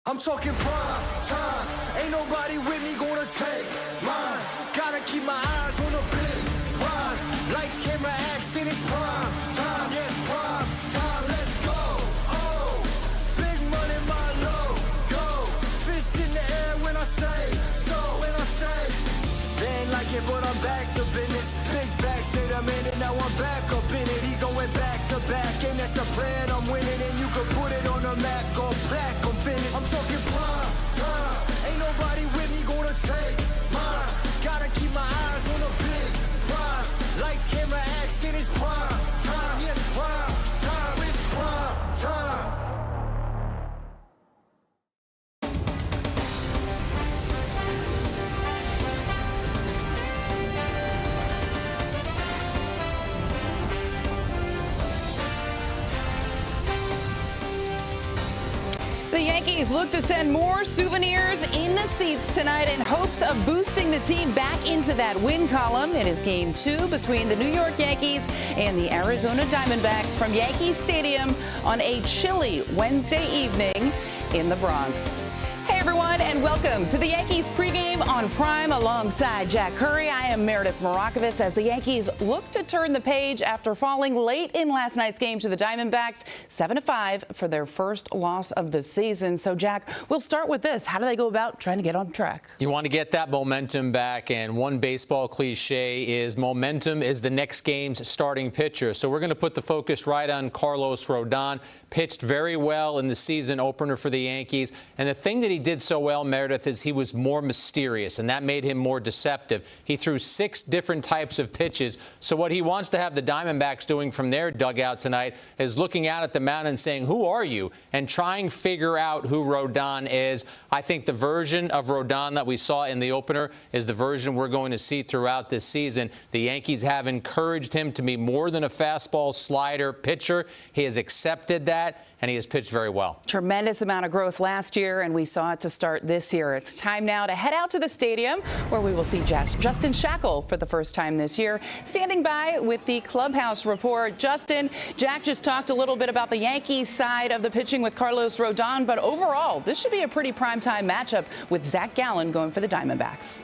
I'm talking prime time. Ain't nobody with me gonna take mine. Gotta keep my eyes on the big prize. Lights, camera, action, it's prime time. Yes, prime time. Let's go. Oh, big money, my logo. Fist in the air when I say so. When I say they ain't like it, but I'm back to business. Big facts, say the man, and now I'm back up in it. He going back to back, and that's the plan. I'm winning, and you can put it on the map. Go back, I'm finished. I'm talking prime time. Ain't nobody with me gonna take mine. Gotta keep my eyes on the big prize. Lights, camera, action, it's prime time. Yes, prime time. It's prime time. The Yankees look to send more souvenirs in the seats tonight in hopes of boosting the team back into that win column. It is Game 2 between the New York Yankees and the Arizona Diamondbacks from Yankee Stadium on a chilly Wednesday evening in the Bronx. Hey everyone, and welcome to the Yankees pregame on Prime alongside Jack Curry. I am Meredith Morakovitz as the Yankees look to turn the page after falling late in last night's game to the Diamondbacks, 7-5 for their first loss of the season. So Jack, we'll start with this. How do they go about trying to get on track? You want to get that momentum back, and one baseball cliche is momentum is the next game's starting pitcher. So we're going to put the focus right on Carlos Rodon. Pitched very well in the season opener for the Yankees, and the thing that he did so well, Meredith, is he was more mysterious, and that made him more deceptive. He threw 6 different types of pitches. So what he wants to have the Diamondbacks doing from their dugout tonight is looking out at the mound and saying, who are you? And trying to figure out who Rodon is. I think the version of Rodon that we saw in the opener is the version we're going to see throughout this season. The Yankees have encouraged him to be more than a fastball slider pitcher. He has accepted that, and he has pitched very well. Tremendous amount of growth last year, and we saw it to start this year. It's time now to head out to the stadium, where we will see Justin Shackle for the first time this year, standing by with the clubhouse report. Justin, Jack just talked a little bit about the Yankees side of the pitching with Carlos Rodon, but overall, this should be a pretty primetime matchup with Zach Gallen going for the Diamondbacks.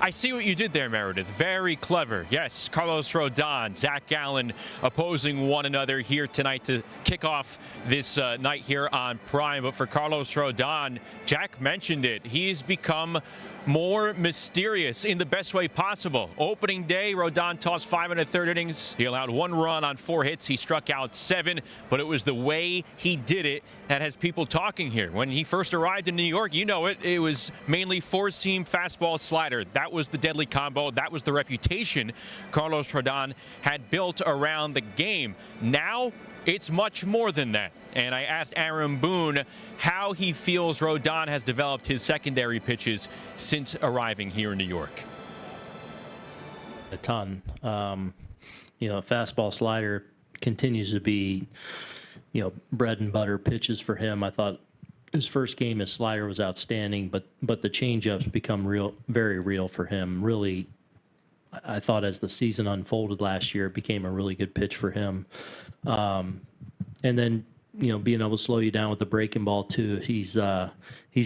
I see what you did there, Meredith. Very clever. Yes, Carlos Rodon, Zach Gallen opposing one another here tonight to kick off this night here on Prime. But for Carlos Rodon, Jack mentioned it. He's become more mysterious in the best way possible. Opening day, Rodon tossed 5 1/3 innings. He allowed 1 run on 4 hits. He struck out 7, but it was the way he did it that has people talking here. When he first arrived in New York, you know it, it was mainly 4-seam fastball slider. That was the deadly combo. That was the reputation Carlos Rodon had built around the game. Now, it's much more than that. And I asked Aaron Boone how he feels Rodon has developed his secondary pitches since arriving here in New York. A ton. Fastball slider continues to be, bread and butter pitches for him. I thought his first game, his slider was outstanding, but the changeups become very real for him. Really, I thought as the season unfolded last year, it became a really good pitch for him. And then, being able to slow you down with the breaking ball too. He's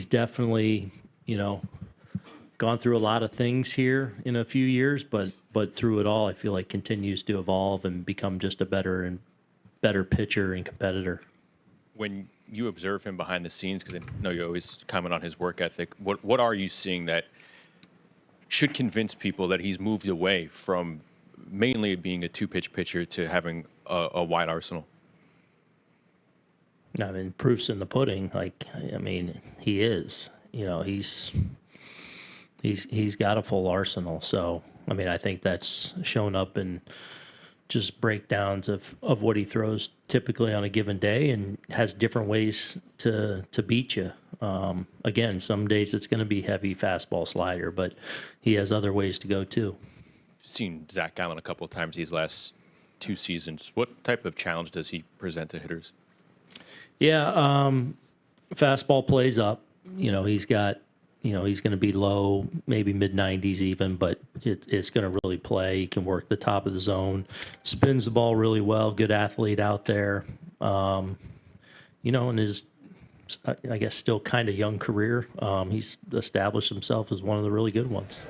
definitely, gone through a lot of things here in a few years, but through it all, I feel like continues to evolve and become just a better pitcher and competitor. When you observe him behind the scenes, because I know you always comment on his work ethic, what are you seeing that should convince people that he's moved away from mainly being a 2-pitch pitcher to having a wide arsenal? I mean, proof's in the pudding. He is. He's got a full arsenal. So, I think that's shown up in just breakdowns of what he throws typically on a given day, and has different ways to beat you. Again, some days it's going to be heavy fastball slider, but he has other ways to go too. I've seen Zach Gallen a couple of times these last 2 seasons. What type of challenge does he present to hitters? Yeah, fastball plays up. He's got, he's going to be low, maybe mid-90s even, but it's going to really play. He can work the top of the zone, spins the ball really well, good athlete out there. And his I guess, still kind of young career. He's established himself as one of the really good ones.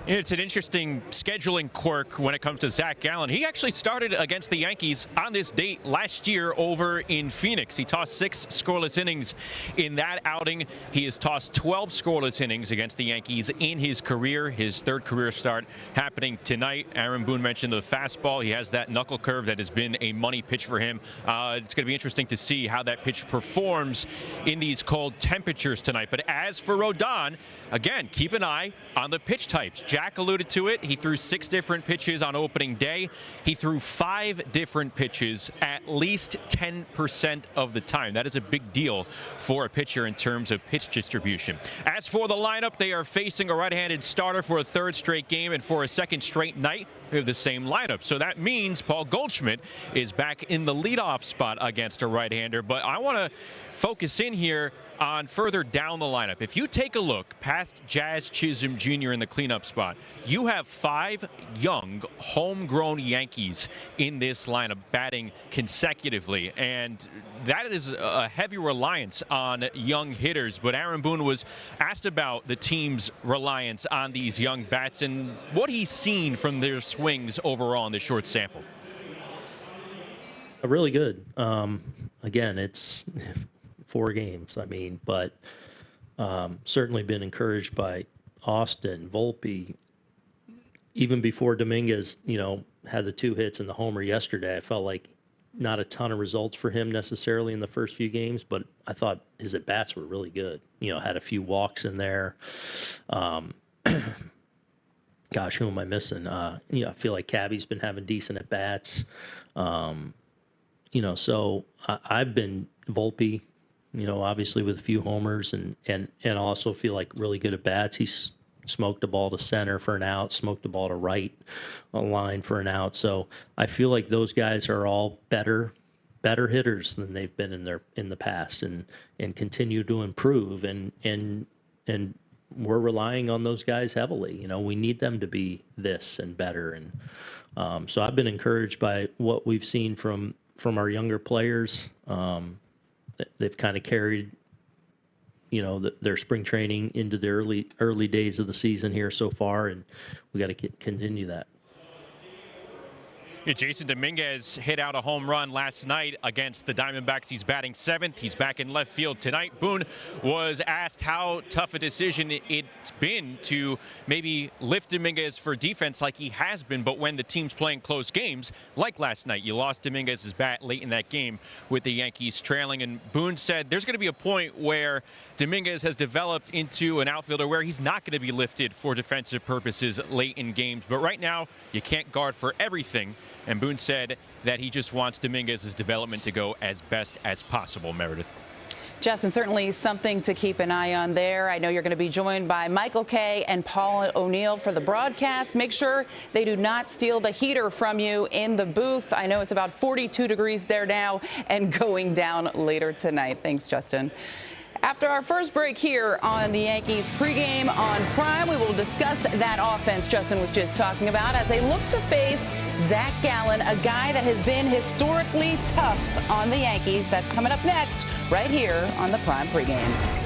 It's an interesting scheduling quirk when it comes to Zach Gallen. He actually started against the Yankees on this date last year over in Phoenix. He tossed 6 scoreless innings in that outing. He has tossed 12 scoreless innings against the Yankees in his career. His 3rd career start happening tonight. Aaron Boone mentioned the fastball. He has that knuckle curve that has been a money pitch for him. It's going to be interesting to see how that pitch performs in these cold temperatures tonight. But as for Rodon, again, keep an eye on the pitch types. Jack alluded to it. He threw 6 different pitches on opening day. He threw 5 different pitches at least 10% of the time. That is a big deal for a pitcher in terms of pitch distribution. As for the lineup, they are facing a right-handed starter for a 3rd straight game, and for a 2nd straight night, we have the same lineup. So that means Paul Goldschmidt is back in the leadoff spot against a right-hander. But I want to focus in here on further down the lineup. If you take a look past Jazz Chisholm Jr. in the cleanup spot, you have 5 young, homegrown Yankees in this lineup batting consecutively, and that is a heavy reliance on young hitters. But Aaron Boone was asked about the team's reliance on these young bats and what he's seen from their swings overall in this short sample. Really good. Again, it's 4 games, I mean, but certainly been encouraged by Austin, Volpe. Even before Dominguez, had the 2 hits and the homer yesterday, I felt like not a ton of results for him necessarily in the first few games, but I thought his at-bats were really good. Had a few walks in there. Gosh, who am I missing? I feel like Cabby's been having decent at-bats. So I've been Volpe, obviously with a few homers and also feel like really good at bats. He's smoked a ball to center for an out, smoked a ball to right on line for an out. So I feel like those guys are all better hitters than they've been in the past and continue to improve and we're relying on those guys heavily. We need them to be this and better. And so I've been encouraged by what we've seen from our younger players. They've kind of carried, their spring training into the early days of the season here so far, and we got to continue that. Yeah, Jason Dominguez hit out a home run last night against the Diamondbacks. He's batting 7th. He's back in left field tonight. Boone was asked how tough a decision it's been to maybe lift Dominguez for defense like he has been, but when the team's playing close games, like last night, you lost Dominguez's bat late in that game with the Yankees trailing, and Boone said there's going to be a point where Dominguez has developed into an outfielder where he's not going to be lifted for defensive purposes late in games, but right now you can't guard for everything. And Boone said that he just wants Dominguez's development to go as best as possible, Meredith. Justin, certainly something to keep an eye on there. I know you're going to be joined by Michael Kay and Paul O'Neill for the broadcast. Make sure they do not steal the heater from you in the booth. I know it's about 42 degrees there now and going down later tonight. Thanks, Justin. After our first break here on the Yankees pregame on Prime, we will discuss that offense Justin was just talking about as they look to face Zach Gallen, a guy that has been historically tough on the Yankees. That's coming up next right here on the Prime pregame.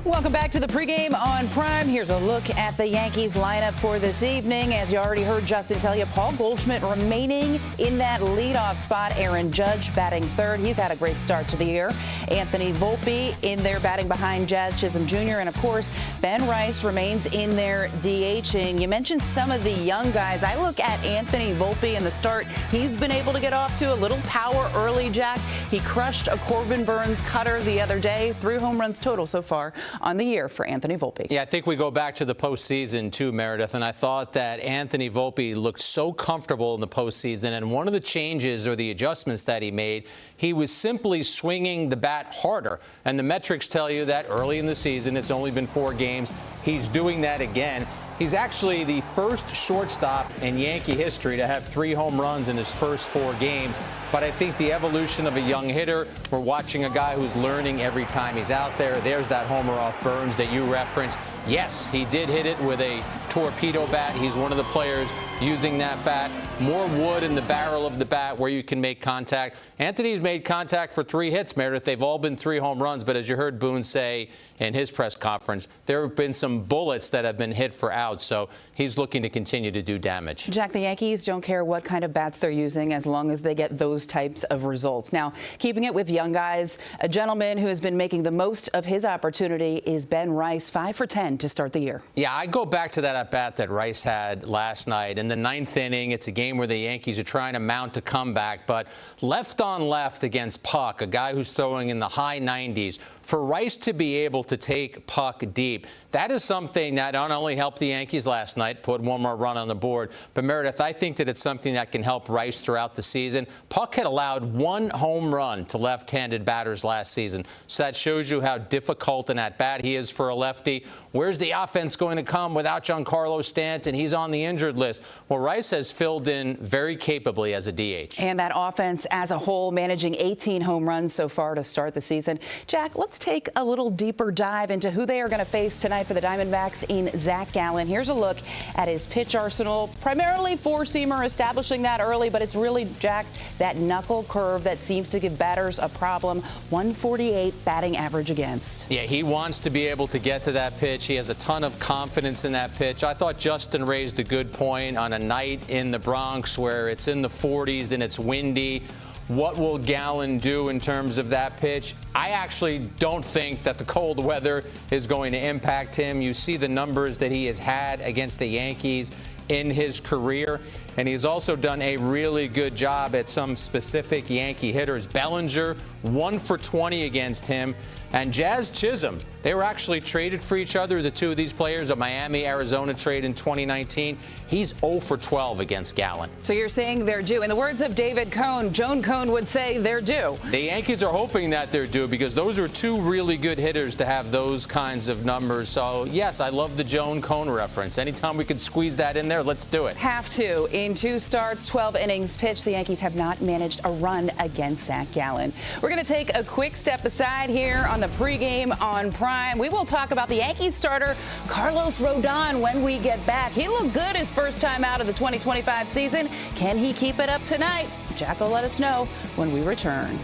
Welcome back to the pregame on Prime. Here's a look at the Yankees lineup for this evening. As you already heard Justin tell you, Paul Goldschmidt remaining in that leadoff spot. Aaron Judge batting 3rd. He's had a great start to the year. Anthony Volpe in there batting behind Jazz Chisholm Jr. And, of course, Ben Rice remains in there DHing. You mentioned some of the young guys. I look at Anthony Volpe in the start. He's been able to get off to a little power early, Jack. He crushed a Corbin Burns cutter the other day. 3 home runs total so far on the year. year for Anthony Volpe. Yeah, I think we go back to the postseason too, Meredith, and I thought that Anthony Volpe looked so comfortable in the postseason, and one of the changes or the adjustments that he made, he was simply swinging the bat harder, and the metrics tell you that early in the season, it's only been 4 games, he's doing that again. He's actually the first shortstop in Yankee history to have 3 home runs in his first 4 games. But I think the evolution of a young hitter, we're watching a guy who's learning every time he's out there. There's that homer off Burns that you referenced. Yes, he did hit it with a torpedo bat. He's one of the players using that bat. More wood in the barrel of the bat where you can make contact. Anthony's made contact for 3 hits, Meredith. They've all been 3 home runs. But as you heard Boone say in his press conference, there have been some bullets that have been hit for outs. So he's looking to continue to do damage. Jack, the Yankees don't care what kind of bats they're using as long as they get those types of results. Now, keeping it with young guys, a gentleman who has been making the most of his opportunity is Ben Rice, 5 for 10 to start the year. Yeah, I go back to that at-bat that Rice had last night. In the 9th inning, it's a game where the Yankees are trying to mount a comeback, but left on left against Puck, a guy who's throwing in the high 90s, for Rice to be able to take Puck deep, that is something that not only helped the Yankees last night, put one more run on the board, but Meredith, I think that it's something that can help Rice throughout the season. Puck had allowed 1 home run to left-handed batters last season, so that shows you how difficult an at-bat he is for a lefty. Where's the offense going to come without Giancarlo Stanton? He's on the injured list. Well, Rice has filled in very capably as a DH. And that offense as a whole, managing 18 home runs so far to start the season. Jack, let's take a little deeper dive into who they are going to face tonight for the Diamondbacks in Zach Gallen. Here's a look at his pitch arsenal. Primarily 4-seamer, establishing that early, but it's really, Jack, that knuckle curve that seems to give batters a problem. 148 batting average against. Yeah, he wants to be able to get to that pitch. He has a ton of confidence in that pitch. I thought Justin raised a good point on a night in the Bronx where it's in the 40s and it's windy. What will Gallen do in terms of that pitch? I actually don't think that the cold weather is going to impact him. You see the numbers that he has had against the Yankees in his career, and he's also done a really good job at some specific Yankee hitters. Bellinger, 1 for 20 against him, and Jazz Chisholm. They were actually traded for each other, the 2 of these players, a Miami-Arizona trade in 2019. He's 0 for 12 against Gallen. So you're saying they're due. In the words of David Cone, Joan Cone would say they're due. The Yankees are hoping that they're due because those are 2 really good hitters to have those kinds of numbers. So, yes, I love the Joan Cone reference. Anytime we could squeeze that in there, let's do it. Have to. In 2 starts, 12 innings pitched, the Yankees have not managed a run against Zach Gallen. We're going to take a quick step aside here on the pregame on Prime. We will talk about the Yankees starter, Carlos Rodon, when we get back. He looked good his first time out of the 2025 season. Can he keep it up tonight? Jack will let us know when we return.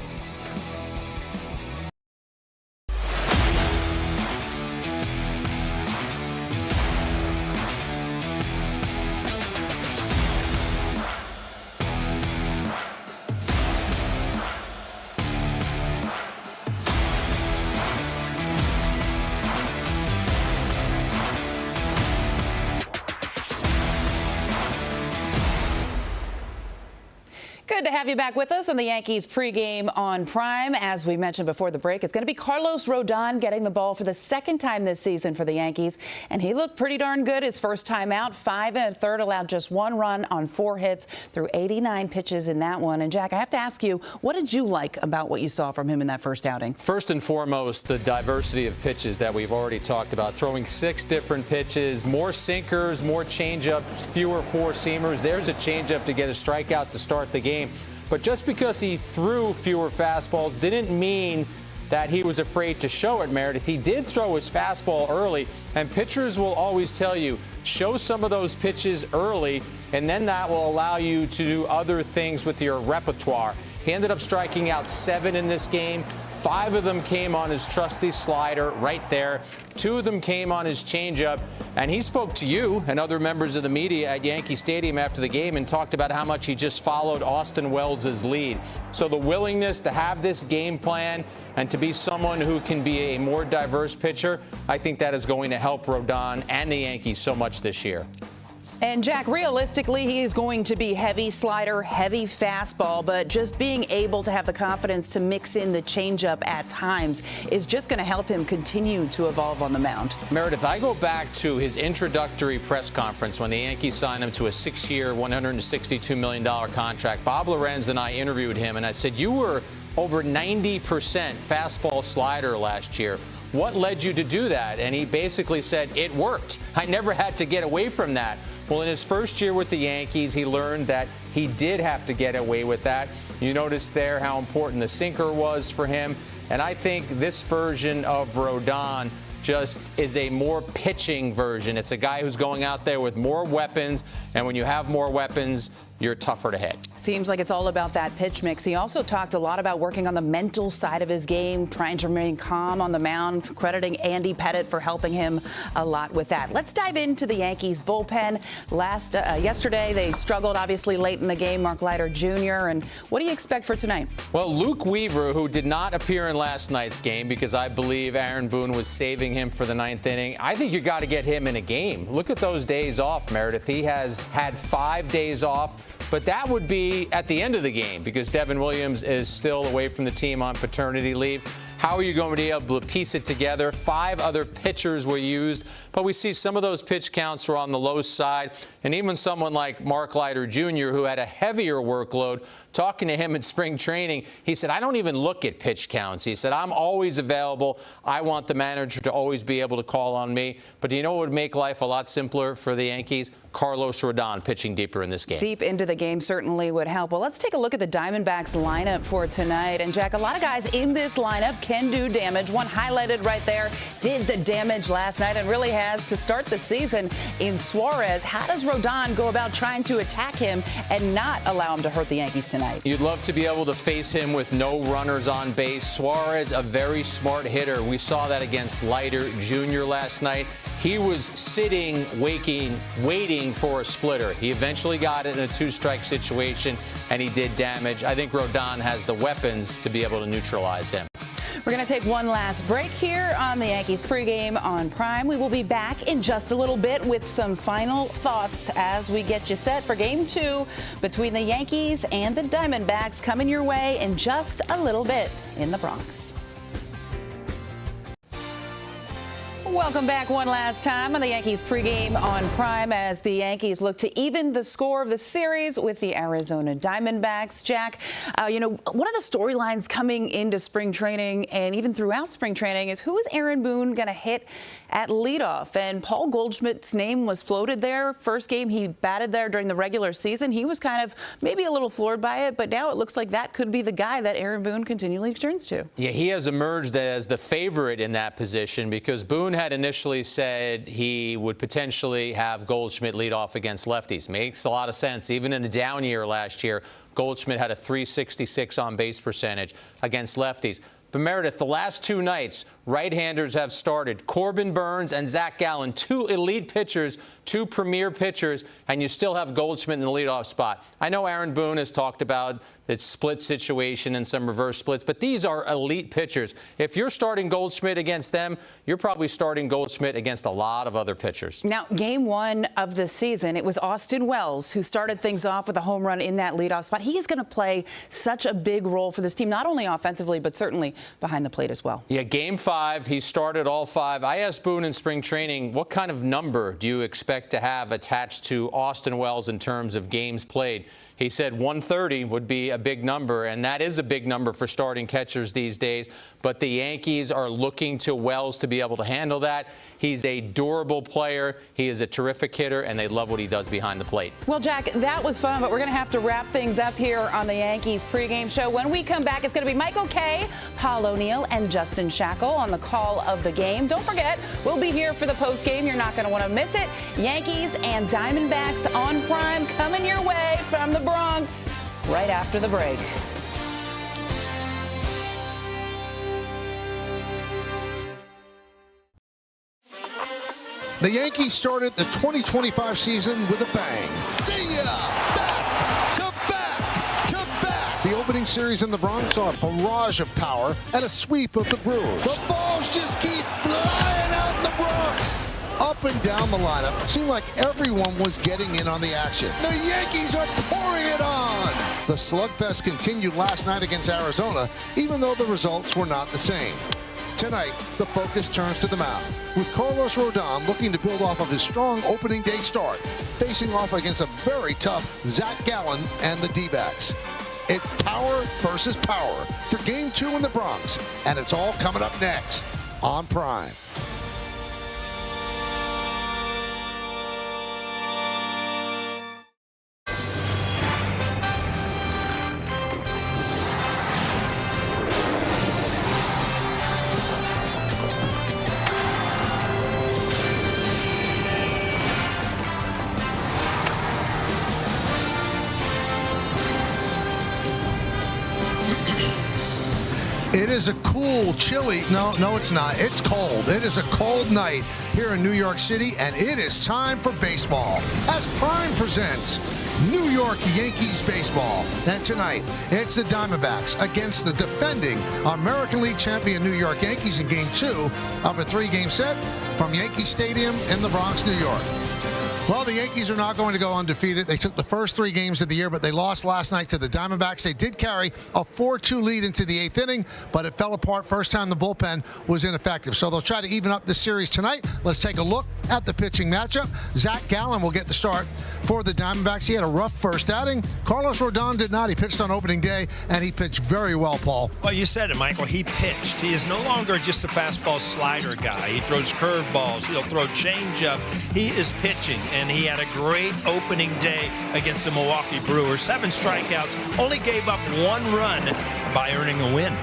Good to have you back with us on the Yankees pregame on Prime. As we mentioned before the break, it's going to be Carlos Rodon getting the ball for the 2nd time this season for the Yankees. And he looked pretty darn good his first time out. 5 1/3, allowed just 1 run on 4 hits through 89 pitches in that one. And Jack, I have to ask you, what did you like about what you saw from him in that first outing? First and foremost, the diversity of pitches that we've already talked about. Throwing 6 different pitches, more sinkers, more changeup, fewer 4-seamers. There's a changeup to get a strikeout to start the game. But just because he threw fewer fastballs didn't mean that he was afraid to show it, Meredith. He did throw his fastball early, and pitchers will always tell you, show some of those pitches early, and then that will allow you to do other things with your repertoire. He ended up striking out 7 in this game. 5 of them came on his trusty slider right there. 2 of them came on his changeup. And he spoke to you and other members of the media at Yankee Stadium after the game and talked about how much he just followed Austin Wells' lead. So the willingness to have this game plan and to be someone who can be a more diverse pitcher, I think that is going to help Rodon and the Yankees so much this year. And Jack, realistically, he is going to be heavy slider, heavy fastball, but just being able to have the confidence to mix in the changeup at times is just going to help him continue to evolve on the mound. Meredith, I go back to his introductory press conference when the Yankees signed him to a 6-year, $162 million contract. Bob Lorenz and I interviewed him, and I said, you were over 90% fastball slider last year. What led you to do that? And he basically said, it worked. I never had to get away from that. Well, in his first year with the Yankees, he learned that he did have to get away with that. You notice there how important the sinker was for him. And I think this version of Rodon just is a more pitching version. It's a guy who's going out there with more weapons. And when you have more weapons, you're tougher to hit. Seems like it's all about that pitch mix. He also talked a lot about working on the mental side of his game, trying to remain calm on the mound, crediting Andy Pettitte for helping him a lot with that. Let's dive into the Yankees bullpen. Yesterday, they struggled obviously late in the game, Mark Leiter Jr. And what do you expect for tonight? Well, Luke Weaver, who did not appear in last night's game because I believe Aaron Boone was saving him for the 9th inning, I think you got to get him in a game. Look at those days off, Meredith. He has had 5 days off. But that would be at the end of the game because Devin Williams is still away from the team on paternity leave. How are you going to be able to piece it together? 5 other pitchers were used, but we see some of those pitch counts were on the low side. And even someone like Mark Leiter Jr., who had a heavier workload, talking to him in spring training, he said, I don't even look at pitch counts. He said, I'm always available. I want the manager to always be able to call on me. But do you know what would make life a lot simpler for the Yankees? Carlos Rodon pitching deeper in this game. Deep into the game certainly would help. Well, let's take a look at the Diamondbacks lineup for tonight. And, Jack, a lot of guys in this lineup can do damage. One highlighted right there did the damage last night and really has to start the season in Suarez. How does Rodon go about trying to attack him and not allow him to hurt the Yankees tonight? You'd love to be able to face him with no runners on base. Suarez, a very smart hitter. We saw that against Leiter Jr. last night. He was sitting, waiting for a splitter. He eventually got it in a 2-strike situation, and he did damage. I think Rodon has the weapons to be able to neutralize him. We're going to take one last break here on the Yankees pregame on Prime. We will be back in just a little bit with some final thoughts as we get you set for Game 2 between the Yankees and the Diamondbacks, coming your way in just a little bit in the Bronx. Welcome back one last time on the Yankees pregame on Prime as the Yankees look to even the score of the series with the Arizona Diamondbacks. Jack, one of the storylines coming into spring training and even throughout spring training is who is Aaron Boone going to hit at leadoff? And Paul Goldschmidt's name was floated there. First game he batted there during the regular season. He was kind of maybe a little floored by it, but now it looks like that could be the guy that Aaron Boone continually turns to. Yeah, he has emerged as the favorite in that position because Boone had initially said he would potentially have Goldschmidt lead off against lefties. Makes a lot of sense. Even in a down year last year, Goldschmidt had a .366 on-base percentage against lefties. But, Meredith, the last 2 nights, right-handers have started. Corbin Burnes and Zach Gallen, 2 elite pitchers, 2 premier pitchers, and you still have Goldschmidt in the leadoff spot. I know Aaron Boone has talked about the split situation and some reverse splits, but these are elite pitchers. If you're starting Goldschmidt against them, you're probably starting Goldschmidt against a lot of other pitchers. Now, Game 1 of the season, it was Austin Wells who started things off with a home run in that leadoff spot. He is going to play such a big role for this team, not only offensively, but certainly behind the plate as well. Yeah, Game 5, he started all 5. I asked Boone in spring training, what kind of number do you expect to have attached to Austin Wells in terms of games played? He said 130 would be a big number, and that is a big number for starting catchers these days. But the Yankees are looking to Wells to be able to handle that. He's a durable player. He is a terrific hitter, and they love what he does behind the plate. Well, Jack, that was fun, but we're going to have to wrap things up here on the Yankees pregame show. When we come back, it's going to be Michael Kay, Paul O'Neill, and Justin Shackle on the call of the game. Don't forget, we'll be here for the postgame. You're not going to want to miss it. Yankees and Diamondbacks on Prime coming your way from the Bronx right after the break. The Yankees started the 2025 season with a bang. See ya! Back to back to back. The opening series in the Bronx saw a barrage of power and a sweep of the Brewers. The balls just keep flying out in the Bronx. up and down the lineup. It seemed like everyone was getting in on the action. The Yankees are pouring it on. The slugfest continued last night against Arizona, even though the results were not the same. Tonight, the focus turns to the mound, with Carlos Rodon looking to build off of his strong opening day start, facing off against a very tough Zach Gallen and the D-backs. It's power versus power for Game 2 in the Bronx, and it's all coming up next on Prime. It is a cool, chilly, no, it's not. It's cold. It is a cold night here in New York City, and it is time for baseball as Prime presents New York Yankees baseball. And tonight, it's the Diamondbacks against the defending American League champion New York Yankees in Game 2 of a 3-game set from Yankee Stadium in the Bronx, New York. Well, the Yankees are not going to go undefeated. They took the first 3 games of the year, but they lost last night to the Diamondbacks. They did carry a 4-2 lead into the 8th inning, but it fell apart first time the bullpen was ineffective. So they'll try to even up this series tonight. Let's take a look at the pitching matchup. Zach Gallen will get the start for the Diamondbacks. He had a rough first outing. Carlos Rodon did not. He pitched on opening day, and he pitched very well, Paul. Well, you said it, Michael. He pitched. He is no longer just a fastball slider guy. He throws curveballs. He'll throw changeup. He is pitching, and he had a great opening day against the Milwaukee Brewers. 7 strikeouts, only gave up 1 run by earning a win.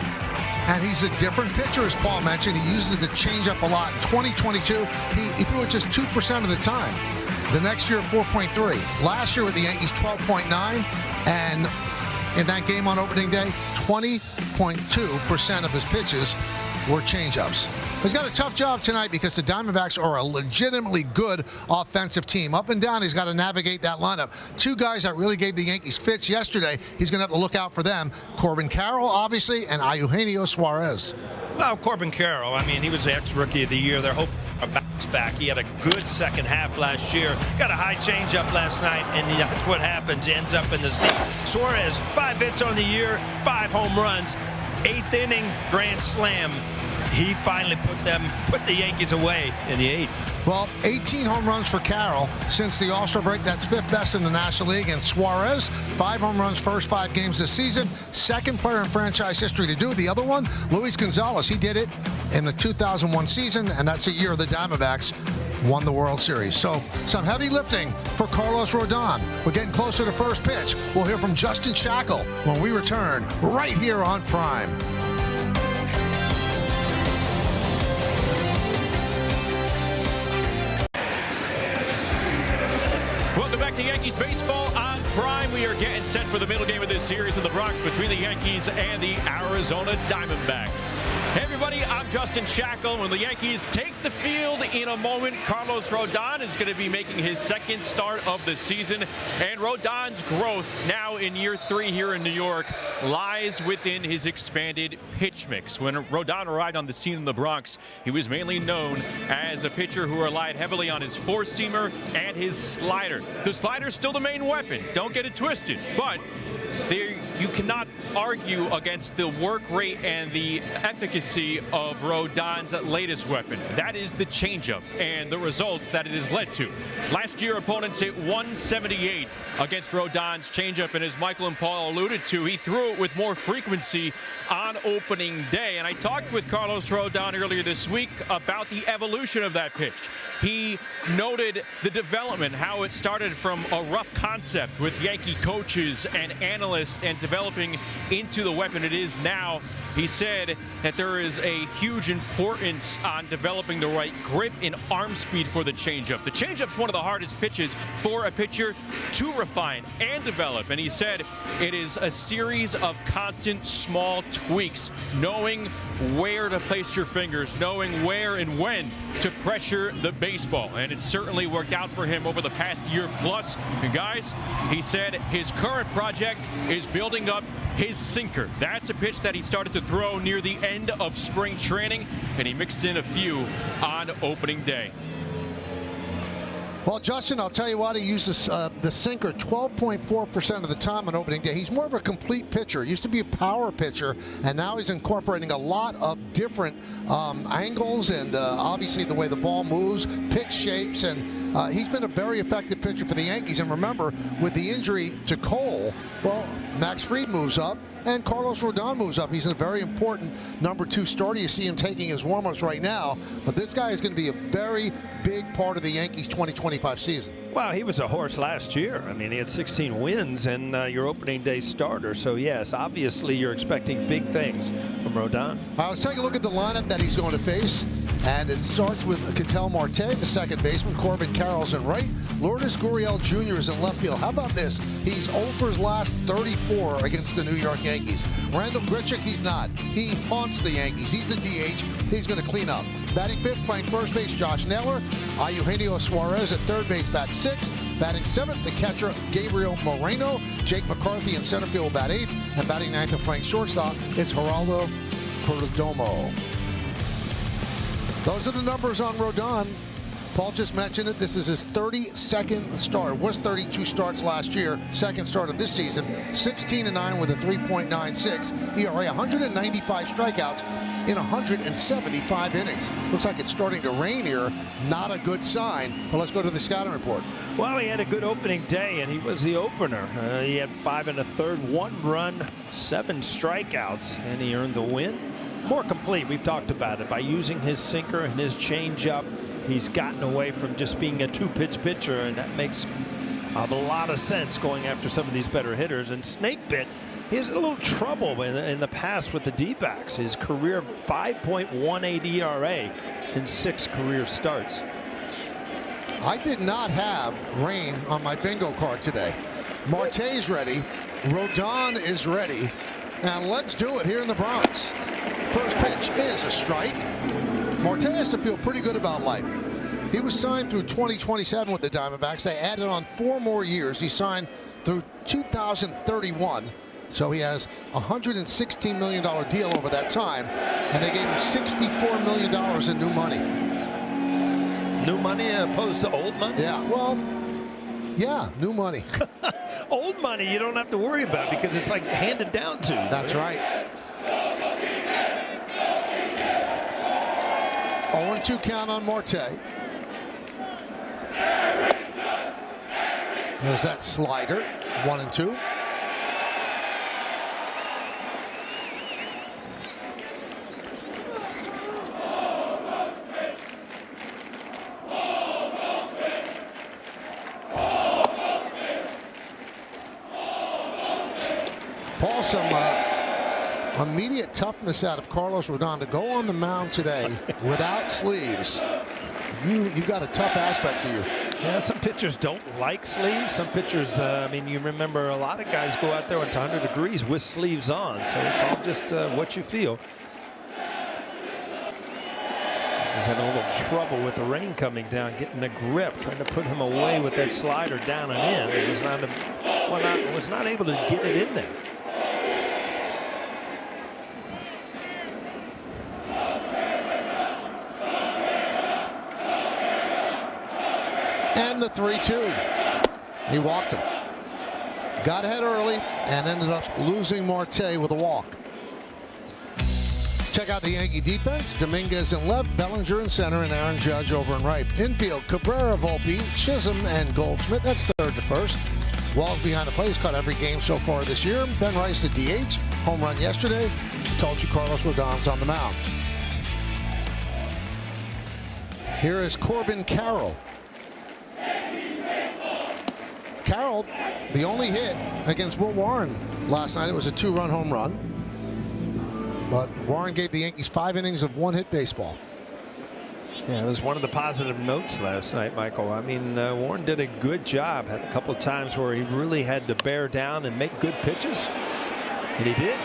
And he's a different pitcher, as Paul mentioned. He uses the changeup a lot. In 2022, he threw it just 2% of the time. The next year, 4.3. Last year with the Yankees, 12.9. And in that game on opening day, 20.2% of his pitches were changeups. He's got a tough job tonight because the Diamondbacks are a legitimately good offensive team. Up and down, he's got to navigate that lineup. 2 guys that really gave the Yankees fits yesterday. He's going to have to look out for them. Corbin Carroll, obviously, and Eugenio Suarez. Well, Corbin Carroll, I mean, he was the ex-rookie of the year. They're hoping for a bounce back. He had a good second half last year. Got a high changeup last night, and that's what happens. He ends up in the seat. Suarez, 5 hits on the year, 5 home runs, 8th inning grand slam. He finally put the Yankees away in the 8th. Well, 18 home runs for Carroll since the All-Star break. That's 5th best in the National League. And Suarez, 5 home runs first 5 games this season. 2nd player in franchise history to do it. The other one, Luis Gonzalez. He did it in the 2001 season, and that's the year the Diamondbacks won the World Series. So some heavy lifting for Carlos Rodon. We're getting closer to first pitch. We'll hear from Justin Shackle when we return right here on Prime. Welcome back to Yankees baseball on Prime. We are getting set for the middle game of this series in the Bronx between the Yankees and the Arizona Diamondbacks. Hey everybody, I'm Justin Shackle. When the Yankees take the field in a moment, Carlos Rodon is going to be making his 2nd start of the season. And Rodon's growth now in year 3 here in New York lies within his expanded pitch mix. When Rodon arrived on the scene in the Bronx, he was mainly known as a pitcher who relied heavily on his 4-seamer and his slider. The slider's still the main weapon. Don't get it twisted. But you cannot argue against the work rate and the efficacy of Rodon's latest weapon. That is the changeup and the results that it has led to. Last year, opponents hit 178 against Rodon's changeup, and as Michael and Paul alluded to, he threw it with more frequency on opening day. And I talked with Carlos Rodon earlier this week about the evolution of that pitch. He noted the development, how it started from a rough concept with Yankee coaches and analysts and developing into the weapon it is now. He said that there is a huge importance on developing the right grip and arm speed for the changeup. The changeup's one of the hardest pitches for a pitcher to refine and develop, and he said it is a series of constant small tweaks, knowing where to place your fingers, knowing where and when to pressure the baseball, and it's certainly worked out for him over the past year plus. And guys, he said his current project is building up his sinker. That's a pitch that he started to throw near the end of spring training, and he mixed in a few on opening day. Well, Justin, I'll tell you what, he uses the sinker 12.4% of the time on opening day. He's more of a complete pitcher. Used to be a power pitcher, and now he's incorporating a lot of different angles and obviously the way the ball moves, pitch shapes, and he's been a very effective pitcher for the Yankees. And remember, with the injury to Cole, well, Max Fried moves up, and Carlos Rodon moves up. He's a very important #2 starter. You see him taking his warm-ups right now, but this guy is going to be a very big part of the Yankees' 2025 season. Well, he was a horse last year. I mean, he had 16 wins and your opening day starter. So, yes, obviously you're expecting big things from Rodon. Let's take a look at the lineup that he's going to face. And it starts with Ketel Marte, the second baseman. Corbin Carroll's in right. Lourdes Gurriel Jr. is in left field. How about this? He's 0 for his last 34 against the New York Yankees. Randall Grichuk, he's not. He haunts the Yankees. He's the DH. He's going to clean up. Batting fifth, playing first base, Josh Naylor. Eugenio Suarez at third base, bat sixth. Batting seventh, the catcher, Gabriel Moreno. Jake McCarthy in center field, bat eighth. And batting ninth and playing shortstop, it's Geraldo Perdomo. Those are the numbers on Rodon. Paul just mentioned it. This is his 32nd start. It was 32 starts last year. Second start of this season. 16-9 with a 3.96 ERA. 195 strikeouts in 175 innings. Looks like it's starting to rain here. Not a good sign. But let's go to the scouting report. Well, he had a good opening day, and he was the opener. He had 5 1/3, 1 run, 7 strikeouts, and he earned the win. More complete, we've talked about it. By using his sinker and his changeup, he's gotten away from just being a two-pitch pitcher, and that makes a lot of sense going after some of these better hitters. And Snake Bit, he has a little trouble in the past with the D-backs. His career 5.18 ERA in 6 career starts. I did not have rain on my bingo card today. Marte's ready. Rodon is ready. And let's do it here in the Bronx. First pitch is a strike. Marte has to feel pretty good about life. He was signed through 2027 with the Diamondbacks. They added on 4 more years. He signed through 2031. So he has a $116 million deal over that time. And they gave him $64 million in new money. New money opposed to old money? Yeah, well, yeah, new money. Old money you don't have to worry about because it's like handed down to you. That's right. 0-2 count on Marte. There's that slider. 1-2. Paul, some immediate toughness out of Carlos Rodon to go on the mound today without sleeves. You've got a tough aspect to you. Yeah, some pitchers don't like sleeves. Some pitchers, I mean, you remember a lot of guys go out there when it's 100 degrees with sleeves on. So it's all just what you feel. He's having a little trouble with the rain coming down, getting a grip, trying to put him away with that slider down and in. It was not able to get it in there. And the 3-2. He walked him. Got ahead early and ended up losing Marte with a walk. Check out the Yankee defense. Dominguez in left, Bellinger in center, and Aaron Judge over in right. Infield, Cabrera, Volpe, Chisholm, and Goldschmidt. That's third to first. Walls behind the plate. He's caught every game so far this year. Ben Rice, the DH. Home run yesterday. Told you Carlos Rodon's on the mound. Here is Corbin Carroll. Carroll, the only hit against Will Warren last night. It was a 2-run home run. But Warren gave the Yankees 5 innings of 1-hit baseball. Yeah, it was one of the positive notes last night, Michael. I mean, Warren did a good job. Had a couple of times where he really had to bear down and make good pitches. And he did.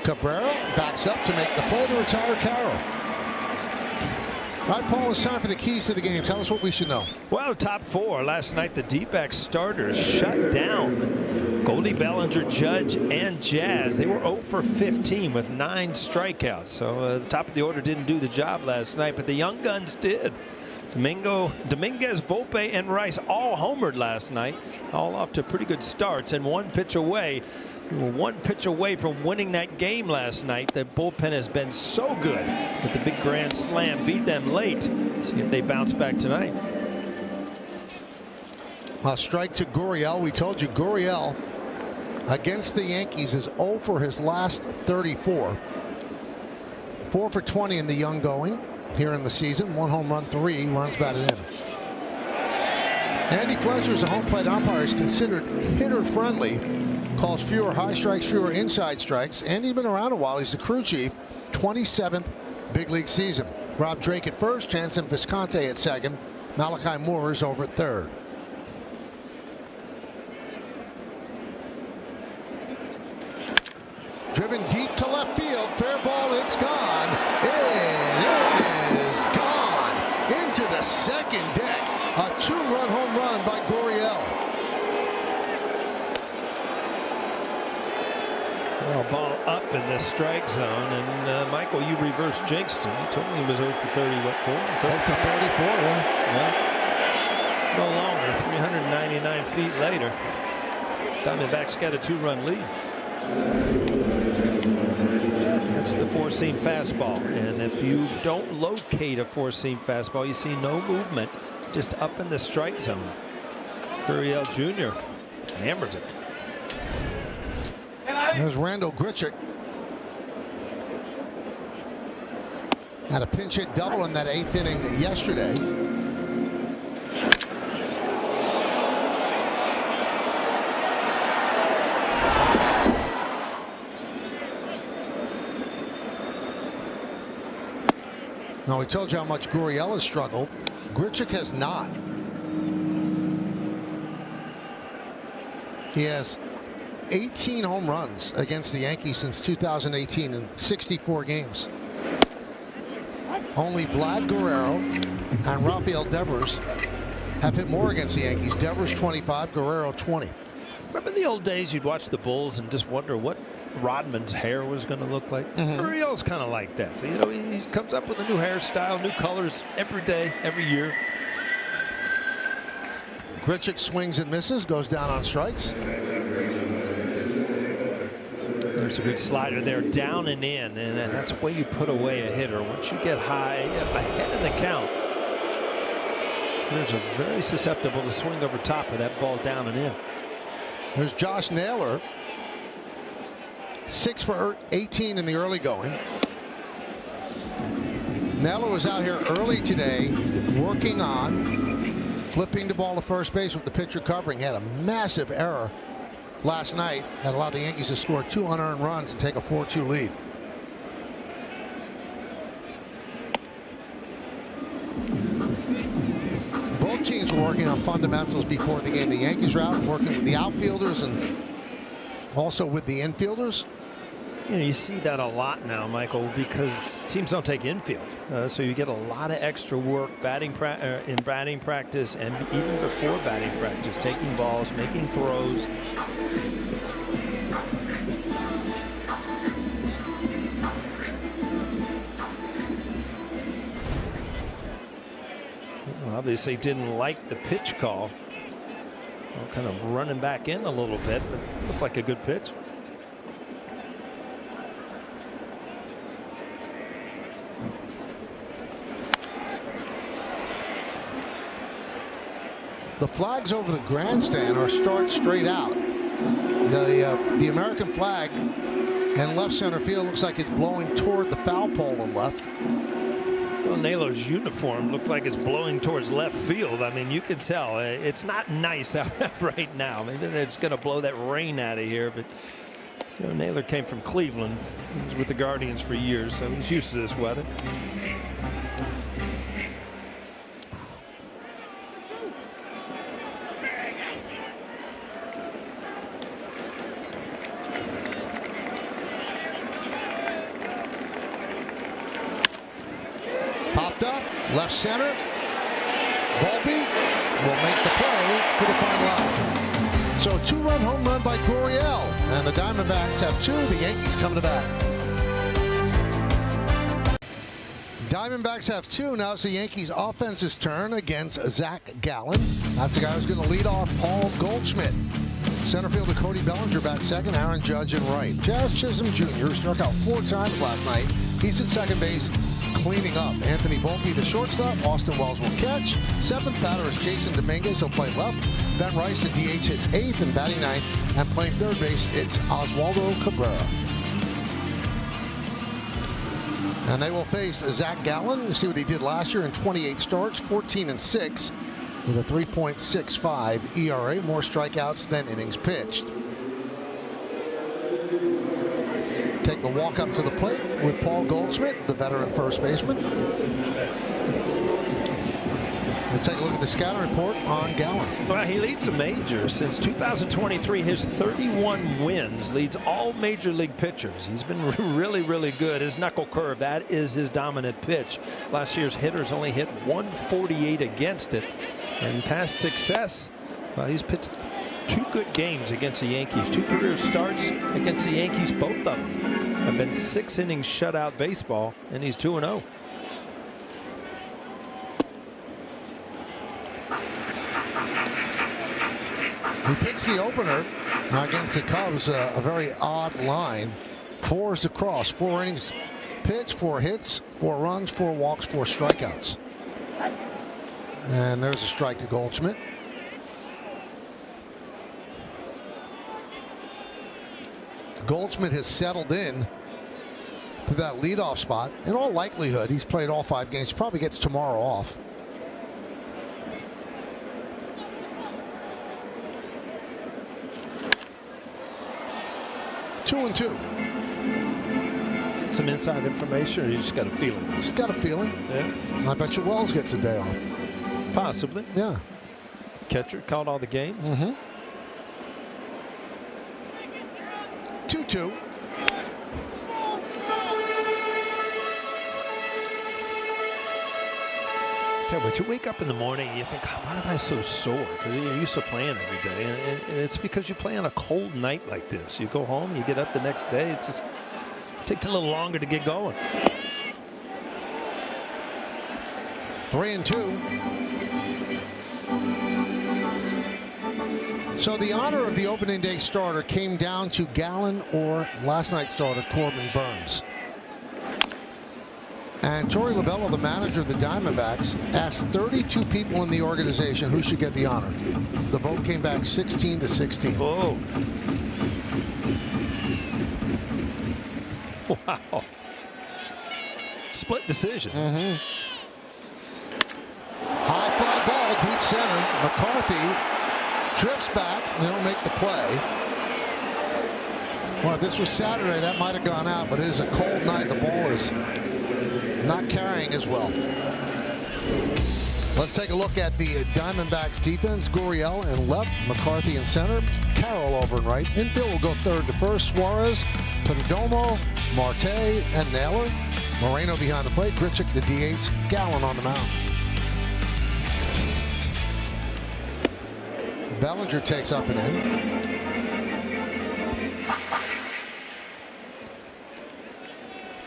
Cabrera backs up to make the play to retire Carroll. All right, Paul, it's time for the keys to the game. Tell us what we should know. Well, top 4. Last night, the D-backs starters shut down Goldie, Bellinger, Judge, and Jazz. They were 0 for 15 with 9 strikeouts. So the top of the order didn't do the job last night, but the young guns did. Dominguez, Volpe, and Rice all homered last night, all off to pretty good starts, and one pitch away. We were one pitch away from winning that game last night. The bullpen has been so good with the big grand slam, beat them late. See if they bounce back tonight. A strike to Gurriel. We told you Gurriel against the Yankees is 0 for his last 34. 4 for 20 in the young going here in the season. 1 home run, 3 runs batted in. Andy Fletcher is a home plate umpire. Is considered hitter friendly. Calls fewer high strikes, fewer inside strikes. Andy's been around a while. He's the crew chief. 27th big league season. Rob Drake at first. Jansen Visconti at second. Malachi Moore is over at third. Driven deep to left field. Fair ball. It's gone. It is gone. Into the second deck. A 2-run home run by Gurriel. Well, ball up in the strike zone, and Michael, you reversed jinxed him. You told me he was 0 for 30. What for? 0 for 34. Yeah. No longer. 399 feet later, Diamondbacks got a 2-run lead. That's the 4-seam fastball, and if you don't locate a 4-seam fastball, you see no movement, just up in the strike zone. Gurriel Jr. hammers it. There's Randall Grichuk. Had a pinch hit double in that 8th inning yesterday. Now, we told you how much Gurriel has struggled. Grichuk has not. He has 18 home runs against the Yankees since 2018 in 64 games. Only Vlad Guerrero and Rafael Devers have hit more against the Yankees. Devers 25, Guerrero 20. Remember in the old days you'd watch the Bulls and just wonder what Rodman's hair was going to look like? Gurriel's kind of like that. You know, he comes up with a new hairstyle, new colors every day, every year. Grichuk swings and misses, goes down on strikes. There's a good slider there, down and in, and that's the way you put away a hitter. Once you get high ahead in the count, hitters are very susceptible to swing over top of that ball down and in. There's Josh Naylor, 6 for 18 in the early going. Naylor was out here early today working on flipping the ball to first base with the pitcher covering. He had a massive error last night that allowed the Yankees to score 2 unearned runs and take a 4-2 lead. Both teams were working on fundamentals before the game. The Yankees are out working with the outfielders and also with the infielders. You know, you see that a lot now, Michael, because teams don't take infield. So you get a lot of extra work in batting practice and even before batting practice, taking balls, making throws. Well, obviously didn't like the pitch call. Well, kind of running back in a little bit, but looked like a good pitch. The flags over the grandstand are start straight out. The American flag in left center field looks like it's blowing toward the foul pole on left. Well, Naylor's uniform looked like it's blowing towards left field. I mean, you can tell it's not nice out right now. Maybe it's going to blow that rain out of here, but you know, Naylor came from Cleveland. He was with the Guardians for years, so he's used to this weather. Popped up, left center. Volpe will make the play for the final out. So 2-run home run by Gurriel, and the Diamondbacks have 2. The Yankees coming to bat. Diamondbacks have 2. Now it's the Yankees' offense's turn against Zach Gallen. That's the guy who's going to lead off Paul Goldschmidt. Center fielder Cody Bellinger bat second, Aaron Judge in right. Jazz Chisholm Jr., who struck out 4 times last night. He's at second base cleaning up. Anthony Volpe, the shortstop. Austin Wells will catch. 7th batter is Jason Dominguez. He'll play left. Ben Rice, the DH, hits 8th and batting 9th. And playing third base, it's Oswaldo Cabrera. And they will face Zach Gallen. You see what he did last year in 28 starts, 14-6, with a 3.65 ERA, more strikeouts than innings pitched. Take the walk up to the plate with Paul Goldschmidt, the veteran first baseman. Let's take a look at the scouting report on Gallen. Well, he leads the majors since 2023. His 31 wins leads all major league pitchers. He's been really, really good. His knuckle curve, that is his dominant pitch. Last year's hitters only hit 148 against it. And past success, well, he's pitched 2 good games against the Yankees. 2 career starts against the Yankees. Both of them have been 6 innings shutout baseball, and he's 2-0. He pitched the opener against the Cubs, a very odd line. 4 is the cross, 4 innings pitched, 4 hits, 4 runs, 4 walks, 4 strikeouts. And there's a strike to Goldschmidt. Goldschmidt has settled in to that leadoff spot. In all likelihood, he's played all 5 games. He probably gets tomorrow off. Two and 2. Some inside information, or you just got a feeling? Just got a feeling. Yeah. I bet you Wells gets a day off. Possibly. Yeah. Catcher called all the games. 2-2. Tell you what, you wake up in the morning and you think, why am I so sore? Because you're used to playing every day. And it's because you play on a cold night like this. You go home, you get up the next day. It takes a little longer to get going. 3-2. So the honor of the opening day starter came down to Gallen or last night's starter Corbin Burns. And Torey Lovullo, the manager of the Diamondbacks, asked 32 people in the organization who should get the honor. The vote came back 16-16. Oh. Wow. Split decision. High fly ball, deep center. McCarthy drifts back, and he'll make the play. Well, if this was Saturday, that might have gone out, but it is a cold night. The ball is not carrying as well. Let's take a look at the Diamondbacks defense. Gurriel in left, McCarthy in center, Carroll over in right. Infield will go third to first. Suarez, Perdomo, Marte, and Naylor. Moreno behind the plate. Grichuk, the DH. Gallen on the mound. Bellinger takes up and in.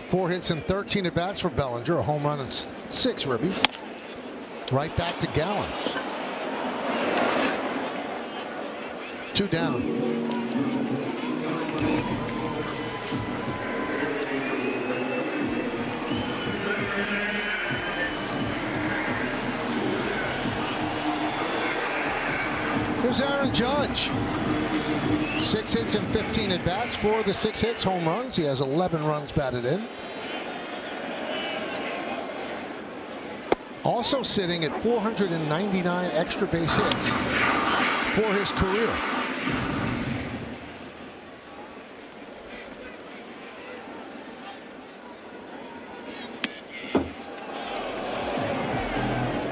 Four hits and 13 at bats for Bellinger, a home run and 6 ribbies. Right back to Gallen. 2 down. Here's Aaron Judge. 6 hits and 15 at bats. 4 of the 6 hits home runs. He has 11 runs batted in. Also sitting at 499 extra base hits for his career.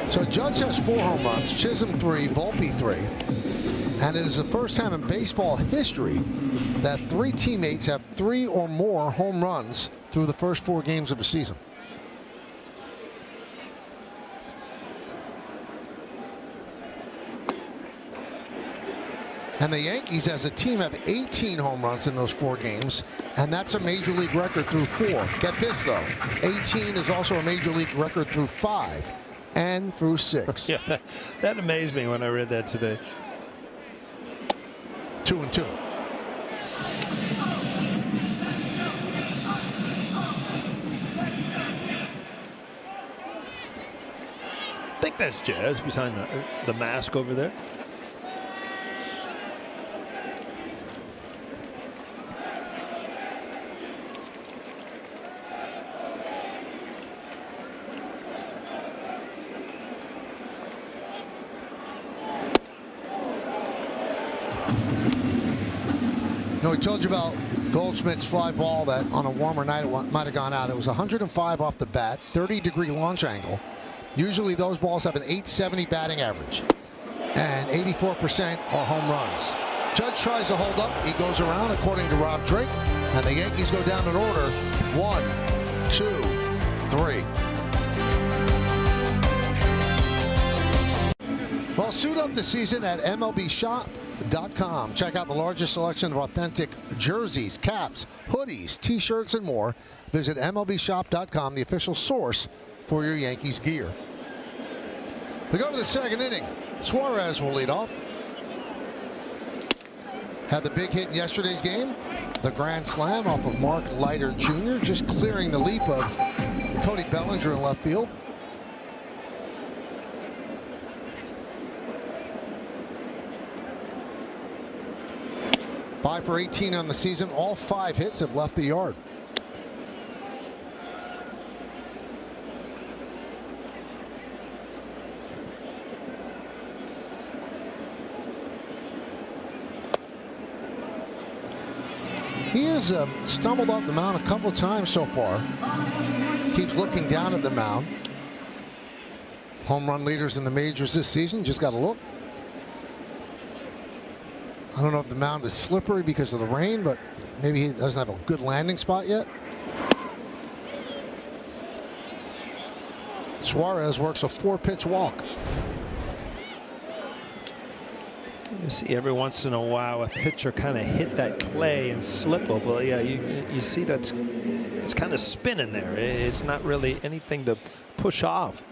So Judge has 4 home runs, Chisholm 3, Volpe 3. And it is the first time in baseball history that 3 teammates have 3 or more home runs through the first 4 games of a season. And the Yankees as a team have 18 home runs in those 4 games, and that's a major league record through 4. Get this, though. 18 is also a major league record through 5 and through 6. Yeah, that amazed me when I read that today. 2-2. I think that's Jazz behind the mask over there. No, we told you about Goldschmidt's fly ball that on a warmer night it might have gone out. It was 105 off the bat, 30-degree launch angle. Usually those balls have an 870 batting average, and 84% are home runs. Judge tries to hold up. He goes around, according to Rob Drake, and the Yankees go down in order. 1, 2, 3. Well, suit up the season at MLBShop.com. Check out the largest selection of authentic jerseys, caps, hoodies, T-shirts, and more. Visit MLBShop.com, the official source for your Yankees gear. We go to the second inning. Suarez will lead off. Had the big hit in yesterday's game. The grand slam off of Mark Leiter Jr., just clearing the leap of Cody Bellinger in left field. Five for 18 on the season. All 5 hits have left the yard. He has stumbled off the mound a couple of times so far. Keeps looking down at the mound. Home run leaders in the majors this season. Just got to look. I don't know if the mound is slippery because of the rain, but maybe he doesn't have a good landing spot yet. Suarez works a 4-pitch walk. You see every once in a while a pitcher kind of hit that clay and slip up. Well, yeah, you see it's kind of spinning there. It's not really anything to push off.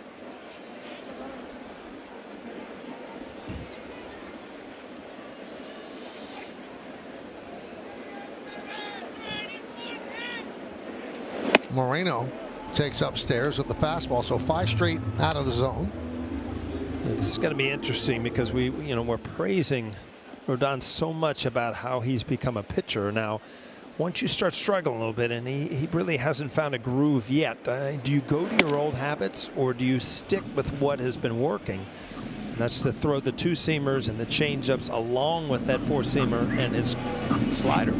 Moreno takes upstairs with the fastball, so 5 straight out of the zone. This is going to be interesting because we're praising Rodon so much about how he's become a pitcher. Now, once you start struggling a little bit, and he really hasn't found a groove yet, do you go to your old habits or do you stick with what has been working? And that's to throw the 2-seamers and the changeups along with that 4-seamer and his slider.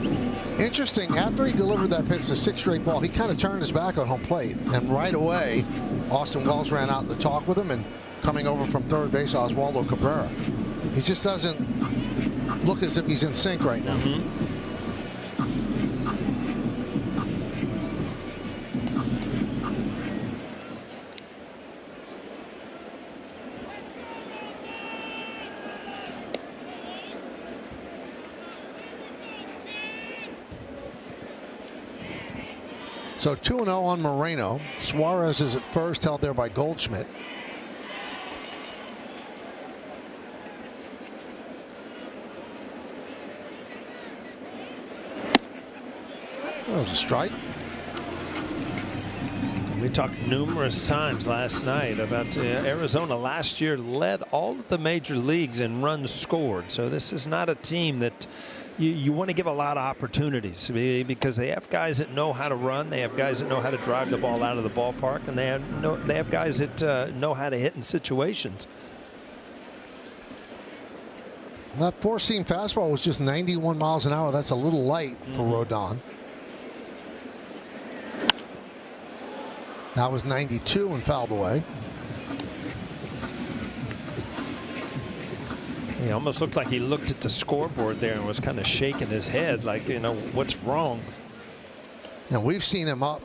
Interesting, after he delivered that pitch, the 6th straight ball, he kind of turned his back on home plate. And right away, Austin Wells ran out to talk with him, and coming over from third base, Oswaldo Cabrera. He just doesn't look as if he's in sync right now. So 2-0 on Moreno. Suarez is at first, held there by Goldschmidt. That was a strike. We talked numerous times last night about Arizona last year led all of the major leagues in runs scored. So this is not a team that you want to give a lot of opportunities, because they have guys that know how to run. They have guys that know how to drive the ball out of the ballpark, and they have guys that know how to hit in situations. That 4-seam fastball was just 91 miles an hour. That's a little light for Rodon. That was 92 and fouled away. He almost looked like he looked at the scoreboard there and was kind of shaking his head like, what's wrong? And we've seen him up,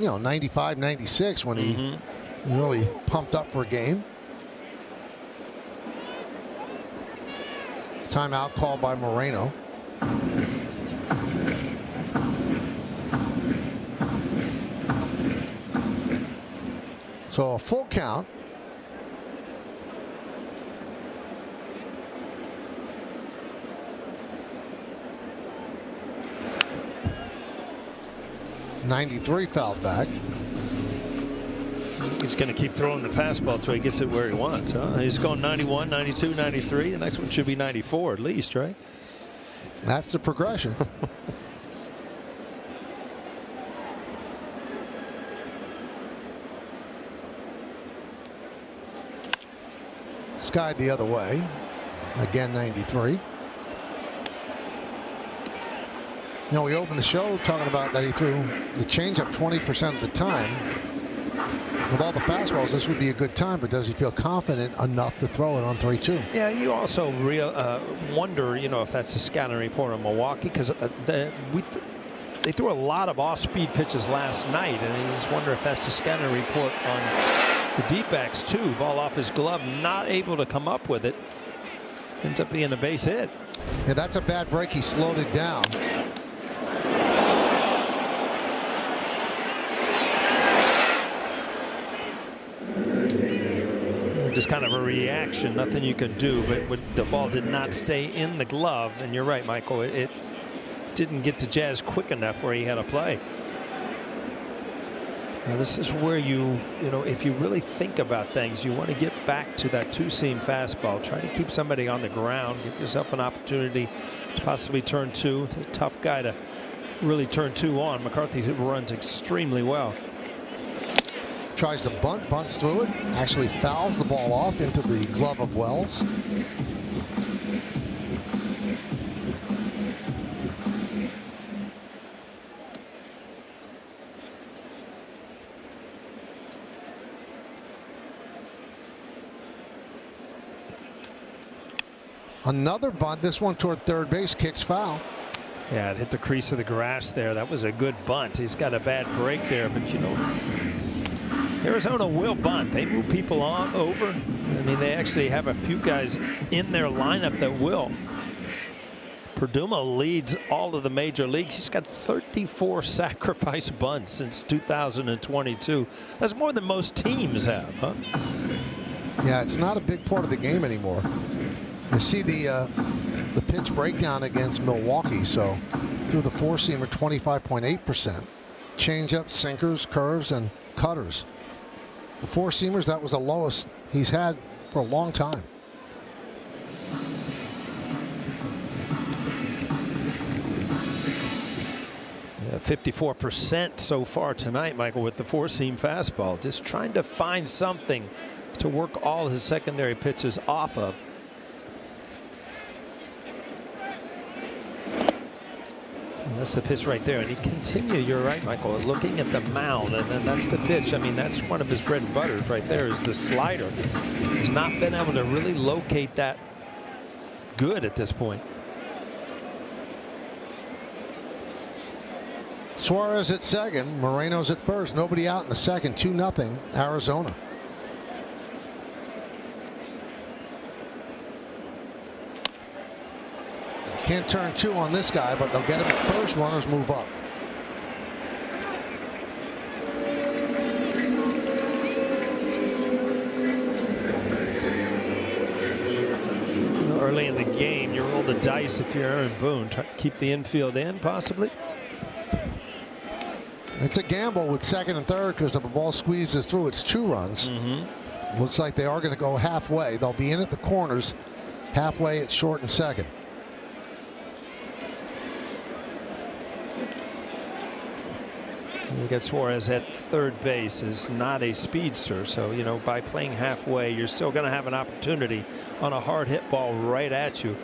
95, 96 when he really pumped up for a game. Timeout called by Moreno. So a full count. .93 fouled back. He's going to keep throwing the fastball until he gets it where he wants. Huh? He's going 91, 92, 93. The next one should be 94 at least, right? That's the progression. Skied the other way. Again, 93. You know, we opened the show talking about that he threw the changeup 20% of the time. With all the fastballs, this would be a good time, but does he feel confident enough to throw it on 3-2? Yeah, you also wonder, you know, if that's the scouting report on Milwaukee, because they threw a lot of off-speed pitches last night, and you just wonder if that's the scouting report on the D-backs too. Ball off his glove, not able to come up with it. Ends up being a base hit. Yeah, that's a bad break. He slowed it down. Just kind of a reaction, nothing you could do, but the ball did not stay in the glove. And you're right, Michael, it didn't get to Jazz quick enough where he had to play. Now this is where you know, if you really think about things, you want to get back to that two-seam fastball. Try to keep somebody on the ground, give yourself an opportunity to possibly turn two. It's a tough guy to really turn two on. McCarthy runs extremely well. Tries to bunt, bunts through it, actually fouls the ball off into the glove of Wells. Another bunt, this one toward third base, kicks foul. Yeah, it hit the crease of the grass there. That was a good bunt. He's got a bad break there, but you know, Arizona will bunt. They move people on over. I mean, they actually have a few guys in their lineup that will. Perdomo leads all of the major leagues. He's got 34 sacrifice bunts since 2022. That's more than most teams have, huh? Yeah, it's not a big part of the game anymore. You see the pitch breakdown against Milwaukee. So through the four-seamer, 25.8%. Changeup, sinkers, curves, and cutters. The four-seamers, that was the lowest he's had for a long time. Yeah, 54% so far tonight, Michael, with the four-seam fastball. Just trying to find something to work all his secondary pitches off of. That's the pitch right there, and he continue. You're right, Michael, looking at the mound, and then that's the pitch. I mean, that's one of his bread and butters right there, is the slider. He's not been able to really locate that good at this point. Suarez at second, Moreno's at first. Nobody out in the second. 2-0 Arizona. Can't turn two on this guy, but they'll get him at first. Runners move up. Early in the game, you roll the dice if you're Aaron Boone. Try to keep the infield in, possibly. It's a gamble with second and third, because if the ball squeezes through, it's 2 runs. Looks like they are going to go halfway. They'll be in at the corners. Halfway at short and second. You got Suarez at third base, is not a speedster, so you know, by playing halfway, you're still going to have an opportunity on a hard hit ball right at you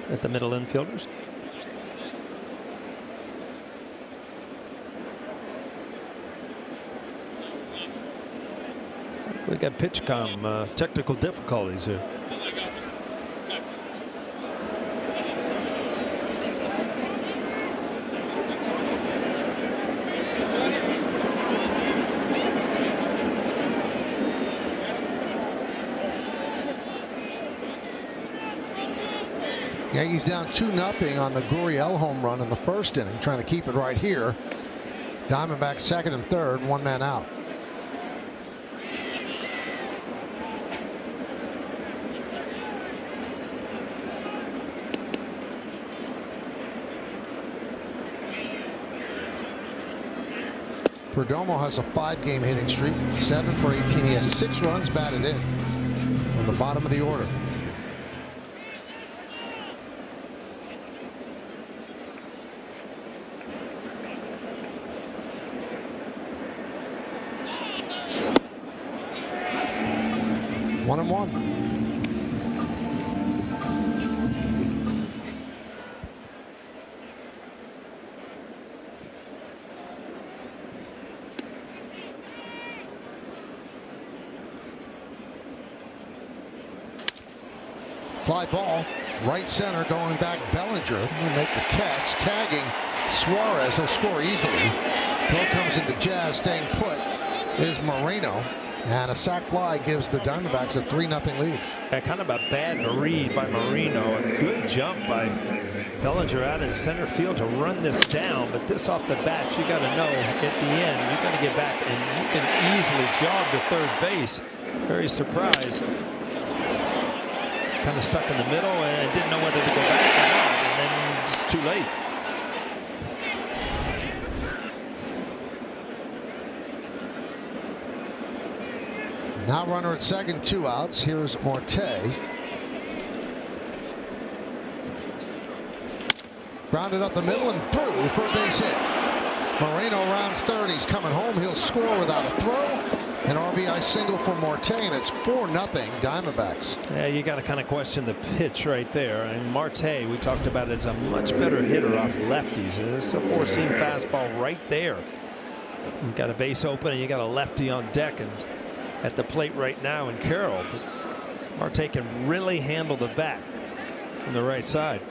at the middle infielders. We got PitchCom technical difficulties here. Yankees down 2-0 on the Gurriel home run in the first inning, trying to keep it right here. Diamondbacks second and third, one man out. Perdomo has a 5-game hitting streak, 7 for 18. He has 6 runs batted in on the bottom of the order. One and one. Fly ball, right center, going back. Bellinger will make the catch, tagging Suarez. He'll score easily. Throw comes into Jazz, staying put is Moreno, and a sac fly gives the Diamondbacks a 3-0 lead. Yeah, kind of a bad read by Moreno. A good jump by Bellinger out in center field to run this down, but this off the bat, you got to know at the end you're going to get back and you can easily jog to third base. Very surprised. Kind of stuck in the middle and didn't know whether to go back or not, and then just too late. Now runner at second, 2 outs. Here's Marte. Grounded up the middle and through for a base hit. Moreno rounds third. He's coming home. He'll score without a throw. An RBI single for Marte, and it's 4-0 Diamondbacks. Yeah, you got to kind of question the pitch right there. And Marte, we talked about it as a much better hitter off lefties. It's a 4-seam fastball right there. You got a base open and you got a lefty on deck and at the plate right now in Carroll. But Marte can really handle the bat from the right side.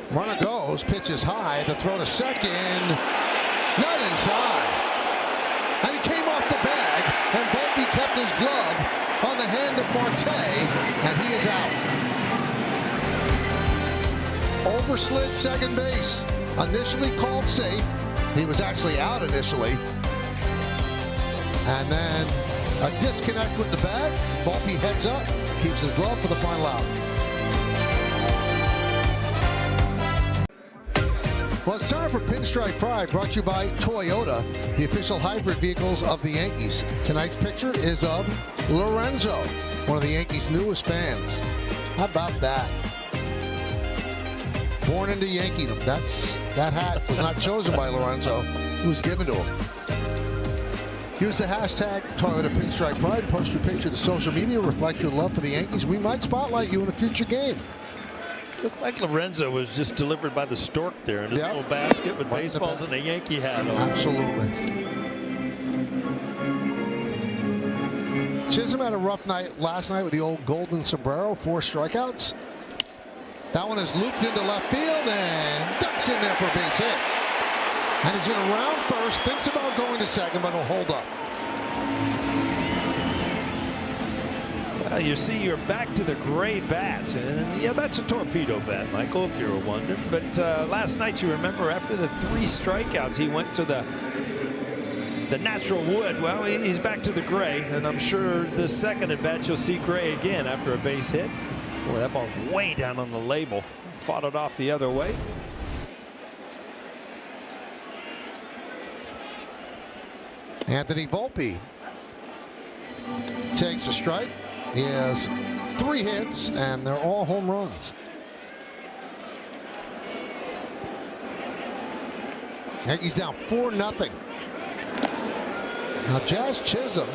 Runner goes, pitches high, the throw to second, not in time. And he came off the bag, and Volpe kept his glove on the hand of Marte, and he is out. Overslid second base, initially called safe. He was actually out initially. And then a disconnect with the bag. Volpe heads up, keeps his glove for the final out. Well, it's time for Pinstripe Pride, brought to you by Toyota, the official hybrid vehicles of the Yankees. Tonight's picture is of Lorenzo, one of the Yankees' newest fans. How about that? Born into Yankeedom. That hat was not chosen by Lorenzo. It was given to him. Use the hashtag Toyota Pinstripe Pride. Post your picture to social media. Reflect your love for the Yankees. We might spotlight you in a future game. Looked like Lorenzo was just delivered by the stork there in his little basket with baseballs and a Yankee hat on. Absolutely. Chisholm had a rough night last night with the old golden sombrero, 4 strikeouts. That one is looped into left field and ducks in there for a base hit. And he's going to round first, thinks about going to second, but he'll hold up. Well, you see, you're back to the gray bat, and yeah, that's a torpedo bat, Michael, if you're wondering. But last night, you remember, after the 3 strikeouts, he went to the natural wood. Well, he's back to the gray, and I'm sure the second at bat you'll see gray again after a base hit. Boy, that ball way down on the label. Fought it off the other way. Anthony Volpe takes a strike. He has 3 hits, and they're all home runs. Yankees down 4-0. Now, Jazz Chisholm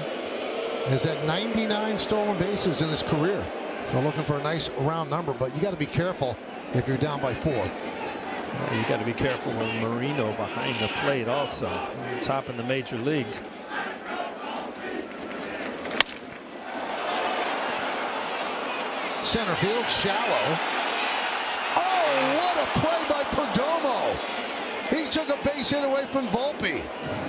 is at 99 stolen bases in his career. So looking for a nice round number, but you got to be careful if you're down by 4. Well, you got to be careful with Marino behind the plate also. Top in the major leagues. Center field, shallow. Oh, what a play by Perdomo. He took a base hit away from Volpe.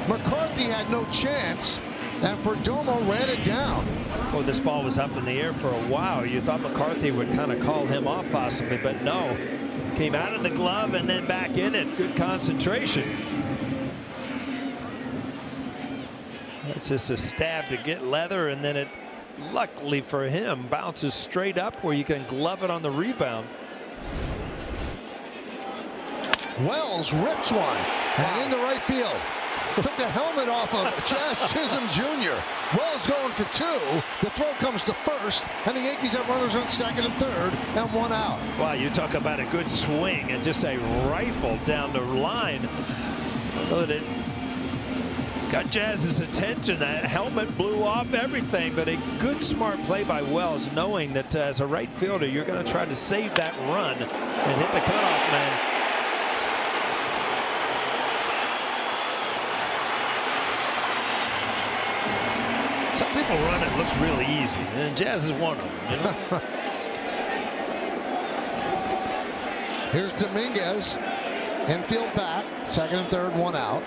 McCarthy had no chance. and Perdomo ran it down. Well, this ball was up in the air for a while. You thought McCarthy would kind of call him off possibly, but no. Came out of the glove and then back in it. Good concentration. It's just a stab to get leather, and then it, luckily for him, bounces straight up where you can glove it on the rebound. Wells rips one and into right field. Took the helmet off of Jazz Chisholm Jr. Wells going for two. The throw comes to first, and the Yankees have runners on second and third, and one out. Wow, you talk about a good swing and just a rifle down the line. Look at it. Got Jazz's attention. That helmet blew off everything, but a good smart play by Wells, knowing that as a right fielder, you're going to try to save that run and hit the cutoff man. Some people run it, looks really easy, and Jazz is one of them, you know? Here's Dominguez. Infield back. Second and third, one out.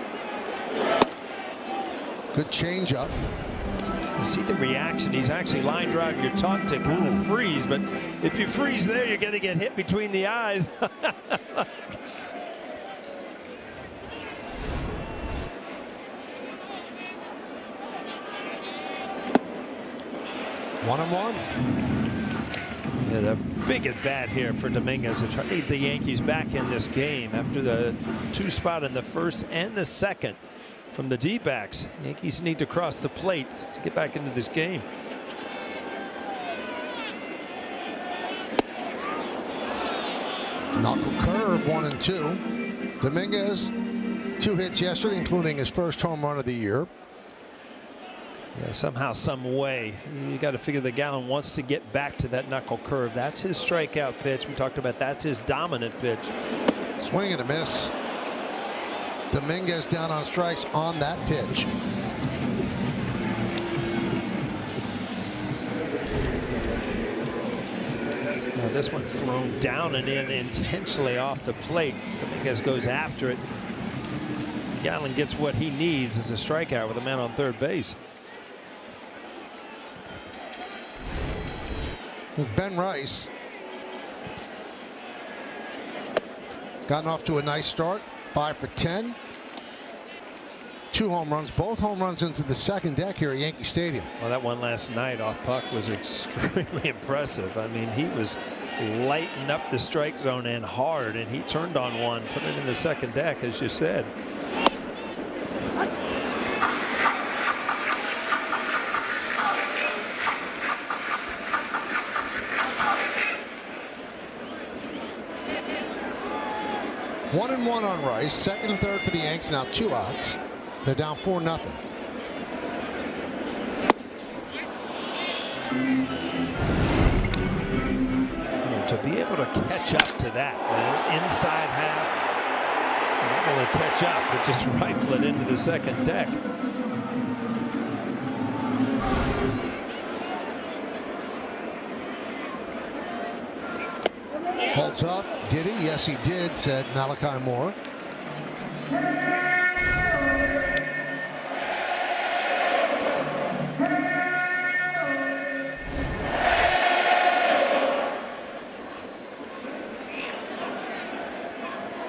Good changeup. You see the reaction. He's actually line drive your talk to kind of freeze, but if you freeze there, you're going to get hit between the eyes. 1-1. Yeah, the big at bat here for Dominguez to try to lead the Yankees back in this game after the 2 spot in the first and the second from the D-backs. Yankees need to cross the plate to get back into this game. Knuckle curve, 1-2. Dominguez, 2 hits yesterday, including his first home run of the year. Yeah, somehow, some way, you got to figure the Gallon wants to get back to that knuckle curve. That's his strikeout pitch. We talked about that's his dominant pitch. Swing and a miss. Dominguez down on strikes on that pitch. Now this one thrown down and in intentionally off the plate. Dominguez goes after it. Gallon gets what he needs as a strikeout with a man on third base. Ben Rice gotten off to a nice start. 5 for 10. 2 home runs, both home runs into the second deck here at Yankee Stadium. Well, that one last night off puck was extremely impressive. I mean, he was lighting up the strike zone and hard, and he turned on one, put it in the second deck, as you said. One and one on Rice. Second and third for the Yanks. Now 2 outs. They're down 4-0. To be able to catch up to that inside half, not only catch up, but just rifle it into the second deck. Holds up. Did he? Yes, he did, said Malachi Moore.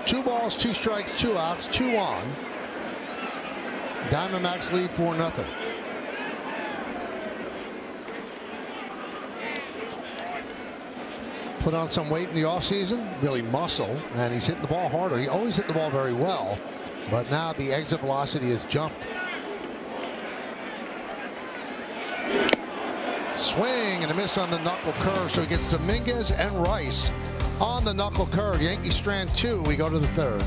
Two balls, 2 strikes, 2 outs, 2 on. Diamondbacks lead 4-0. Put on some weight in the offseason, really muscle, and he's hitting the ball harder. He always hit the ball very well, but now the exit velocity has jumped. Swing and a miss on the knuckle curve, so he gets Dominguez and Rice on the knuckle curve. Yankees strand 2. We go to the third.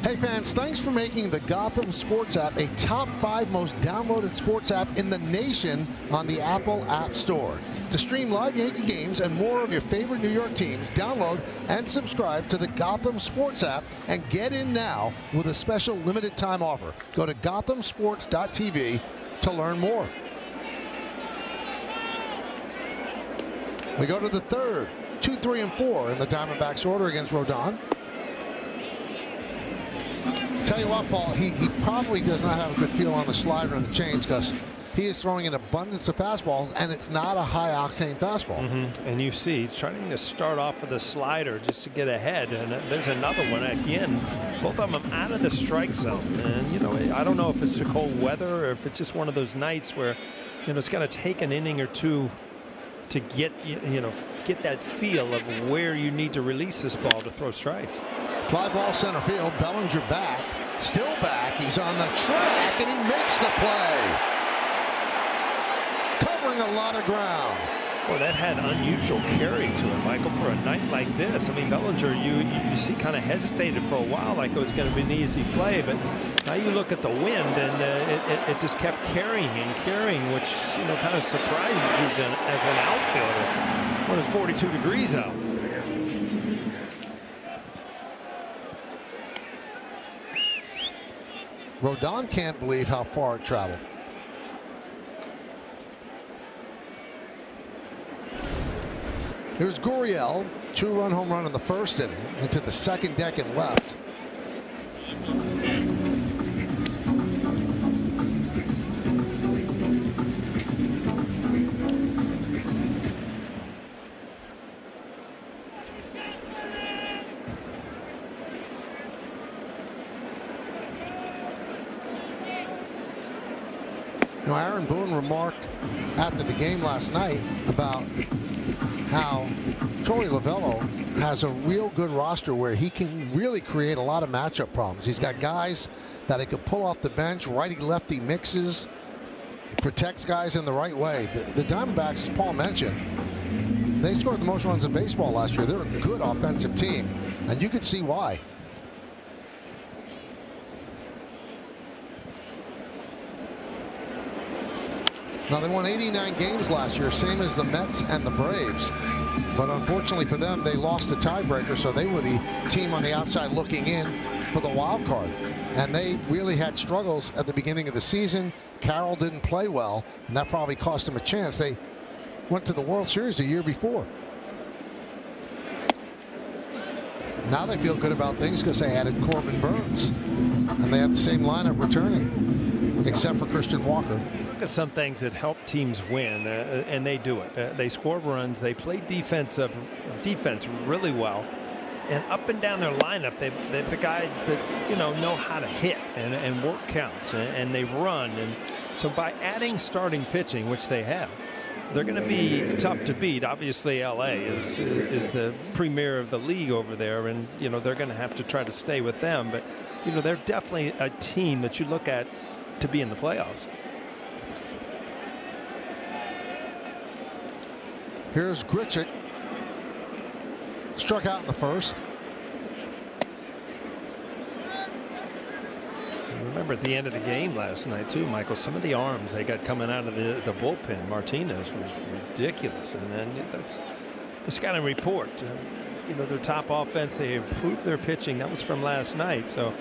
Hey fans, thanks for making the Gotham Sports app a top 5 most downloaded sports app in the nation on the Apple App Store. To stream live Yankee games and more of your favorite New York teams, download and subscribe to the Gotham Sports app and get in now with a special limited time offer. Go to gothamsports.tv to learn more. We go to the third. 2, 3, and 4 in the Diamondbacks order against Rodon. Tell you what, Paul, he probably does not have a good feel on the slider and the change because he is throwing an abundance of fastballs, and it's not a high-octane fastball. And you see, trying to start off with a slider just to get ahead, and there's another one. Again, both of them out of the strike zone. And, you know, I don't know if it's the cold weather or if it's just one of those nights where, you know, it's going to take an inning or two to get, get that feel of where you need to release this ball to throw strikes. Fly ball center field. Bellinger back. Still back. He's on the track, and he makes the play. Covering a lot of ground. Well, that had unusual carry to it, Michael, for a night like this. I mean, Bellinger, you see, kind of hesitated for a while like it was going to be an easy play, but now you look at the wind, and it just kept carrying and carrying, which, you know, kind of surprises you as an outfielder when it's 42 degrees out. Rodon can't believe how far it traveled. Here's Gurriel, 2-run home run in the first inning, into the second deck and left. You know, Aaron Boone remarked after the game last night about how Torey Lovullo has a real good roster where he can really create a lot of matchup problems. He's got guys that he can pull off the bench, righty-lefty mixes, he protects guys in the right way. The Diamondbacks, as Paul mentioned, they scored the most runs in baseball last year. They're a good offensive team, and you can see why. Now, they won 89 games last year, same as the Mets and the Braves. But unfortunately for them, they lost the tiebreaker, so they were the team on the outside looking in for the wild card. And they really had struggles at the beginning of the season. Carroll didn't play well, and that probably cost them a chance. They went to the World Series the year before. Now they feel good about things because they added Corbin Burns. And they have the same lineup returning, except for Christian Walker. Look at some things that help teams win, and they do it. They score runs. They play defense really well, and up and down their lineup, they're the guys that know how to hit and work counts, and they run. And so by adding starting pitching, which they have, they're going to be tough to beat. Obviously, LA is the premier of the league over there, and they're going to have to try to stay with them. But they're definitely a team that you look at to be in the playoffs. Here's Grichuk. Struck out in the first. Remember at the end of the game last night too, Michael, some of the arms they got coming out of the bullpen. Martinez was ridiculous, and then that's the scouting report. Their top offense, they improved their pitching. That was from last night. So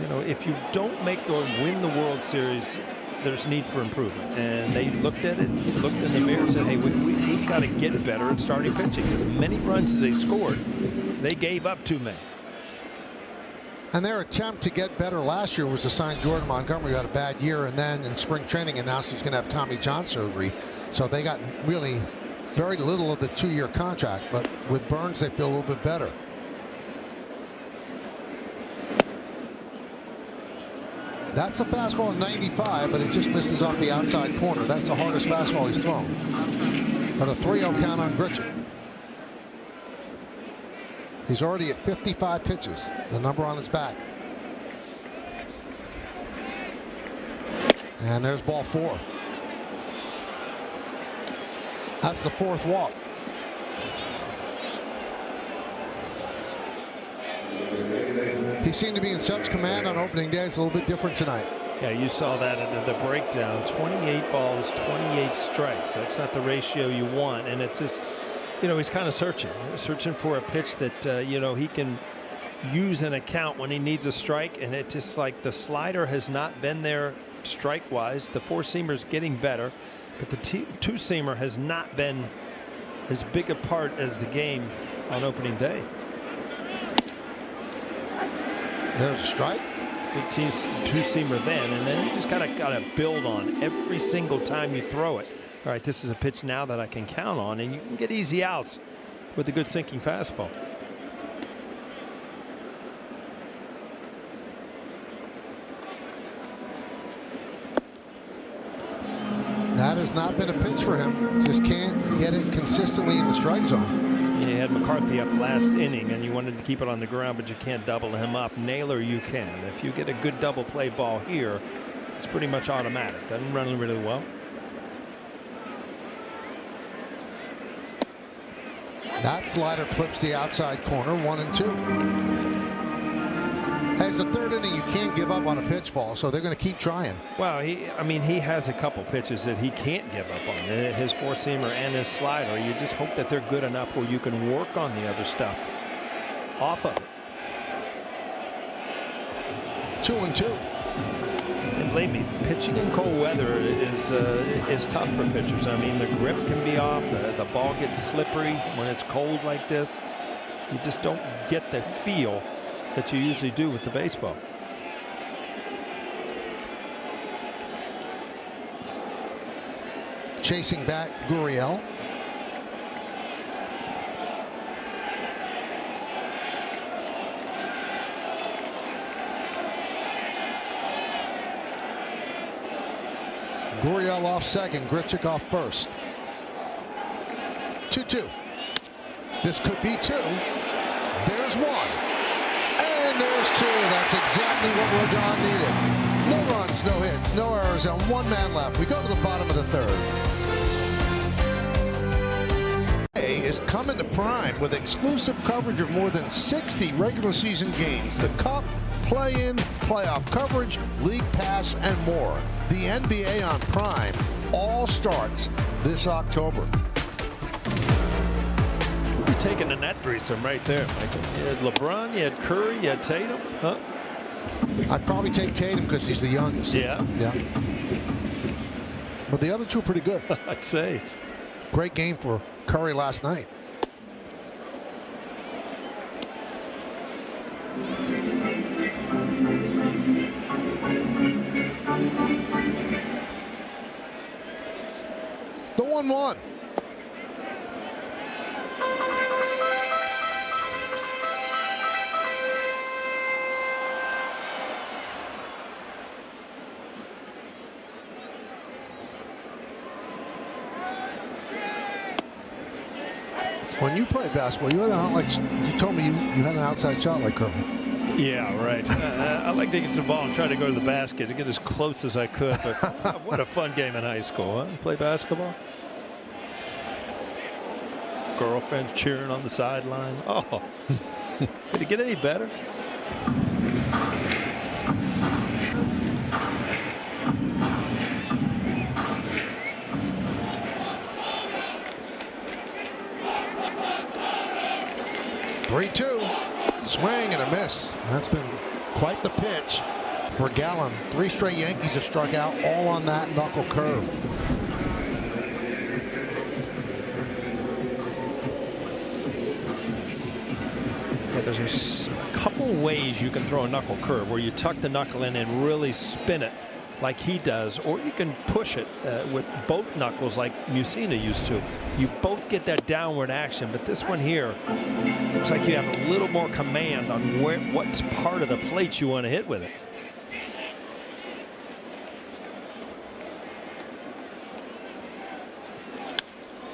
if you don't win the World Series, there's need for improvement. And they looked at it, looked in the mirror, and said, hey, we've got to get better at starting pitching. As many runs as they scored, they gave up too many. And their attempt to get better last year was to sign Jordan Montgomery, who had a bad year, and then in spring training announced he's going to have Tommy John surgery. So they got really very little of the 2-year contract. But with Burns, they feel a little bit better. That's the fastball at 95, but it just misses off the outside corner. That's the hardest fastball he's thrown. But a 3-0 count on Grichuk. He's already at 55 pitches, the number on his back. And there's ball 4. That's the 4th walk. He seemed to be in such command on opening day. It's a little bit different tonight. Yeah, you saw that in the breakdown. 28 balls, 28 strikes. That's not the ratio you want. And it's just, he's kind of searching for a pitch that, he can use an account when he needs a strike. And it just like the slider has not been there strike-wise. The 4-seamer's getting better. But the 2-seamer has not been as big a part as the game on opening day. There's a strike. good two-seamer then, and then you just got to build on every single time you throw it. All right, this is a pitch now that I can count on, and you can get easy outs with a good sinking fastball. That has not been a pitch for him. Just can't get it consistently in the strike zone. You had McCarthy up last inning, and you wanted to keep it on the ground, but you can't double him up. Naylor, you can. If you get a good double play ball here, it's pretty much automatic. Doesn't run really well. That slider clips the outside corner, 1-2. As the third inning, you can't give up on a pitch ball, so they're going to keep trying. Well, I mean, he has a couple pitches that he can't give up on. His four-seamer and his slider. You just hope that they're good enough where you can work on the other stuff off of it. 2-2. And believe me, pitching in cold weather is tough for pitchers. I mean, the grip can be off. The ball gets slippery when it's cold like this. You just don't get the feel that you usually do with the baseball. Chasing back Gurriel. Gurriel off second, Grichuk off first. 2-2. This could be two. There's one. And there's two. That's exactly what Rodon needed. No runs, no hits, no errors, and one man left. We go to the bottom of the third. Is coming to Prime with exclusive coverage of more than 60 regular season games, the Cup, play-in, playoff coverage, league pass, and more. The NBA on Prime all starts this October. You're taking a net threesome right there, Michael. You had LeBron, you had Curry, you had Tatum. Huh? I'd probably take Tatum because he's the youngest. Yeah. Yeah. But the other two are pretty good. I'd say. Great game for Curry last night. The 1-1. When you played basketball, you had you told me you had an outside shot like Curry. Yeah, right. I like to get to the ball and try to go to the basket to get as close as I could. But what a fun game in high school, huh? Play basketball. Girlfriends cheering on the sideline. Oh, did it get any better? Three-two. Swing and a miss. That's been quite the pitch for Gallen. Three straight Yankees have struck out, all on that knuckle curve. Yeah, there's a couple ways you can throw a knuckle curve where you tuck the knuckle in and really spin it like he does, or you can push it with both knuckles like Musina used to. You both get that downward action, but this one here looks like you have a little more command on what part of the plate you want to hit with it.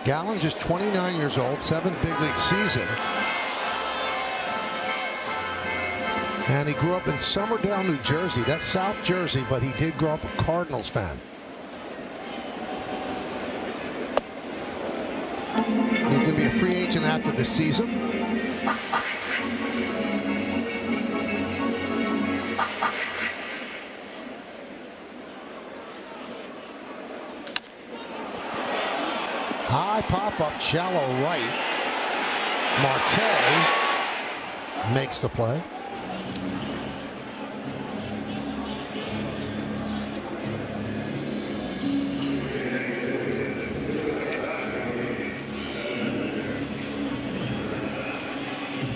Gallen just 29 years old, 7th big league season. And he grew up in Somerdale, New Jersey. That's South Jersey, but he did grow up a Cardinals fan. He's going to be a free agent after the season. High pop-up, shallow right. Marte makes the play.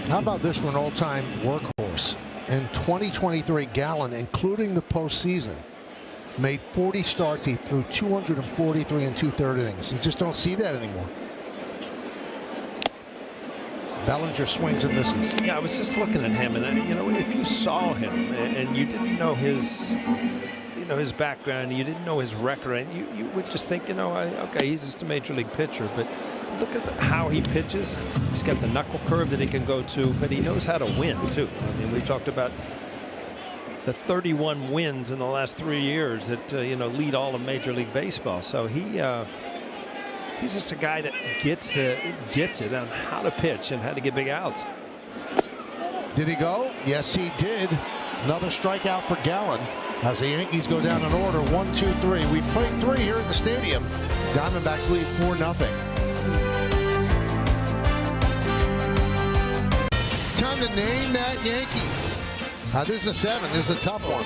How about this for an old-time workhorse? in 2023, Gallen, including the postseason, made 40 starts. He threw 243 and 2/3 innings. You just don't see that anymore. Bellinger swings and misses. Yeah, I was just looking at him, and you know, if you saw him and you didn't know his, his background, you didn't know his record, you would just think, okay, he's just a major league pitcher. But look at how he pitches. He's got the knuckle curve that he can go to, but he knows how to win too. I mean, we talked about the 31 wins in the last 3 years that lead all of Major League Baseball. So he's just a guy that gets it on how to pitch and how to get big outs. Did he go? Yes, he did. Another strikeout for Gallen as the Yankees go down in order. 1, 2, 3. We played 3 here at the stadium. Diamondbacks lead 4-0. Time to name that Yankee. This is a 7. This is a tough one.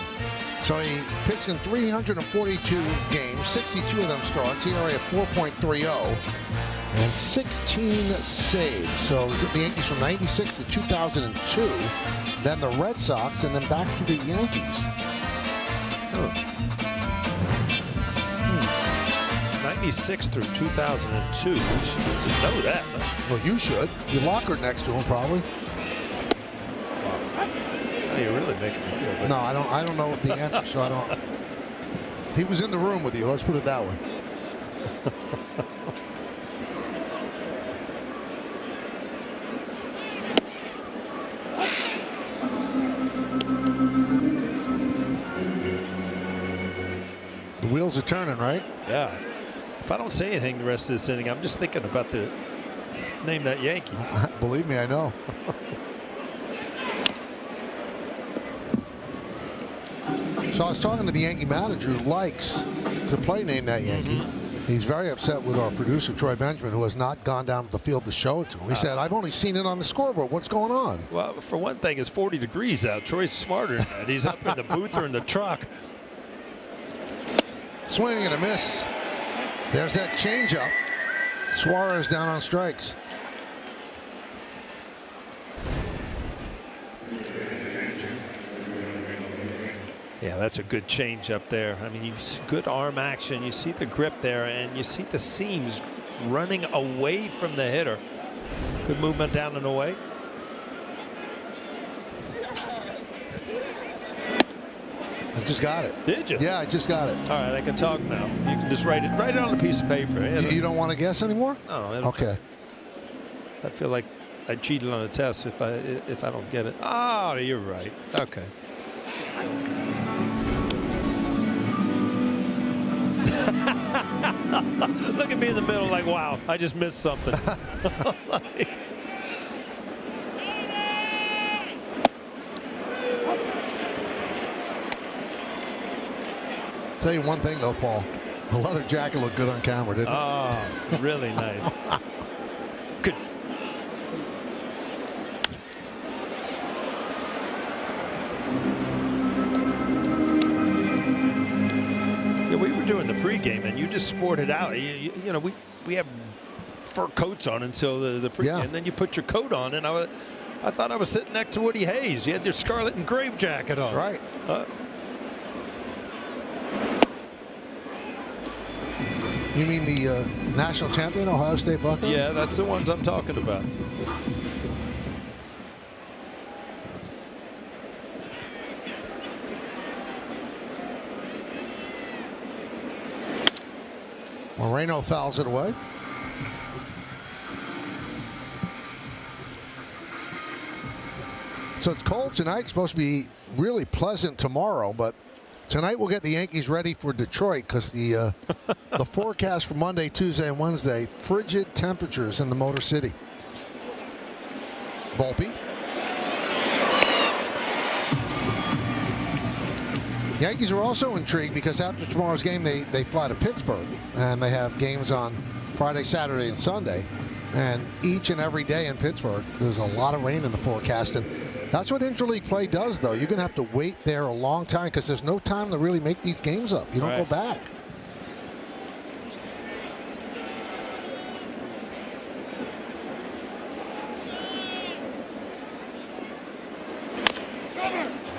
So he pitched in 342 games, 62 of them starts, ERA of 4.30, and 16 saves. So the Yankees from 96 to 2002, then the Red Sox, and then back to the Yankees. 96 through 2002. We should just know that. Well, you should. You're lockered next to him, probably. You're really making me feel good. No, I don't know the answer, so I don't. He was in the room with you. Let's put it that way. The wheels are turning, right? Yeah. If I don't say anything the rest of this inning, I'm just thinking about the name that Yankee. Believe me, I know. So I was talking to the Yankee manager who likes to play Name That Yankee. He's very upset with our producer, Troy Benjamin, who has not gone down to the field to show it to him. He said, I've only seen it on the scoreboard. What's going on? Well, for one thing, it's 40 degrees out. Troy's smarter than that. He's up in the booth or in the truck. Swing and a miss. There's that changeup. Suarez down on strikes. Yeah, that's a good change up there. I mean, you see good arm action. You see the grip there, and you see the seams running away from the hitter. Good movement down and away. I just got it. Did you? Yeah, I just got it. All right, I can talk now. You can just write it on a piece of paper. You don't want to guess anymore? No. Okay. I feel like I cheated on a test if I don't get it. Oh, you're right. Okay. Look at me in the middle like, wow, I just missed something. Tell you one thing, though, Paul. The leather jacket looked good on camera, didn't it? Oh, really nice. Good. Yeah, we were doing the pregame, and you just sported out. You know, we have fur coats on until the pregame, Yeah. and then you put your coat on, and I thought I was sitting next to Woody Hayes. You had your scarlet and grape jacket on. That's right. You mean the national champion, Ohio State Buckeyes? Yeah, that's the ones I'm talking about. Moreno fouls it away. So it's cold tonight. It's supposed to be really pleasant tomorrow, but tonight we'll get the Yankees ready for Detroit because the forecast for Monday, Tuesday, and Wednesday, frigid temperatures in the Motor City. Volpe. Yankees are also intrigued because after tomorrow's game, they fly to Pittsburgh, and they have games on Friday, Saturday, and Sunday. And each and every day in Pittsburgh, there's a lot of rain in the forecast. And that's what interleague play does, though. You're going to have to wait there a long time because there's no time to really make these games up. You don't go back.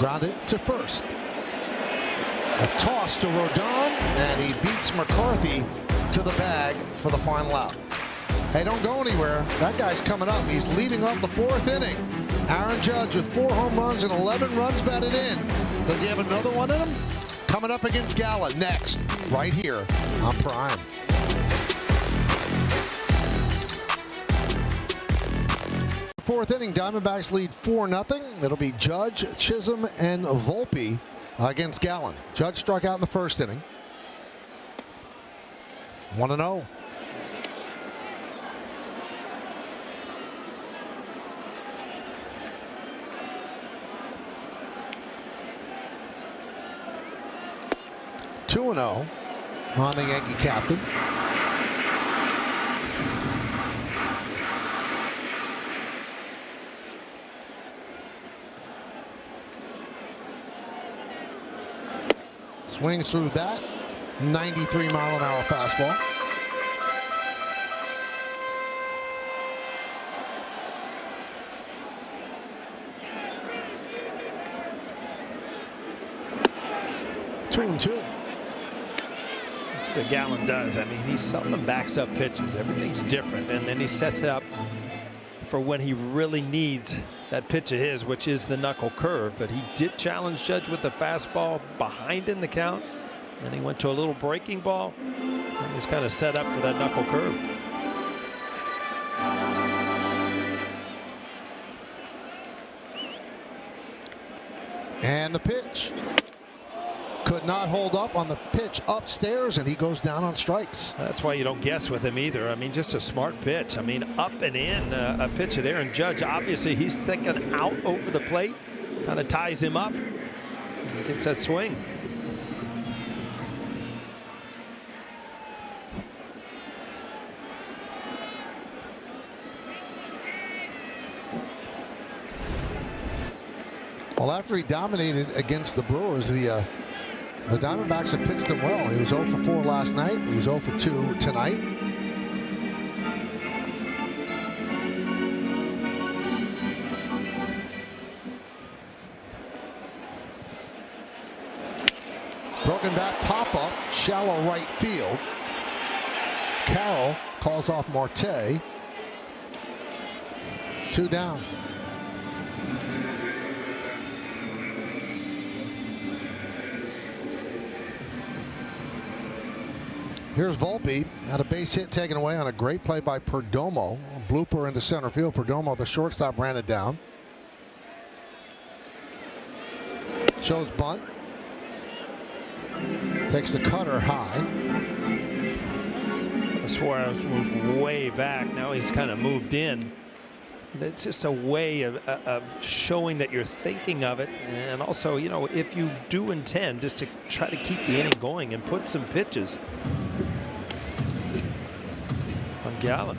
Grounded to first. A toss to Rodon, and he beats McCarthy to the bag for the final out. Hey, don't go anywhere. That guy's coming up. He's leading off the 4th inning. Aaron Judge with 4 home runs and 11 runs batted in. Does he have another one in him? Coming up against Gallen next, right here on Prime. Fourth inning, Diamondbacks lead 4-0. It'll be Judge, Chisholm, and Volpe against Gallen. Judge struck out in the first inning. 1-0. (2-0) on the Yankee captain. Swings through that 93-mile-an-hour fastball. Two and two. That's what Gallen does. I mean, he seldom backs up pitches. Everything's different, and then he sets it up for when he really needs that pitch of his, which is the knuckle curve. But he did challenge Judge with the fastball behind in the count. Then he went to a little breaking ball. He was kind of set up for that knuckle curve. And the pitch. Could not hold up on the pitch upstairs, and he goes down on strikes. That's why you don't guess with him either. I mean, just a smart pitch. I mean, up and in, a pitch at Aaron Judge. Obviously, he's thinking out over the plate. Kind of ties him up. Gets that swing. Well, after he dominated against the Brewers, the Diamondbacks have pitched him well. He was 0 for 4 last night. He's 0 for 2 tonight. Broken bat pop-up, shallow right field. Carroll calls off Marte. 2 down. Here's Volpe. Had a base hit taken away on a great play by Perdomo. A blooper into center field. Perdomo, the shortstop, ran it down. Shows bunt. Takes the cutter high. Suarez moved way back. Now he's kind of moved in. It's just a way of showing that you're thinking of it. And also, you know, if you do intend just to try to keep the inning going and put some pitches on Gallen.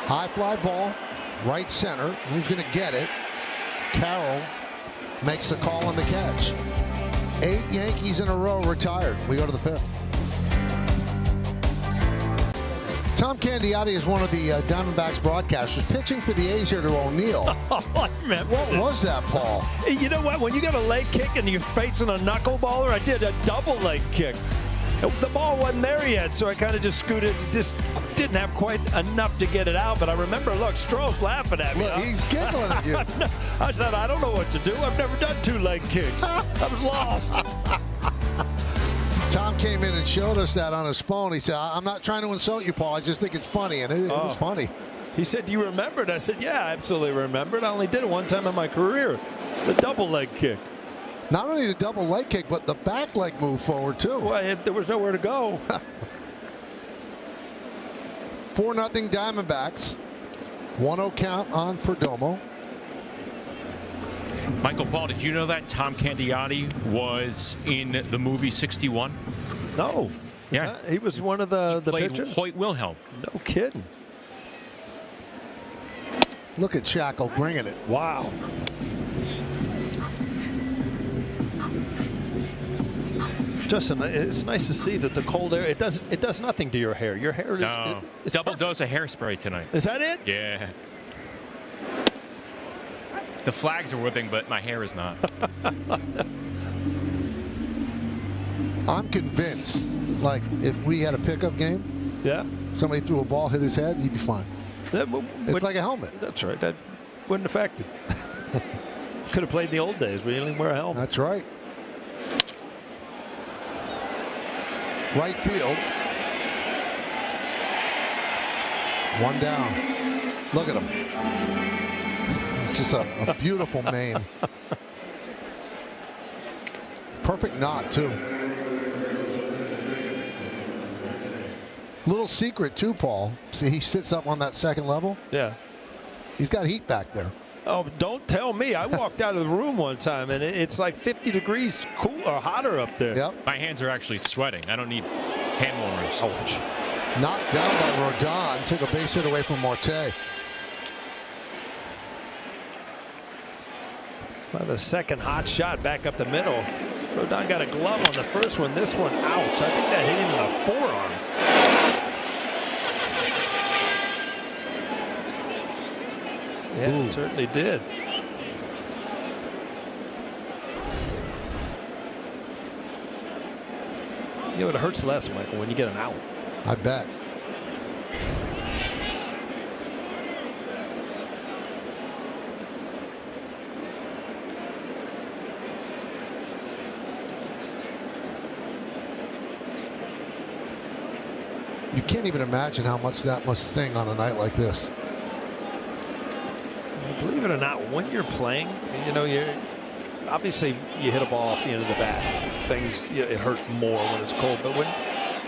High fly ball, right center. Who's going to get it? Carroll makes the call on the catch. 8 Yankees in a row retired. We go to the 5th. Tom Candiotti is one of the Diamondbacks broadcasters, pitching for the A's here to O'Neill. Oh, I remember. What was that, Paul? You know what? When you got a leg kick and you're facing a knuckleballer, I did a double leg kick. The ball wasn't there yet, so I kind of just scooted. Just didn't have quite enough to get it out. But I remember, look, Stroh's laughing at me. Look, he's giggling at you. I said, I don't know what to do. I've never done 2 leg kicks. I was lost. Tom came in and showed us that on his phone. He said, I'm not trying to insult you, Paul. I just think it's funny. And it was funny. He said, do you remember it? I said, yeah, I absolutely remember it. I only did it one time in my career. The double leg kick. Not only the double leg kick, but the back leg move forward, too. Well, there was nowhere to go. 4-0 Diamondbacks. 1-0 count on Perdomo. Michael, Paul, did you know that Tom Candiotti was in the movie 61? No. Yeah. He was one of the Played pitchers? Hoyt Wilhelm. No kidding. Look at Shackle bringing it. Justin, it's nice to see that the cold air, it does nothing to your hair. Your hair is it's double perfect. dose of hairspray tonight. Is that it? Yeah. The flags are whipping, but my hair is not. I'm convinced, like, if we had a pickup game, Yeah. somebody threw a ball, hit his head, he'd be fine. It's like a helmet. That's right. That wouldn't affect him. Could have played in the old days. We didn't wear a helmet. That's right. Right field. One down. Look at him. It's just a beautiful name. Perfect knot, too. Little secret, too, Paul. See, he sits up on that second level. Yeah. He's got heat back there. Oh, don't tell me. I walked out of the room one time, and it's like 50 degrees cool or hotter up there. Yep. My hands are actually sweating. I don't need hand warmers. Ouch. Knocked down by Rodon. Took a base hit away from Marte. Well, the second hot shot back up the middle. Rodon got a glove on the first one. This one, ouch. I think that hit him in the forearm. Yeah, it certainly did. You know, it hurts less, Michael, when you get an out. I bet. You can't even imagine how much that must sting on a night like this. Believe it or not, when you're playing, you know, obviously you hit a ball off the end of the bat. Things, it hurt more when it's cold. But when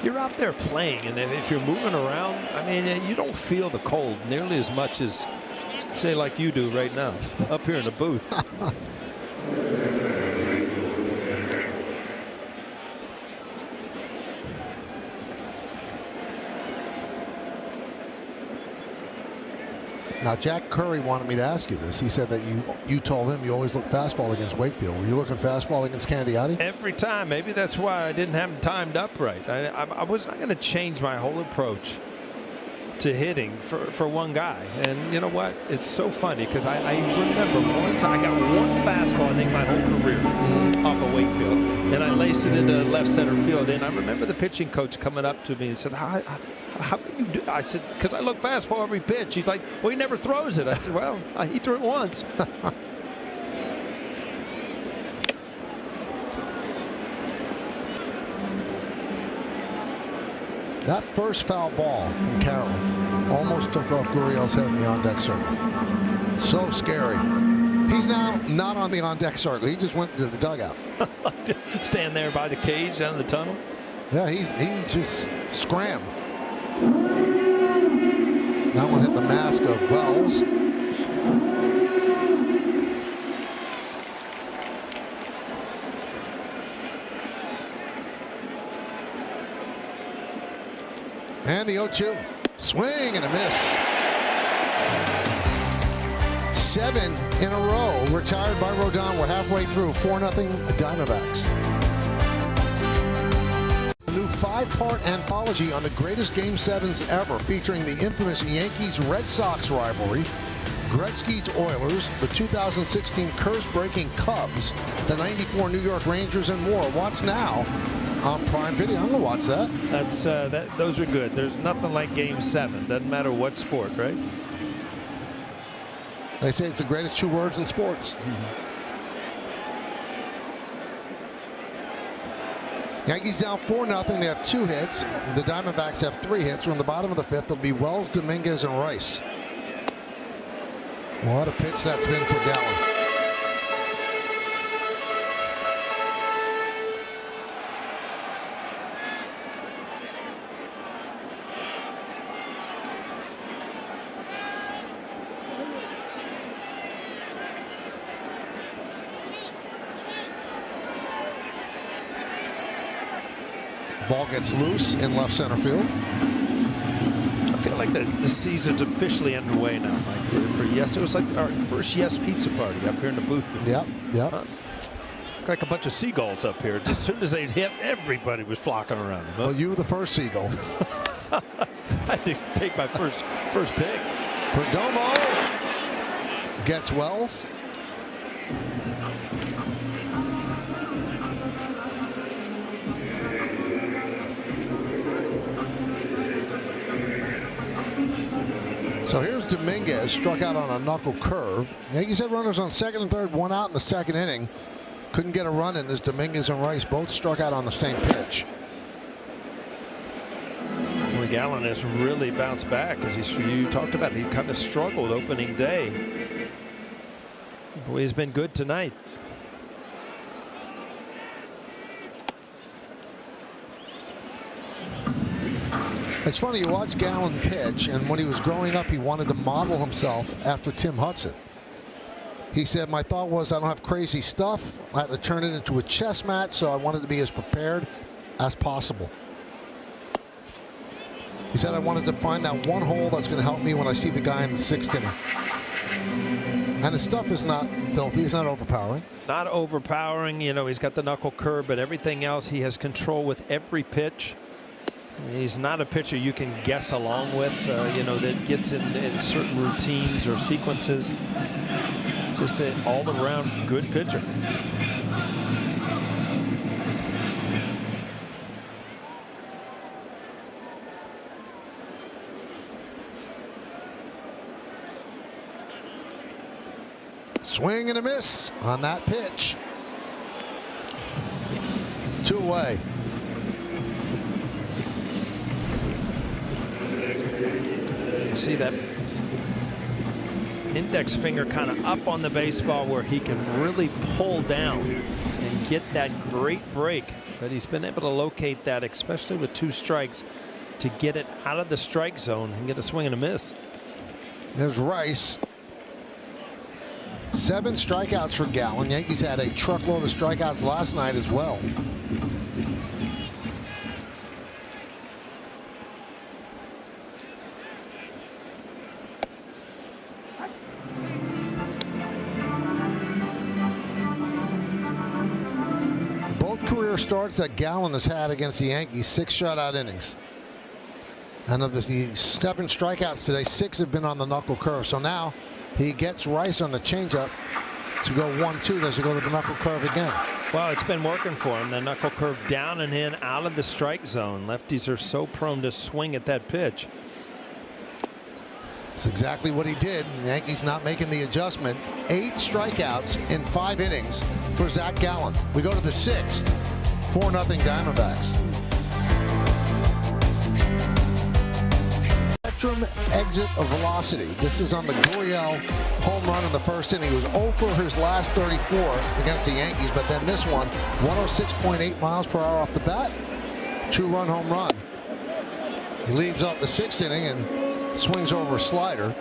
you're out there playing, and if you're moving around, I mean, you don't feel the cold nearly as much as, say, like you do right now, up here in the booth. Now, Jack Curry wanted me to ask you this. He said that you told him you always look fastball against Wakefield. Were you looking fastball against Candiotti? Every time. Maybe that's why I didn't have him timed up right. I was not going to change my whole approach to hitting for one guy. And you know what? It's so funny because I remember one time I got one fastball, I think, my whole career off of Wakefield. And I laced it into left center field. And I remember the pitching coach coming up to me and said, how can you do? I said, because I look fastball every pitch. He's like, well, he never throws it. I said, well, he threw it once. That first foul ball from Carroll almost took off Gurriel's head in the on-deck circle. So scary. He's now not on the on-deck circle. He just went to the dugout. Stand there by the cage down in the tunnel. Yeah, he just scrammed. That one hit the mask of Wells. And the 0-2. Swing and a miss. 7 in a row retired by Rodon. We're halfway through. 4-0 Diamondbacks. A new 5-part anthology on the greatest Game 7s ever, featuring the infamous Yankees-Red Sox rivalry, Gretzky's Oilers, the 2016 curse-breaking Cubs, the '94 New York Rangers, and more. Watch now on Prime Video. I'm gonna watch that. That's those are good. There's nothing like Game 7. Doesn't matter what sport, right? They say it's the greatest 2 words in sports. Yankees down 4-0. They have 2 hits. The Diamondbacks have 3 hits. We're in the bottom of the 5th. It'll be Wells, Dominguez, and Rice. What a pitch that's been for Gallen. Ball gets loose in left center field. I feel like the season's officially underway now, Mike. For Yes, it was like our first Yes Pizza party up here in the booth before. Yep. Huh? Looked like a bunch of seagulls up here. Just as soon as they hit, everybody was flocking around them. Well, you were the first seagull. I didn't take my first pick. Perdomo gets Wells. So here's Dominguez, struck out on a knuckle curve. Yankees had runners on second and third, one out in the second inning. Couldn't get a run in as Dominguez and Rice both struck out on the same pitch. Well, Gallen has really bounced back, as you talked about. He kind of struggled opening day. Boy, he's been good tonight. It's funny, you watch Gallen pitch, and when he was growing up, he wanted to model himself after Tim Hudson. He said, my thought was I don't have crazy stuff. I had to turn it into a chess match, so I wanted to be as prepared as possible. He said, I wanted to find that one hole that's going to help me when I see the guy in the sixth inning. And his stuff is not filthy. He's not overpowering. Not overpowering. You know, he's got the knuckle curve, but everything else, he has control with every pitch. He's not a pitcher you can guess along with, you know, that gets in certain routines or sequences. Just an all-around good pitcher. Swing and a miss on that pitch. 2 away. You see that index finger kind of up on the baseball where he can really pull down and get that great break. But he's been able to locate that, especially with 2 strikes, to get it out of the strike zone and get a swing and a miss. There's Rice. 7 strikeouts for Gallen. Yankees had a truckload of strikeouts last night as well. Both career starts that Gallen has had against the Yankees, 6 shutout innings. And of the 7 strikeouts today, 6 have been on the knuckle curve. So now he gets Rice on the changeup to go 1-2. Does he go to the knuckle curve again? Well, it's been working for him. The knuckle curve down and in, out of the strike zone. Lefties are so prone to swing at that pitch. That's exactly what he did. The Yankees not making the adjustment. 8 strikeouts in 5 innings for Zach Gallen. We go to the 6th. 4-0 Diamondbacks. Exit of velocity. This is on the Gurriel home run in the first inning. He was 0 for his last 34 against the Yankees, but then this one, 106.8 miles per hour off the bat, 2-run home run. He leads off the 6th inning and swings over a slider.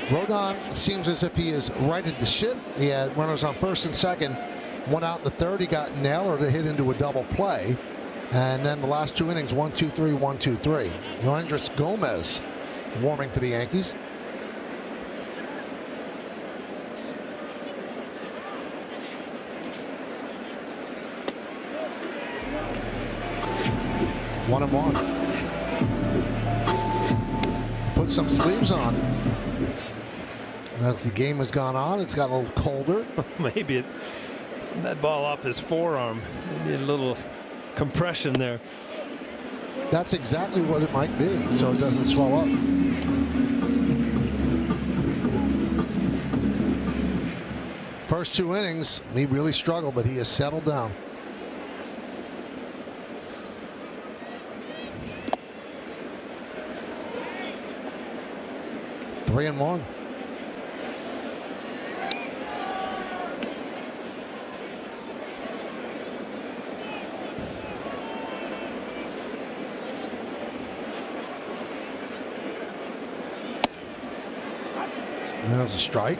Rodon seems as if he is righted the ship. He had runners on first and second, 1 out in the 3rd. He got Naylor to hit into a double play. And then the last 2 innings, 1-2-3, 1-2-3. Yoendris Gomez warming for the Yankees. One and one. Put some sleeves on. As the game has gone on, it's got a little colder. Maybe from that ball off his forearm, maybe a little compression there. That's exactly what it might be, so it doesn't swell up. First 2 innings, he really struggled, but he has settled down. Three and one. There's a strike.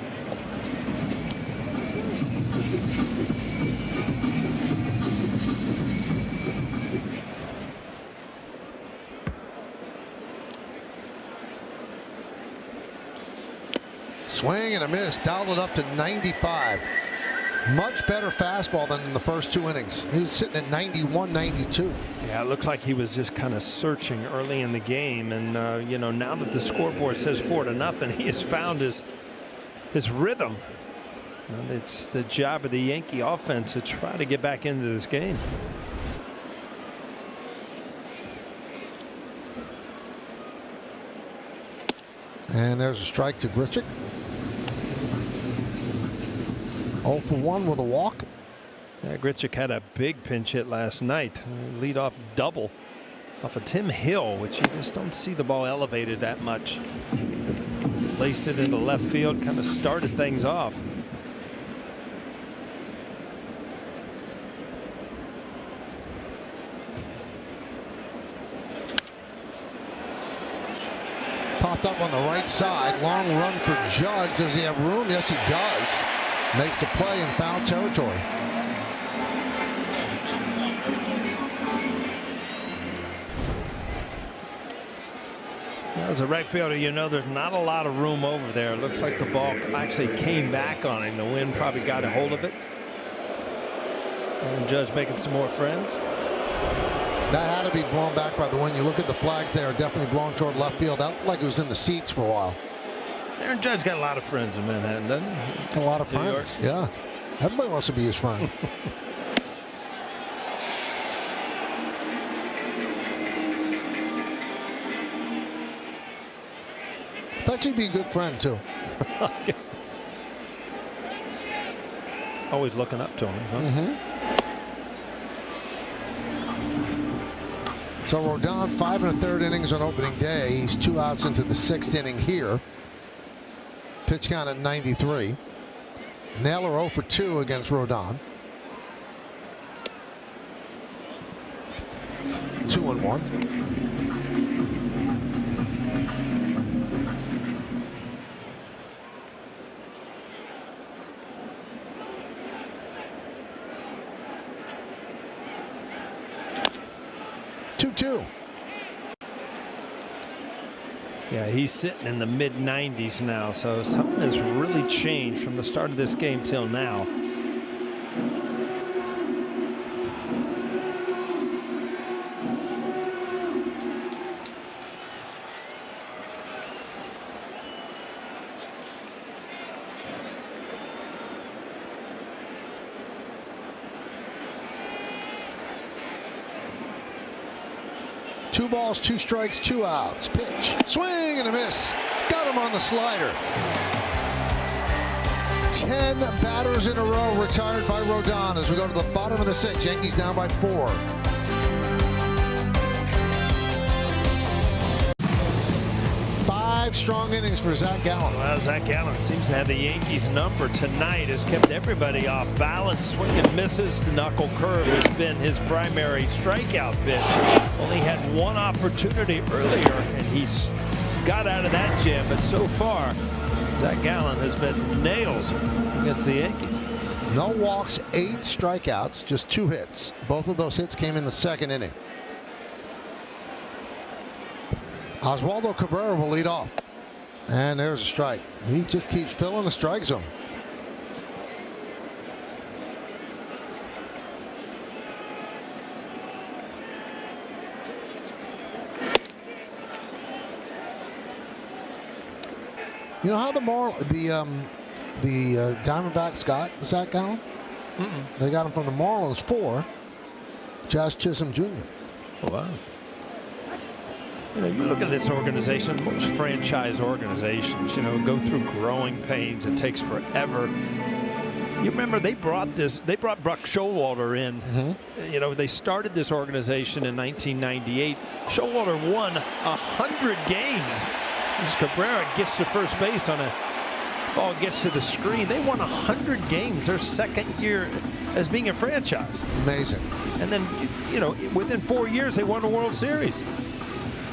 Swing and a miss. Dialed it up to 95. Much better fastball than in the first 2 innings. He was sitting at 91, 92. Yeah, it looks like he was just kind of searching early in the game, and you know, now that the scoreboard says 4-0, he has found his rhythm. And it's the job of the Yankee offense to try to get back into this game. And there's a strike to Grichuk. 0 for 1 with a walk. Yeah, Grichuk had a big pinch hit last night. Lead off double off of Tim Hill, which you just don't see the ball elevated that much. Placed it into left field, kind of started things off. Popped up on the right side. Long run for Judge. Does he have room? Yes, he does. Makes the play in foul territory. As a right fielder, you know there's not a lot of room over there. It looks like the ball actually came back on him. The wind probably got a hold of it. And Judge making some more friends. That had to be blown back by the wind. You look at the flags there, definitely blown toward left field. That looked like it was in the seats for a while. Aaron Judge got a lot of friends in Manhattan, doesn't he? A lot of friends. Yeah. Everybody wants to be his friend. Bet you'd be a good friend, too. Always looking up to him, huh? Mm-hmm. So Rodon, 5 1/3 innings on opening day. He's 2 outs into the 6th inning here. Pitch count at 93. Naylor 0 for 2 against Rodon. 2-1. 2-2. Yeah, he's sitting in the mid-90s now, so something has really changed from the start of this game till now. Two balls, 2 strikes, 2 outs. Pitch, swing and a miss. Got him on the slider. 10 batters in a row retired by Rodon as we go to the bottom of the 6th. Yankees down by 4. Five strong innings for Zach Gallen. Well, Zach Gallen seems to have the Yankees number tonight. Has kept everybody off balance. Swing and misses. The knuckle curve has been his primary strikeout pitch. Only had one opportunity earlier, and he's got out of that jam. But so far, Zach Gallen has been nails against the Yankees. No walks, 8 strikeouts, just 2 hits. Both of those hits came in the 2nd inning. Oswaldo Cabrera will lead off. And there's a strike. He just keeps filling the strike zone. You know how the Diamondbacks got Zach Gallen? They got him from the Marlins for Josh Chisholm Jr. Oh, wow. You know, you look at this organization, most franchise organizations, you know, go through growing pains. It takes forever. You remember they brought Buck Showalter in. You know, they started this organization in 1998. Showalter won 100 games. As Cabrera gets to first base on a ball, gets to the screen. They won 100 games their 2nd year as being a franchise. Amazing. And then, you know, within 4 years, they won the World Series.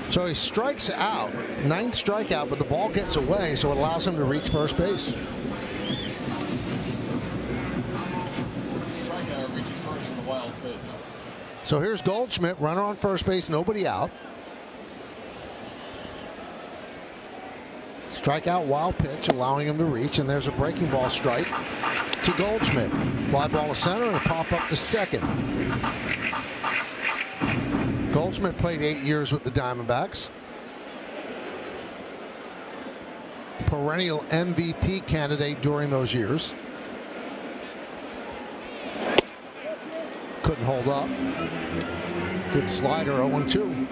So he strikes out, 9th strikeout, but the ball gets away, so it allows him to reach first base. So here's Goldschmidt, runner on first base, nobody out. Strikeout, wild pitch, allowing him to reach, and there's a breaking ball strike to Goldschmidt. Fly ball to center and a pop up to second. Goldschmidt played 8 years with the Diamondbacks. Perennial MVP candidate during those years. Couldn't hold up. Good slider, 0-2.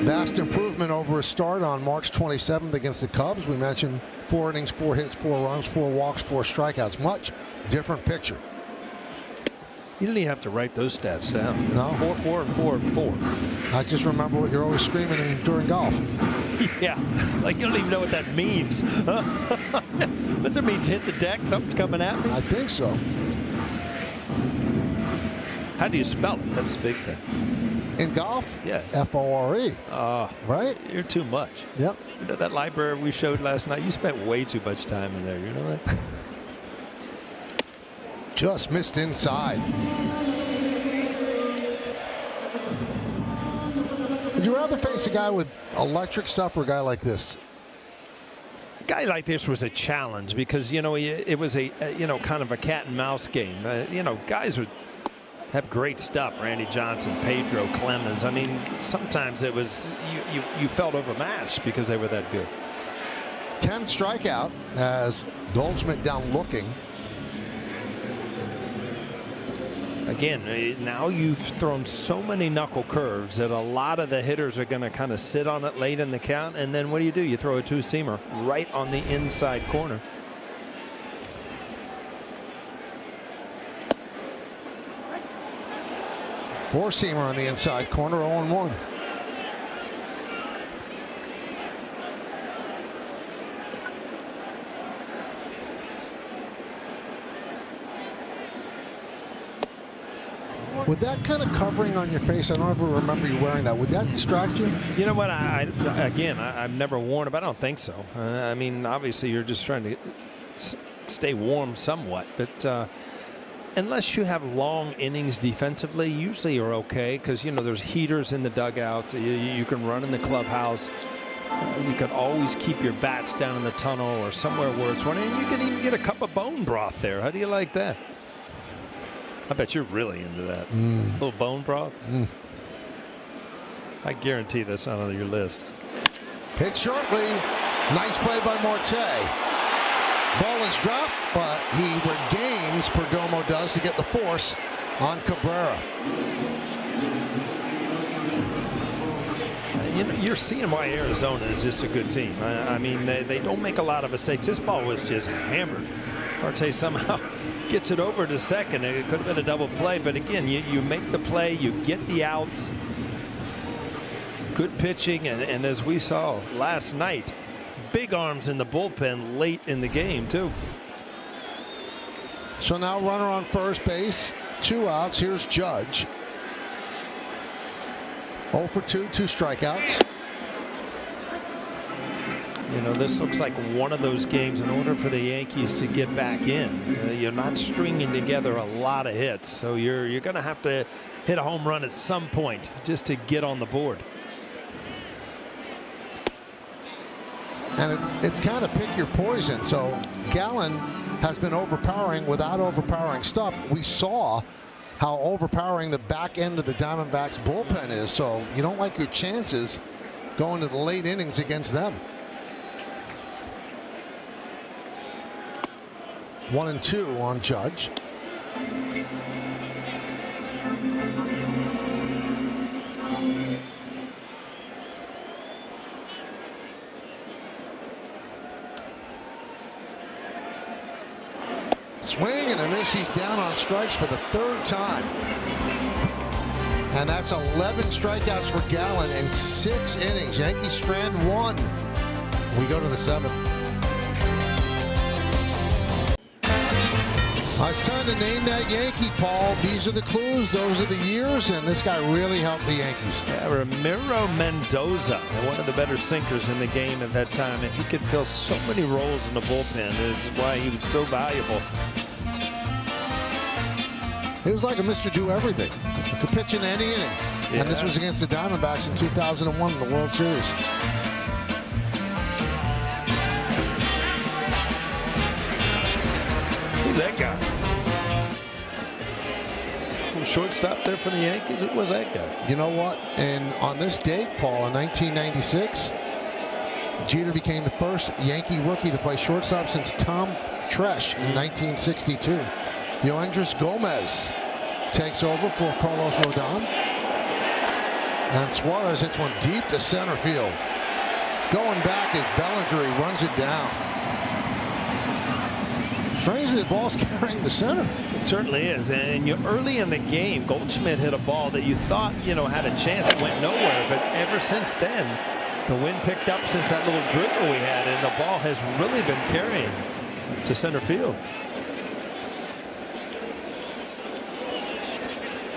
Vast improvement over his start on March 27th against the Cubs. We mentioned 4 innings, 4 hits, 4 runs, 4 walks, 4 strikeouts. Much different picture. You didn't even have to write those stats down. No. 4-4 and 4-4. I just remember what you're always screaming during golf. Yeah, like you don't even know what that means. But that means hit the deck, something's coming at me. I think so. How do you spell it? That's the big thing. In golf? Yeah. F-O-R-E. Right? You're too much. Yep. You know that library we showed last night? You spent way too much time in there. You know that? Just missed inside. Would you rather face a guy with electric stuff or a guy like this? A guy like this was a challenge because, you know, it was a kind of a cat and mouse game. Guys would have great stuff. Randy Johnson, Pedro, Clemens. I mean, sometimes it was you felt overmatched because they were that good. 10th strikeout as Goldschmidt down looking. Again, now you've thrown so many knuckle curves that a lot of the hitters are going to kind of sit on it late in the count. And then what do? You throw a two-seamer right on the inside corner. Four-seamer on the inside corner, 0-1. Would that kind of covering on your face, I don't ever remember you wearing that, would that distract you? You know what, I've never worn it, but I don't think so. I mean, obviously you're just trying to stay warm somewhat, but unless you have long innings defensively, usually you're okay because, you know, there's heaters in the dugout. You can run in the clubhouse. You can always keep your bats down in the tunnel or somewhere where it's running. You can even get a cup of bone broth there. How do you like that? I bet you're really into that. A little bone broth. I guarantee that's not on your list. Pitch shortly. Nice play by Marte. Ball is dropped, but he regains, Perdomo does, to get the force on Cabrera. You're seeing why Arizona is just a good team. I mean, they don't make a lot of mistakes. This ball was just hammered. Marte somehow gets it over to second. It could have been a double play, but again, you make the play, you get the outs. Good pitching, and as we saw last night, big arms in the bullpen late in the game too. So now runner on first base, 2 outs. Here's Judge. 0 for 2, 2 strikeouts. You know, this looks like one of those games in order for the Yankees to get back in. You're not stringing together a lot of hits, so you're going to have to hit a home run at some point just to get on the board. And it's kind of pick your poison. So Gallen has been overpowering without overpowering stuff. We saw how overpowering the back end of the Diamondbacks bullpen is. So you don't like your chances going to the late innings against them. 1-2 on Judge. Swing and a miss. He's down on strikes for the 3rd time. And that's 11 strikeouts for Gallen in 6 innings. Yankees strand 1. We go to the 7th. It's time to name that Yankee, Paul. These are the clues. Those are the years. And this guy really helped the Yankees. Yeah, Ramiro Mendoza, one of the better sinkers in the game at that time. And he could fill so many roles in the bullpen. This is why he was so valuable. He was like a Mr. Do-Everything. Could pitch in any inning. Yeah. And this was against the Diamondbacks in 2001 in the World Series. Who's that guy? Little shortstop there for the Yankees. Who was that guy? You know what? And on this date, Paul, in 1996, Jeter became the first Yankee rookie to play shortstop since Tom Tresh in 1962. Yoendris Gomez takes over for Carlos Rodon. And Suarez hits one deep to center field. Going back is Bellinger. He runs it down. Strangely, the ball's carrying the center. It certainly is. And early in the game, Goldschmidt hit a ball that you thought, had a chance. It went nowhere. But ever since then, the wind picked up since that little drizzle we had, and the ball has really been carrying to center field.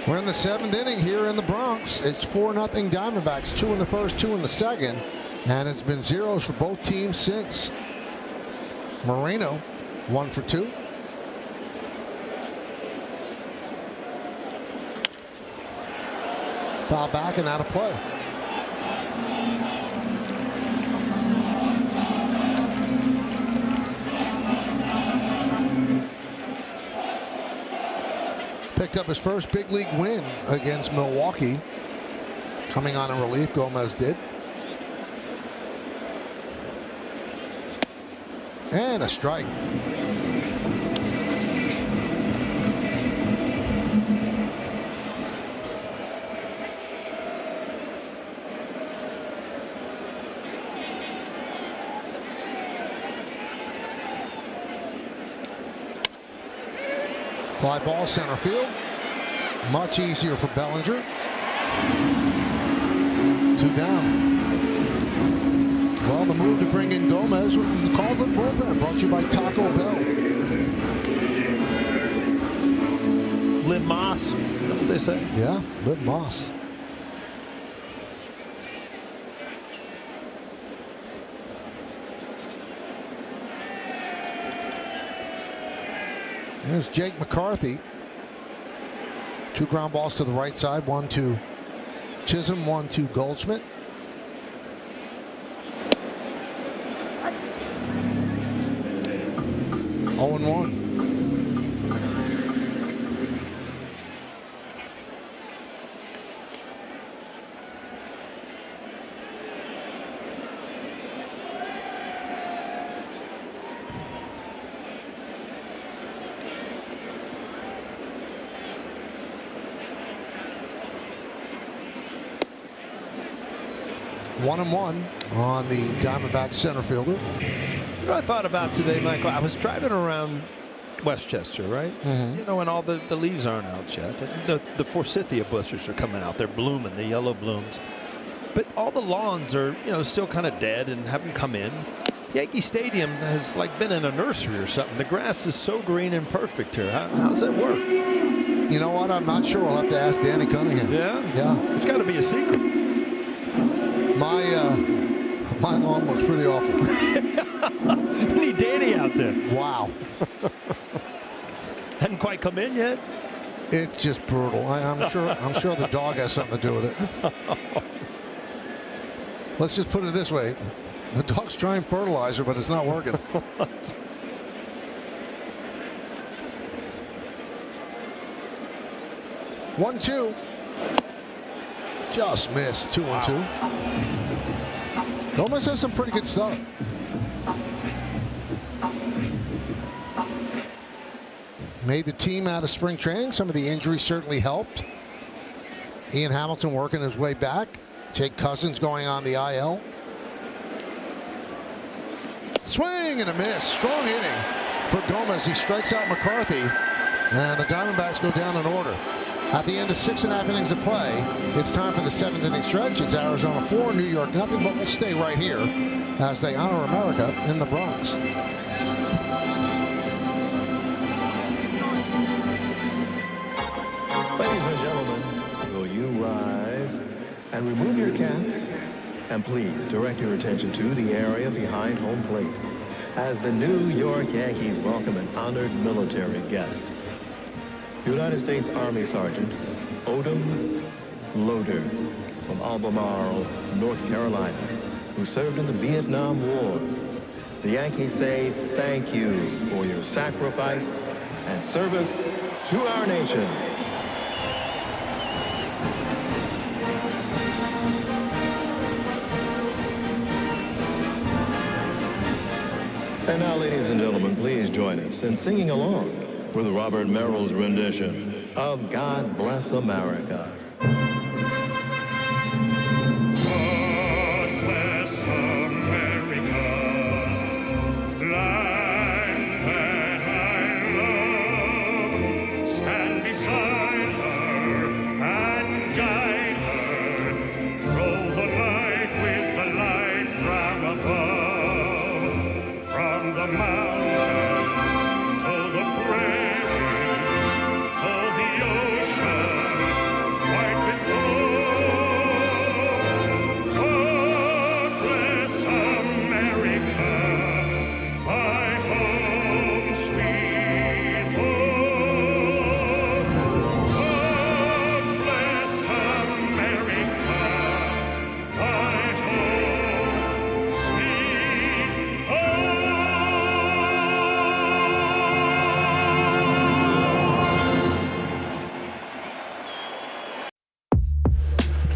We're in the 7th inning here in the Bronx. It's 4-0 Diamondbacks, 2 in the first, 2 in the second. And it's been zeros for both teams since. Moreno, 1 for 2. Foul back and out of play. Picked up his first big league win against Milwaukee. Coming on in relief, Gomez did. And a strike. Fly ball center field. Much easier for Bellinger. 2 down. Well, the move to bring in Gomez was called the bullpen. Brought to you by Taco Bell. Lynn Moss. That's what they say. Yeah, Lynn Moss. There's Jake McCarthy. 2 ground balls to the right side. 1 to Chisholm, 1 to Goldschmidt. Oh and 1. One and 1 on the Diamondbacks center fielder. You know what I thought about today, Michael? I was driving around Westchester, right? Mm-hmm. And all the leaves aren't out yet. The forsythia bushes are coming out. They're blooming, the yellow blooms. But all the lawns are, still kind of dead and haven't come in. Yankee Stadium has been in a nursery or something. The grass is so green and perfect here. How does that work? You know what? I'm not sure. I'll have to ask Danny Cunningham. Yeah? Yeah. There's got to be a secret. My lawn looks pretty awful. You need Danny out there. Wow. Hadn't quite come in yet. It's just brutal. I'm sure the dog has something to do with it. Let's just put it this way. The dog's trying fertilizer, but it's not working. 1-2. Just missed. 2-1-2. Gomez has some pretty good stuff. Made the team out of spring training. Some of the injuries certainly helped. Ian Hamilton working his way back. Jake Cousins going on the IL. Swing and a miss. Strong inning for Gomez. He strikes out McCarthy. And the Diamondbacks go down in order. At the end of 6.5 innings of play, it's time for the 7th inning stretch. It's Arizona 4, New York nothing, but we'll stay right here as they honor America in the Bronx. Ladies and gentlemen, will you rise and remove your caps? And please direct your attention to the area behind home plate as the New York Yankees welcome an honored military guest. United States Army Sergeant Odom Loader from Albemarle, North Carolina, who served in the Vietnam War. The Yankees say thank you for your sacrifice and service to our nation. And now, ladies and gentlemen, please join us in singing along with Robert Merrill's rendition of God Bless America.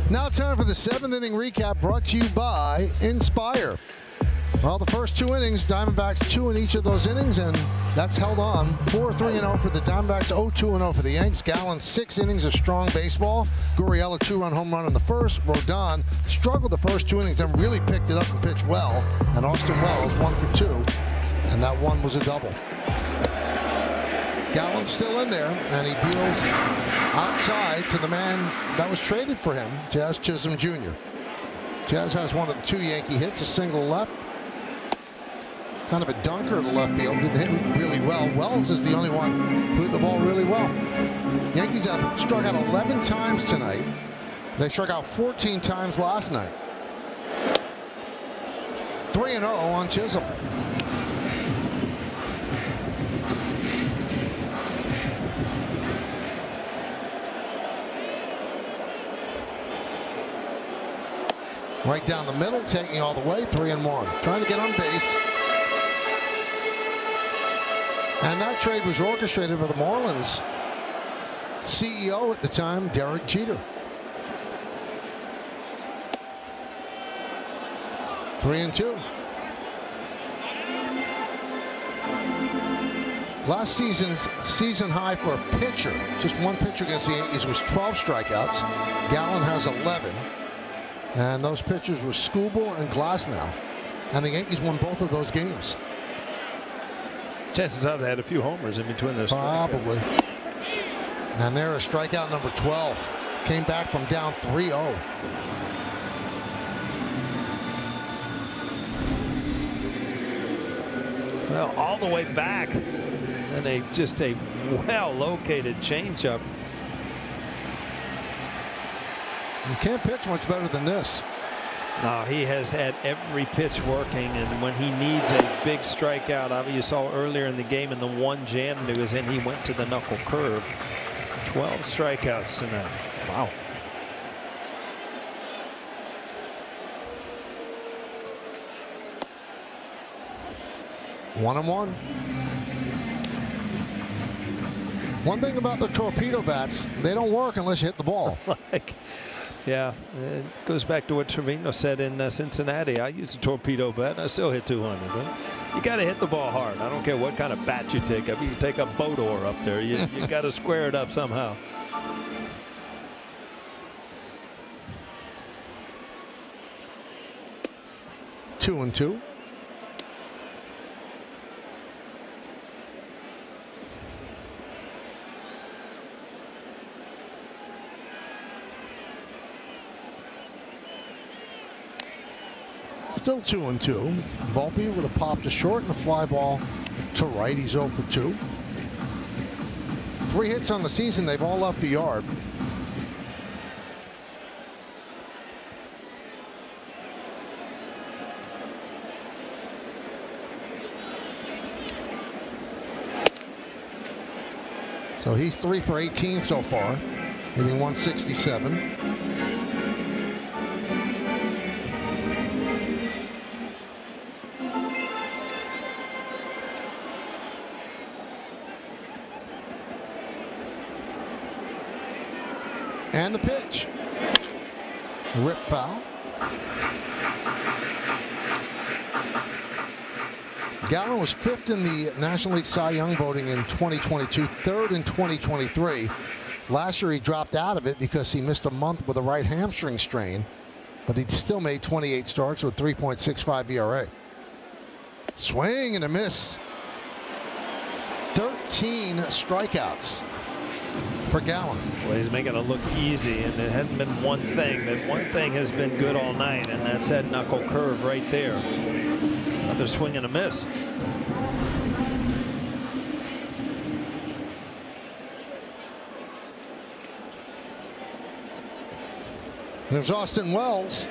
Now time for the 7th inning recap brought to you by Inspire. Well, the first 2 innings, Diamondbacks 2 in each of those innings, and that's held on. 4-3-0 for the Diamondbacks, 0-2-0 for the Yanks. Gallen, 6 innings of strong baseball. Gurriel, a 2-run home run in the first. Rodon struggled the first 2 innings, then really picked it up and pitched well. And Austin Wells, 1 for 2, and that one was a double. Gallen's still in there, and he deals outside to the man that was traded for him, Jazz Chisholm Jr. Jazz has one of the 2 Yankee hits, a single left. Kind of a dunker to left field, didn't hit really well. Wells is the only one who hit the ball really well. Yankees have struck out 11 times tonight. They struck out 14 times last night. 3-0 on Chisholm. Right down the middle, taking all the way, 3-1. Trying to get on base. And that trade was orchestrated by the Marlins CEO at the time, Derek Jeter. 3-2. Last season's season high for a pitcher, just one pitcher against the Yankees, was 12 strikeouts. Gallen has 11. And those pitchers were Skubal and Glasnow. And the Yankees won both of those games. Chances are they had a few homers in between those. Probably. And there is strikeout number 12. Came back from down 3-0. Well, all the way back. And just a well-located changeup. You can't pitch much better than this. No, he has had every pitch working, and when he needs a big strikeout, obviously you saw earlier in the game in the one jam that he was in, he went to the knuckle curve. 12 strikeouts tonight. Wow. One and one. One thing about the torpedo bats, they don't work unless you hit the ball. Yeah, it goes back to what Trevino said in Cincinnati. I use a torpedo bat, and I still hit 200. But you got to hit the ball hard. I don't care what kind of bat you take up. You can take a boat oar up there. You got to square it up somehow. 2-2. Still 2-2. Volpe with a pop to short and a fly ball to right. He's 0 for 2. 3 hits on the season. They've all left the yard. So he's 3 for 18 so far, hitting 167. And the pitch. Rip foul. Gallen was 5th in the National League Cy Young voting in 2022, 3rd in 2023. Last year he dropped out of it because he missed a month with a right hamstring strain, but he still made 28 starts with 3.65 ERA. Swing and a miss. 13 strikeouts for Gallen. Well, he's making it look easy, and it hadn't been one thing. That one thing has been good all night, and that's that knuckle curve right there. Another swing and a miss. There's Austin Wells.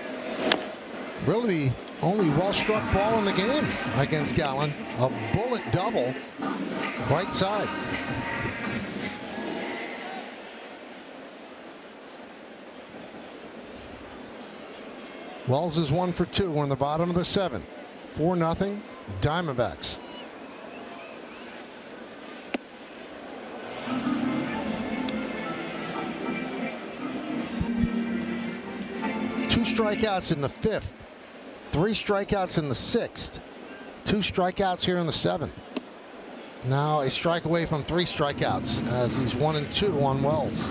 Really the only well-struck ball in the game against Gallen. A bullet double, right side. Wells is 1 for 2. We're in the bottom of the 7th. 4-0 Diamondbacks. Two strikeouts in the 5th. 3 strikeouts in the 6th. 2 strikeouts here in the 7th. Now a strike away from 3 strikeouts as he's 1 and 2 on Wells.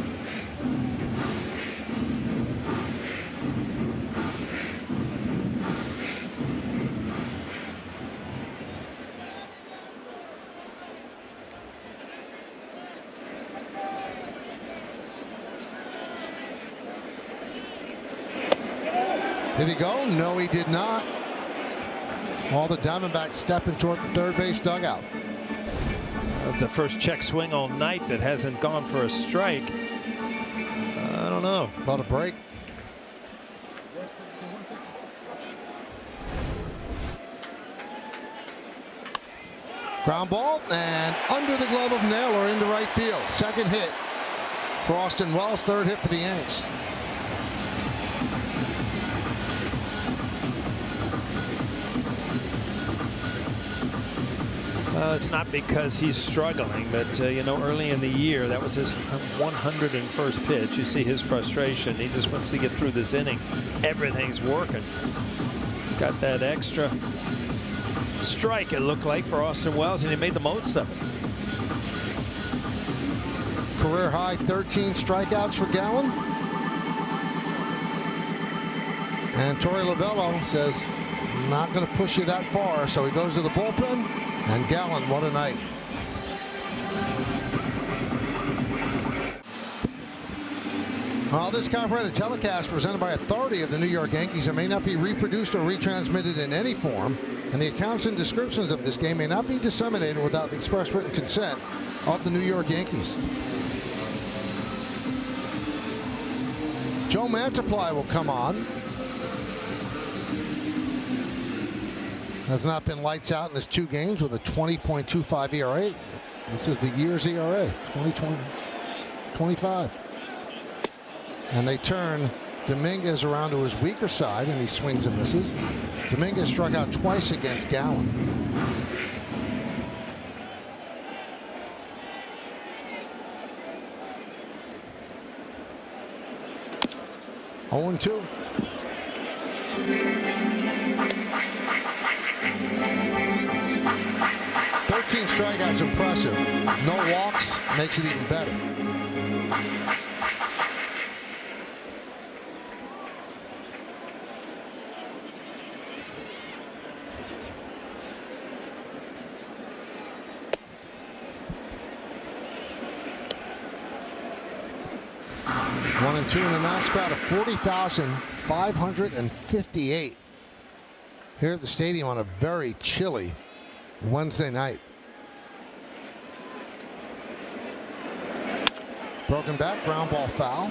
Did he go? No, he did not. All the Diamondbacks stepping toward the third base dugout. That's the first check swing all night that hasn't gone for a strike. I don't know. About a break. Ground ball and under the glove of Naylor into right field. Second hit for Austin Wells. Third hit for the Yanks. It's not because he's struggling, but you know, early in the year, that was his 101st pitch. You see his frustration. He just wants to get through this inning. Everything's working. Got that extra strike, it looked like, for Austin Wells, and he made the most of it. Career high 13 strikeouts for Gallen. And Torey Lovello says, I'm not going to push you that far, so he goes to the bullpen. And Gallen, what a night. Well, this copyrighted telecast presented by authority of the New York Yankees and may not be reproduced or retransmitted in any form, and the accounts and descriptions of this game may not be disseminated without the express written consent of the New York Yankees. Joe Mantiply will come on. Has not been lights out in his 2 games with a 20.25 ERA. This is the year's ERA, 20-25. And they turn Dominguez around to his weaker side, and he swings and misses. Dominguez struck out twice against Gallen. Oh, 2. Strikeouts impressive. No walks makes it even better. One and 2 in the notch crowd of 40,558 here at the stadium on a very chilly Wednesday night. Broken back, ground ball foul.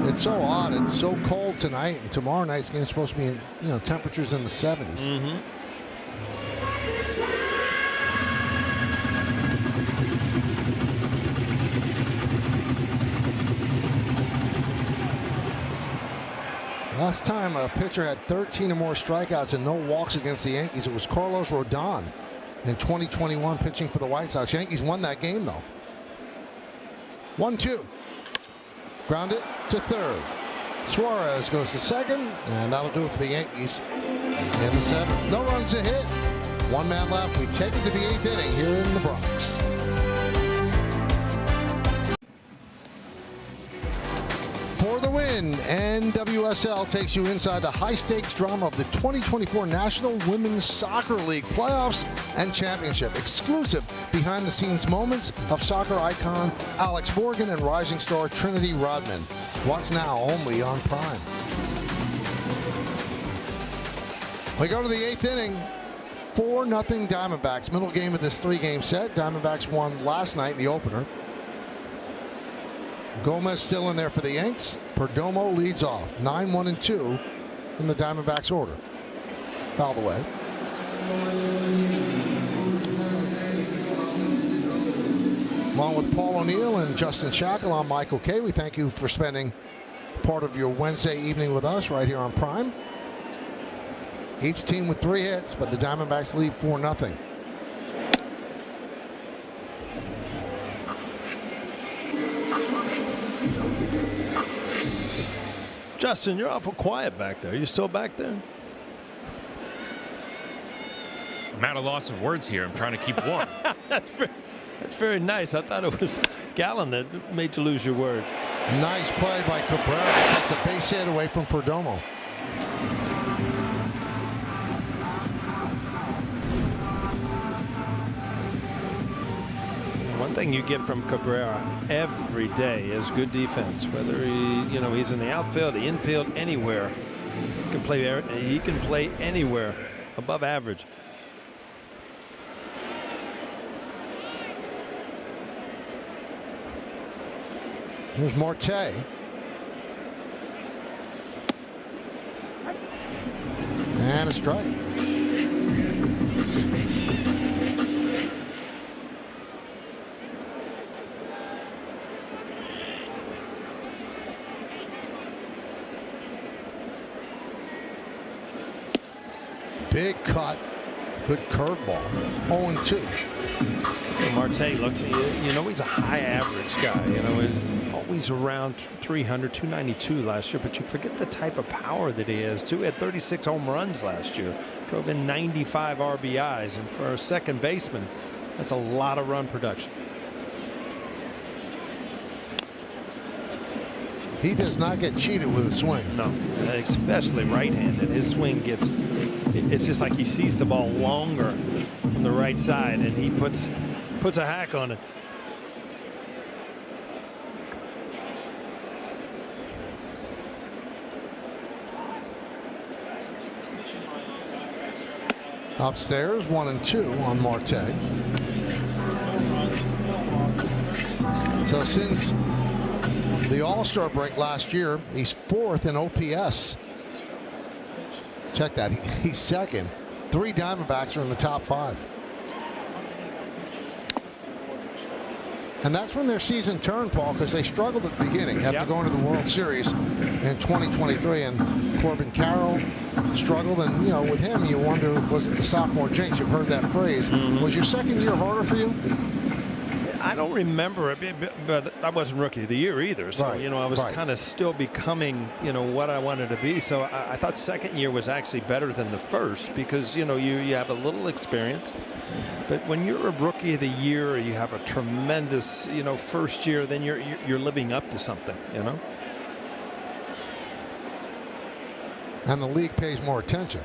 It's so odd. It's so cold tonight, and tomorrow night's game is supposed to be, temperatures in the 70s. Mm-hmm. Last time a pitcher had 13 or more strikeouts and no walks against the Yankees, it was Carlos Rodon in 2021 pitching for the White Sox. Yankees won that game, though. 1-2. Grounded to third. Suarez goes to second, and that'll do it for the Yankees in the seventh. No runs to hit. One man left. We take it to the eighth inning here in the Bronx. For the win, NWSL takes you inside the high-stakes drama of the 2024 National Women's Soccer League playoffs and championship. Exclusive behind-the-scenes moments of soccer icon Alex Morgan and rising star Trinity Rodman. Watch now only on Prime. We go to the eighth inning. 4-0 Diamondbacks. Middle game of this three-game set. Diamondbacks won last night in the opener. Gomez still in there for the Yanks. Perdomo leads off. 9-1-2 in the Diamondbacks order. Fouled away. Along with Paul O'Neill and Justin Shackle, I'm Michael Kay. We thank you for spending part of your Wednesday evening with us right here on Prime. Each team with 3 hits, but the Diamondbacks lead 4-0. Justin, you're awful quiet back there. You still back there? I'm at a loss of words here. I'm trying to keep warm. That's very nice. I thought it was Gallen that made you lose your word. Nice play by Cabrera. Takes a base hit away from Perdomo. One thing you get from Cabrera every day is good defense. Whether he's in the outfield, the infield, anywhere, he can play anywhere above average. Here's Marte. And a strike. Big cut. Good curveball. 0-2. Marte looks, he's a high average guy. He's always around 300, 292 last year. But you forget the type of power that he has, too. He had 36 home runs last year. Drove in 95 RBIs. And for a second baseman, that's a lot of run production. He does not get cheated with a swing. No, especially right-handed. His swing it's just like he sees the ball longer from the right side, and he puts a hack on it. Upstairs, 1-2 on Marte. So since the All-Star break last year, he's 4th in OPS. Check that. He's 2nd. 3 Diamondbacks are in the top 5. And that's when their season turned, Paul, because they struggled at the beginning after going to the World Series in 2023. And Corbin Carroll struggled. And, with him, you wonder, was it the sophomore jinx? You've heard that phrase. Was your second year harder for you? I don't remember it, but I wasn't Rookie of the Year either. So, right. I was kind of still becoming, what I wanted to be. So I thought second year was actually better than the first because, you have a little experience. But when you're a Rookie of the Year, or you have a tremendous, first year, then you're living up to something, And the league pays more attention.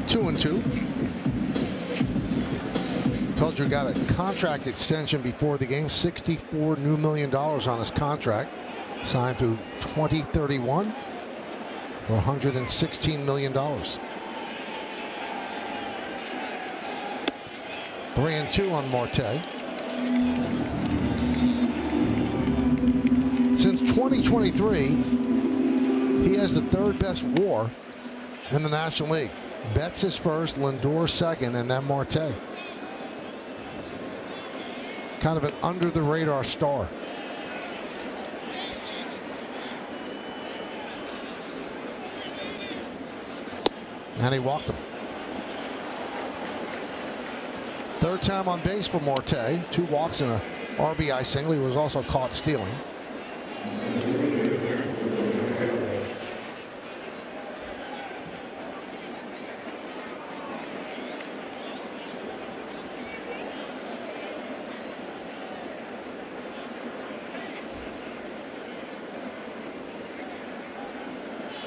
2-2. Told you got a contract extension before the game. $64 million on his contract. Signed through 2031 for $116 million. 3-2 on Marte. Since 2023, he has the 3rd best WAR in the National League. Betts is first, Lindor second, and then Marte. kind of an under-the-radar star. And he walked him. Third time on base for Marte. 2 walks and a RBI single. He was also caught stealing.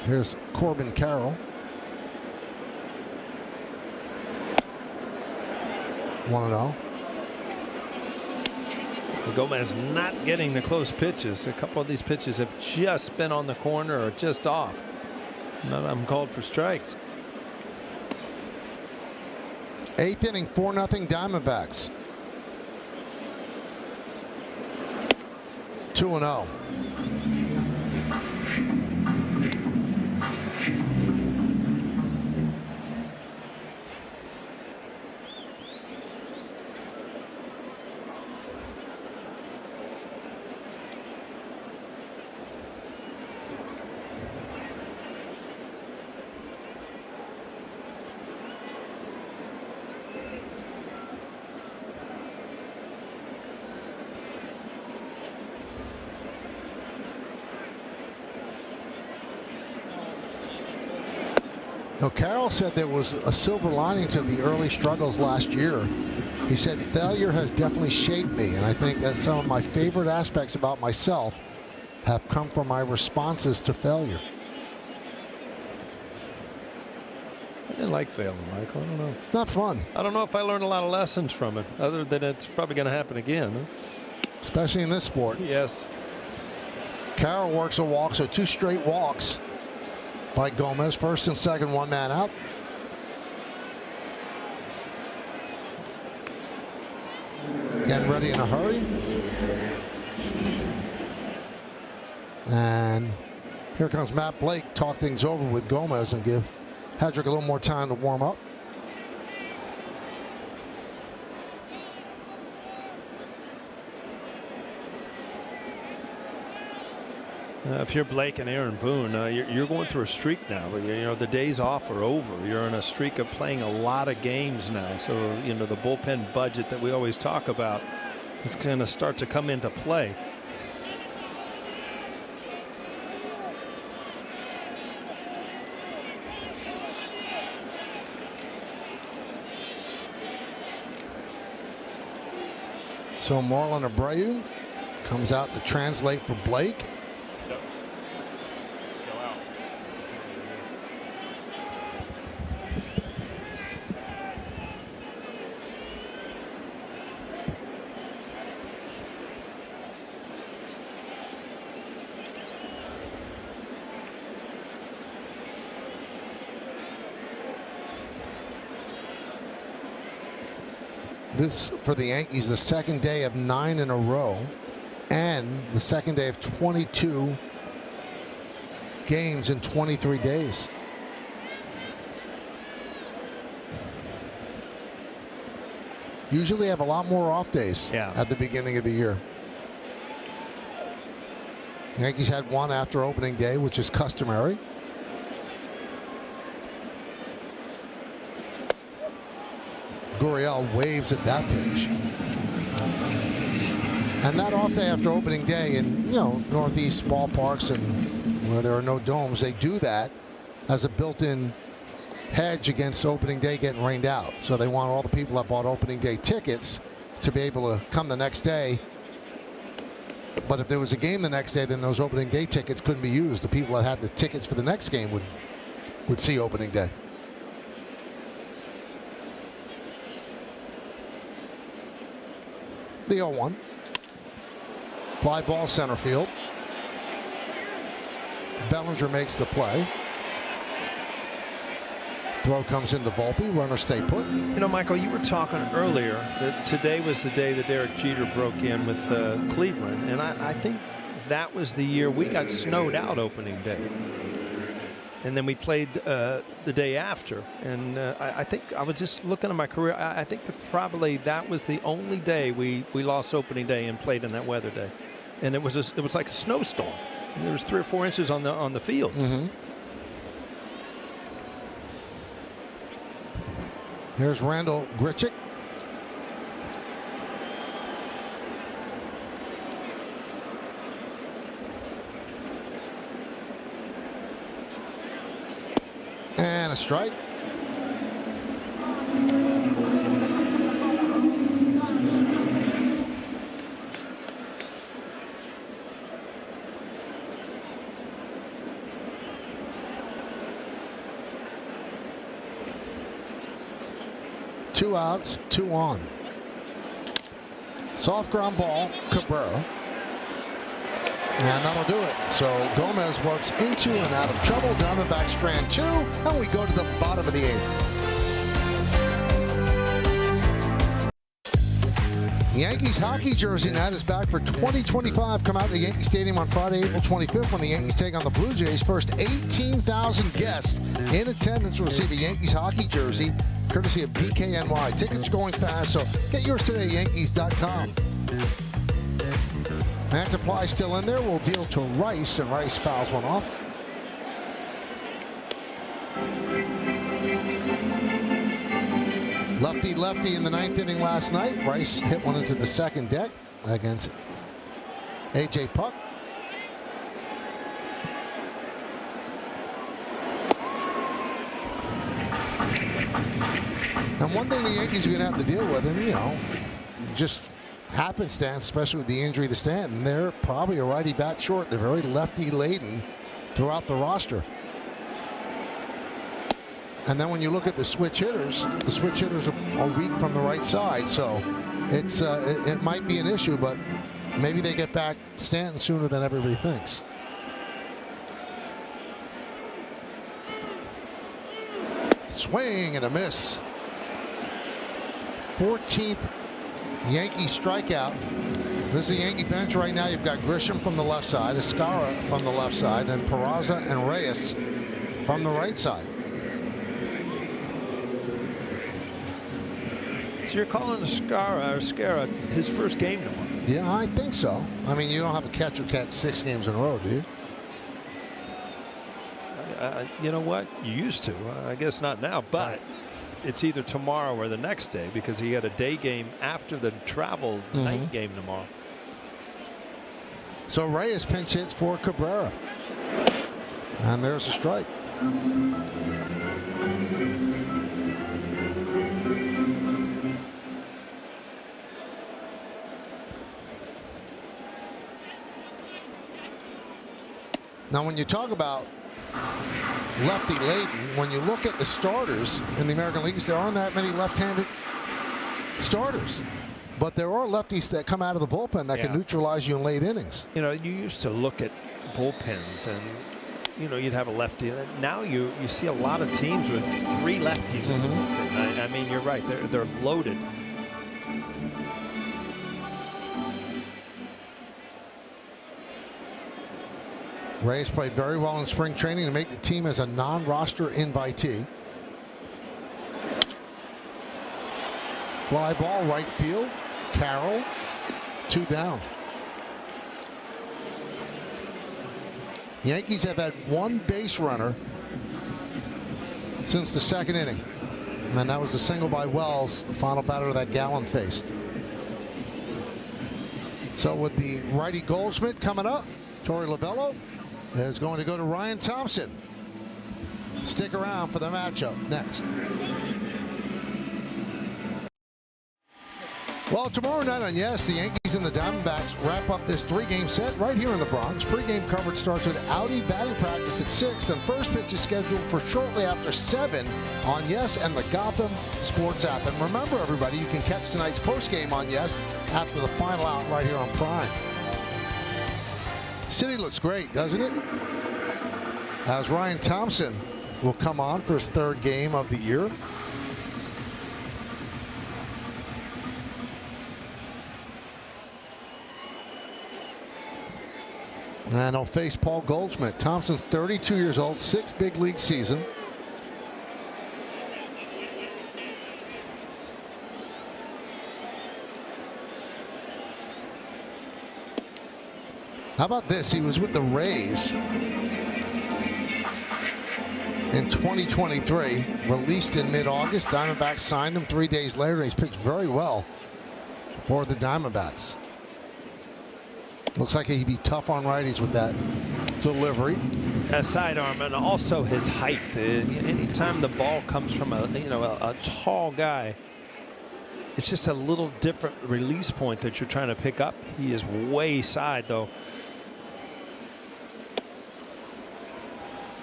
Here's Corbin Carroll. 1-0. Gomez not getting the close pitches. A couple of these pitches have just been on the corner or just off. None of them called for strikes. 8th inning, 4-0 Diamondbacks. 2-0. Now, Carroll said there was a silver lining to the early struggles last year. He said, failure has definitely shaped me, and I think that some of my favorite aspects about myself have come from my responses to failure. I didn't like failing, Michael. I don't know. It's not fun. I don't know if I learned a lot of lessons from it, other than it's probably going to happen again. Especially in this sport. Yes. Carroll works a walk, so 2 straight walks by Gomez. First and second, 1 man out. Getting ready in a hurry. And here comes Matt Blake, talk things over with Gomez and give Hedrick a little more time to warm up. If you're Blake and Aaron Boone, you're going through a streak now. You know, the days off are over. You're in a streak of playing a lot of games now. So, you know, the bullpen budget that we always talk about is going to start to come into play. So Marlon Abreu comes out to translate for Blake. This, for the Yankees, the second day of 9 in a row and the second day of 22 games in 23 days. Usually have a lot more off days at the beginning of the year. Yankees had 1 after opening day, which is customary. Gurriel waves at that pitch. And that off day after opening day in, you know, Northeast ballparks and where there are no domes, they do that as a built-in hedge against opening day getting rained out. So they want all the people that bought opening day tickets to be able to come the next day. But if there was a game the next day, then those opening day tickets couldn't be used. The people that had the tickets for the next game would see opening day. The 0-1. Fly ball center field. Bellinger makes the play. Throw comes into Volpe. Runner stay put. You know, Michael, you were talking earlier that today was the day that Derek Jeter broke in with Cleveland, and I think that was the year we got snowed out opening day. And then we played the day after. And I think I was just looking at my career. I think that probably that was the only day we lost opening day and played in that weather day. And it was like a snowstorm. And there was 3 or 4 inches on the field. Here's Randall Grichuk. And a strike. Two outs, 2 on. Soft ground ball, Cabrera. And that'll do it. So Gomez works into and out of trouble. Diamondbacks strand 2, and we go to the bottom of the 8th. Yankees hockey jersey night is back for 2025. Come out to Yankee Stadium on Friday, April 25th when the Yankees take on the Blue Jays. First 18,000 guests in attendance will receive a Yankees hockey jersey, courtesy of DKNY. Tickets are going fast, so get yours today at Yankees.com. Man supply still in there. We'll deal to Rice, and Rice fouls one off. Lefty in the 9th inning last night. Rice hit one into the second deck against A.J. Puck. And one thing the Yankees are going to have to deal with, and just happenstance, especially with the injury to Stanton, they're probably a righty bat short. They're very lefty laden throughout the roster. And then when you look at the switch hitters are weak from the right side, so it might be an issue, but maybe they get back Stanton sooner than everybody thinks. Swing and a miss. 14th Yankee strikeout. This is the Yankee bench right now. You've got Grisham from the left side, Escara from the left side, then Peraza and Reyes from the right side. So you're calling Escara his first game tomorrow? Yeah, I think so. I mean, you don't have a catcher catch 6 games in a row, do you? You know what? You used to. I guess not now, but it's either tomorrow or the next day because he had a day game after the travel night game tomorrow. So Reyes pinch hits for Cabrera. And there's a strike. Now, when you talk about lefty laden, when you look at the starters in the American Leagues, there aren't that many left-handed starters. But there are lefties that come out of the bullpen that can neutralize you in late innings. You know, you used to look at bullpens and, you'd have a lefty. Now you see a lot of teams with 3 lefties in the bullpen. I mean, you're right. They're loaded. Reyes played very well in spring training to make the team as a non-roster invitee. Fly ball right field. Carroll, 2 down. Yankees have had 1 base runner since the 2nd inning. And that was the single by Wells, the final batter that Gallen faced. So with the righty Goldschmidt coming up, Torey Lovello is going to go to Ryan Thompson. Stick around for the matchup next. Well, tomorrow night on Yes, the Yankees and the Diamondbacks wrap up this 3-game set right here in the Bronx. Pre-game coverage starts with Audi batting practice at 6, and first pitch is scheduled for shortly after 7 on Yes and the Gotham Sports app. And remember, everybody, you can catch tonight's post-game on Yes after the final out right here on Prime. City looks great, doesn't it? As Ryan Thompson will come on for his 3rd game of the year. And he'll face Paul Goldschmidt. Thompson's 32 years old, 6 big league season. How about this? He was with the Rays in 2023, released in mid-August. Diamondbacks signed him 3 days later. He's pitched very well for the Diamondbacks. Looks like he'd be tough on righties with that delivery. A sidearm, and also his height. Anytime the ball comes from a tall guy, it's just a little different release point that you're trying to pick up. He is way side though.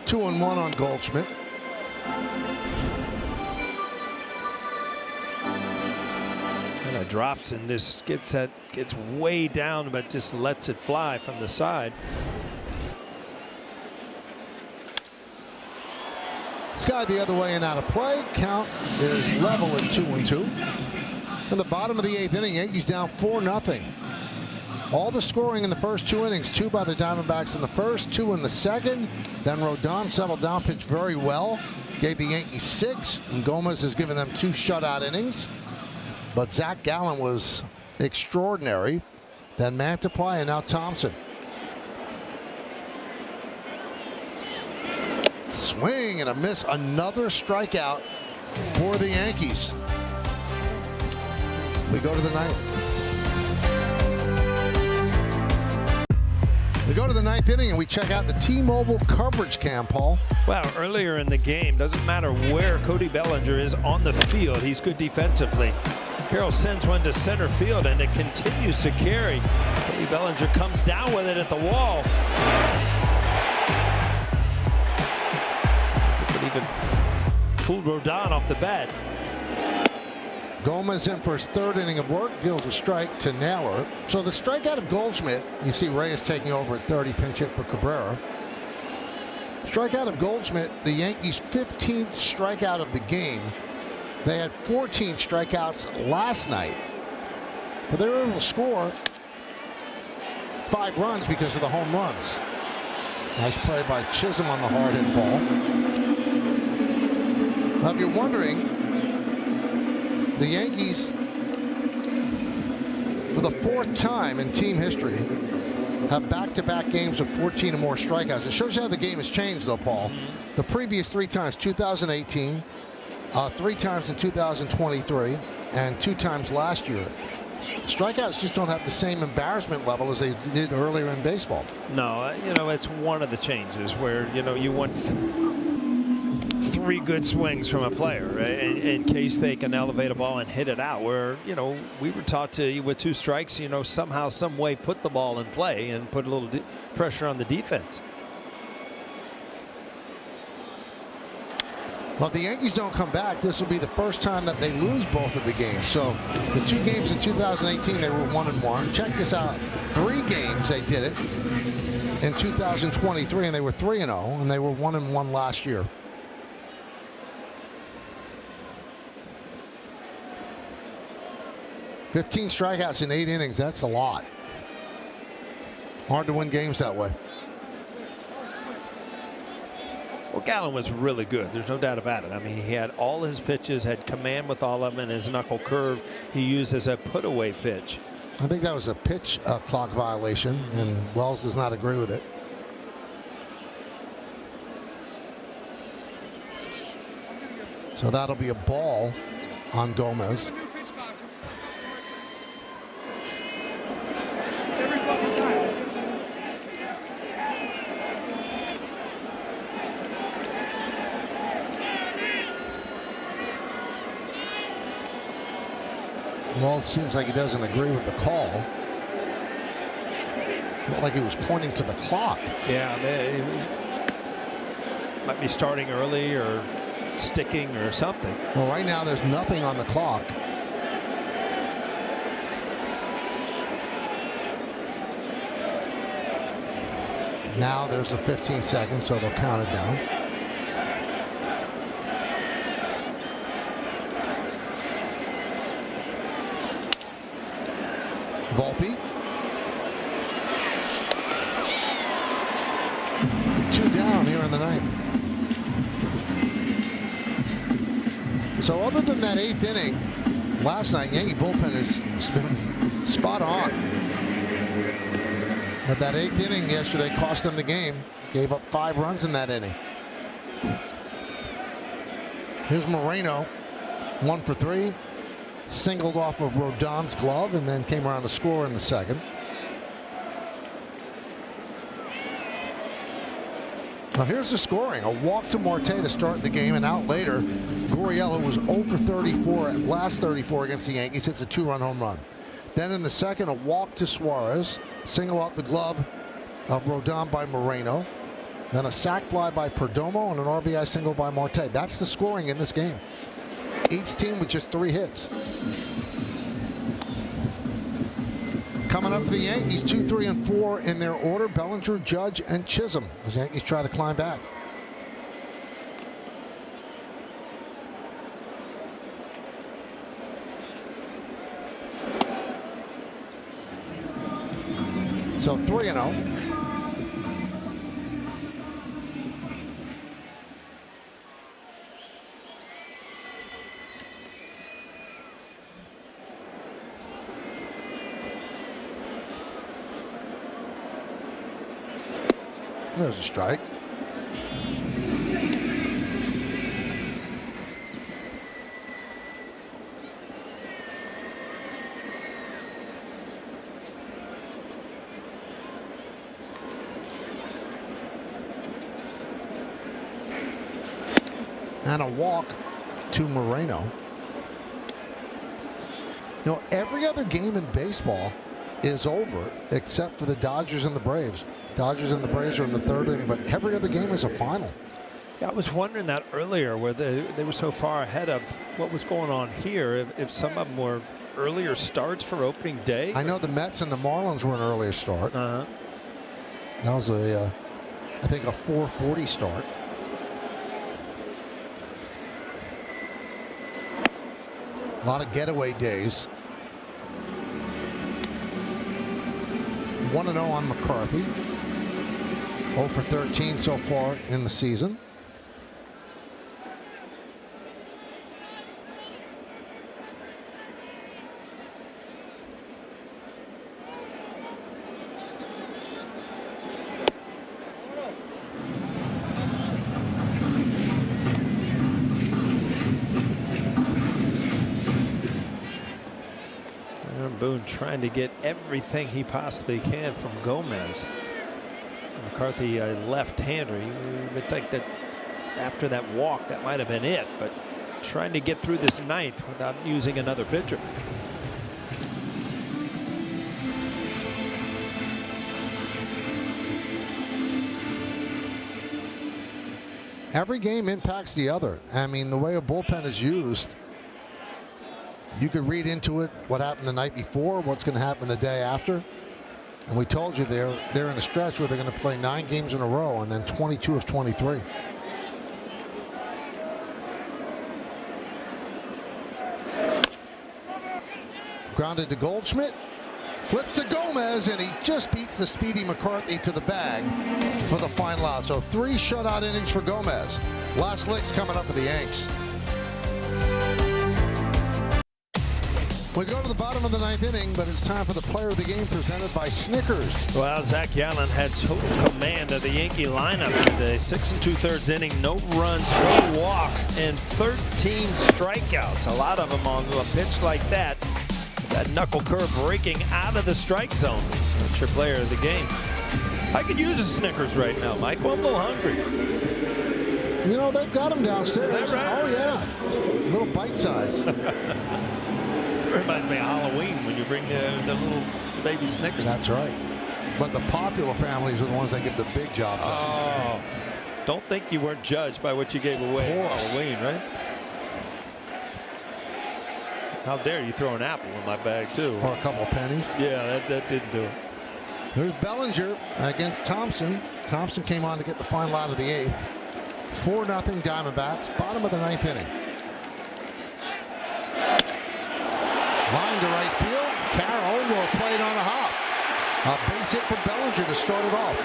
2-1 on Goldschmidt. And it drops and this gets way down, but just lets it fly from the side. Sky the other way and out of play. Count is level at 2-2. In the bottom of the 8th inning, Yankees down 4-0. All the scoring in the first 2 innings, 2 by the Diamondbacks in the first, 2 in the second. Then Rodon settled down, pitched very well. Gave the Yankees 6, and Gomez has given them 2 shutout innings. But Zach Gallen was extraordinary. Then Mantiply and now Thompson. Swing and a miss. Another strikeout for the Yankees. We go to the 9th. We go to the 9th inning and we check out the T-Mobile coverage cam, Paul. Well, earlier in the game, doesn't matter where Cody Bellinger is on the field, he's good defensively. Carroll sends one to center field and it continues to carry. Cody Bellinger comes down with it at the wall. I think it even fooled Rodon off the bat. Gomez in for his 3rd inning of work, deals a strike to Naylor. So the strikeout of Goldschmidt, you see Reyes taking over at 30, pinch hit for Cabrera. Strikeout of Goldschmidt, the Yankees' 15th strikeout of the game. They had 14 strikeouts last night, but they were able to score 5 runs because of the home runs. Nice play by Chisholm on the hard hit ball. Now, if you're wondering, the Yankees, for the 4th time in team history, have back-to-back games of 14 or more strikeouts. It shows you how the game has changed, though, Paul. The previous 3 times, 2018, 3 times in 2023, and 2 times last year. Strikeouts just don't have the same embarrassment level as they did earlier in baseball. No, it's one of the changes where, you want 3 good swings from a player, right, in case they can elevate a ball and hit it out. Where we were taught to, with 2 strikes, somehow, some way, put the ball in play and put a little pressure on the defense. Well, if the Yankees don't come back, this will be the first time that they lose both of the games. So the 2 games in 2018, they were 1-1. Check this out: 3 games they did it in 2023, and they were 3-0, and they were 1-1 last year. "15 strikeouts in 8 innings, that's a lot. Hard to win games that way. Well, Gallen was really good. There's no doubt about it. I mean, he had all his pitches, had command with all of them, and his knuckle curve he used as a put-away pitch. I think that was a pitch clock violation, and Wells does not agree with it. So that'll be a ball on Gomez. Well, it seems like he doesn't agree with the call. Looked like he was pointing to the clock. Yeah, he might be starting early or sticking or something. Well, right now there's nothing on the clock. Now there's the 15 seconds, so they'll count it down. Volpe. 2 down here in the ninth. So other than that 8th inning last night, Yankee bullpen has been spot on. But that 8th inning yesterday cost them the game. Gave up 5 runs in that inning. Here's Moreno, 1 for 3. Singled off of Rodon's glove and then came around to score in the second. Now here's the scoring. A walk to Marte to start the game, and out later, Gurriel, who was 0 for 34 at last 34 against the Yankees, hits a 2-run home run. Then in the second, a walk to Suarez, single out the glove of Rodon by Moreno. Then a sac fly by Perdomo and an RBI single by Marte. That's the scoring in this game. Each team with just 3 hits. Coming up for the Yankees, 2, 3, and 4 in their order. Bellinger, Judge, and Chisholm as the Yankees try to climb back. So 3-0. There's a strike. And a walk to Moreno. You know, every other game in baseball is over except for the Dodgers and the Braves. Dodgers and the Braves are in the 3rd inning, but every other game is a final. Yeah, I was wondering that earlier, where they were so far ahead of what was going on here. If some of them were earlier starts for opening day. I know the Mets and the Marlins were an earlier start. Uh-huh. That was I think a 4:40 start. A lot of getaway days. 1-0 on McCarthy. 0 for 13 so far in the season. Boone trying to get everything he possibly can from Gomez. McCarthy, a left-hander. You would think that after that walk, that might have been it, but trying to get through this ninth without using another pitcher. Every game impacts the other. I mean, the way a bullpen is used, you could read into it what happened the night before, what's going to happen the day after. And we told you they're in a stretch where they're going to play 9 games in a row and then 22 of 23. Grounded to Goldschmidt. Flips to Gomez, and he just beats the speedy McCarthy to the bag for the final out. So 3 shutout innings for Gomez. Last licks coming up for the Yanks. We go to the bottom of the 9th inning, but it's time for the player of the game presented by Snickers. Well, Zach Gallen had total command of the Yankee lineup today. 6 2/3 inning, no runs, no walks, and 13 strikeouts. A lot of them on a pitch like that. That knuckle curve breaking out of the strike zone. That's your player of the game. I could use a Snickers right now, Mike. Well, I'm a little hungry. You know, they've got them downstairs. Is that right? Oh, yeah. A little bite size. Reminds me of Halloween when you bring the little baby Snickers. That's right. But the popular families are the ones that get the big jobs. Oh, don't think you weren't judged by what you gave away at Halloween, right? How dare you throw an apple in my bag, too. Or a couple pennies. Yeah, that didn't do it. There's Bellinger against Thompson. Thompson came on to get the final out of the 8th. 4-0 Diamondbacks, bottom of the 9th inning. Line to right field. Carroll will play it on the hop. A base hit for Bellinger to start it off.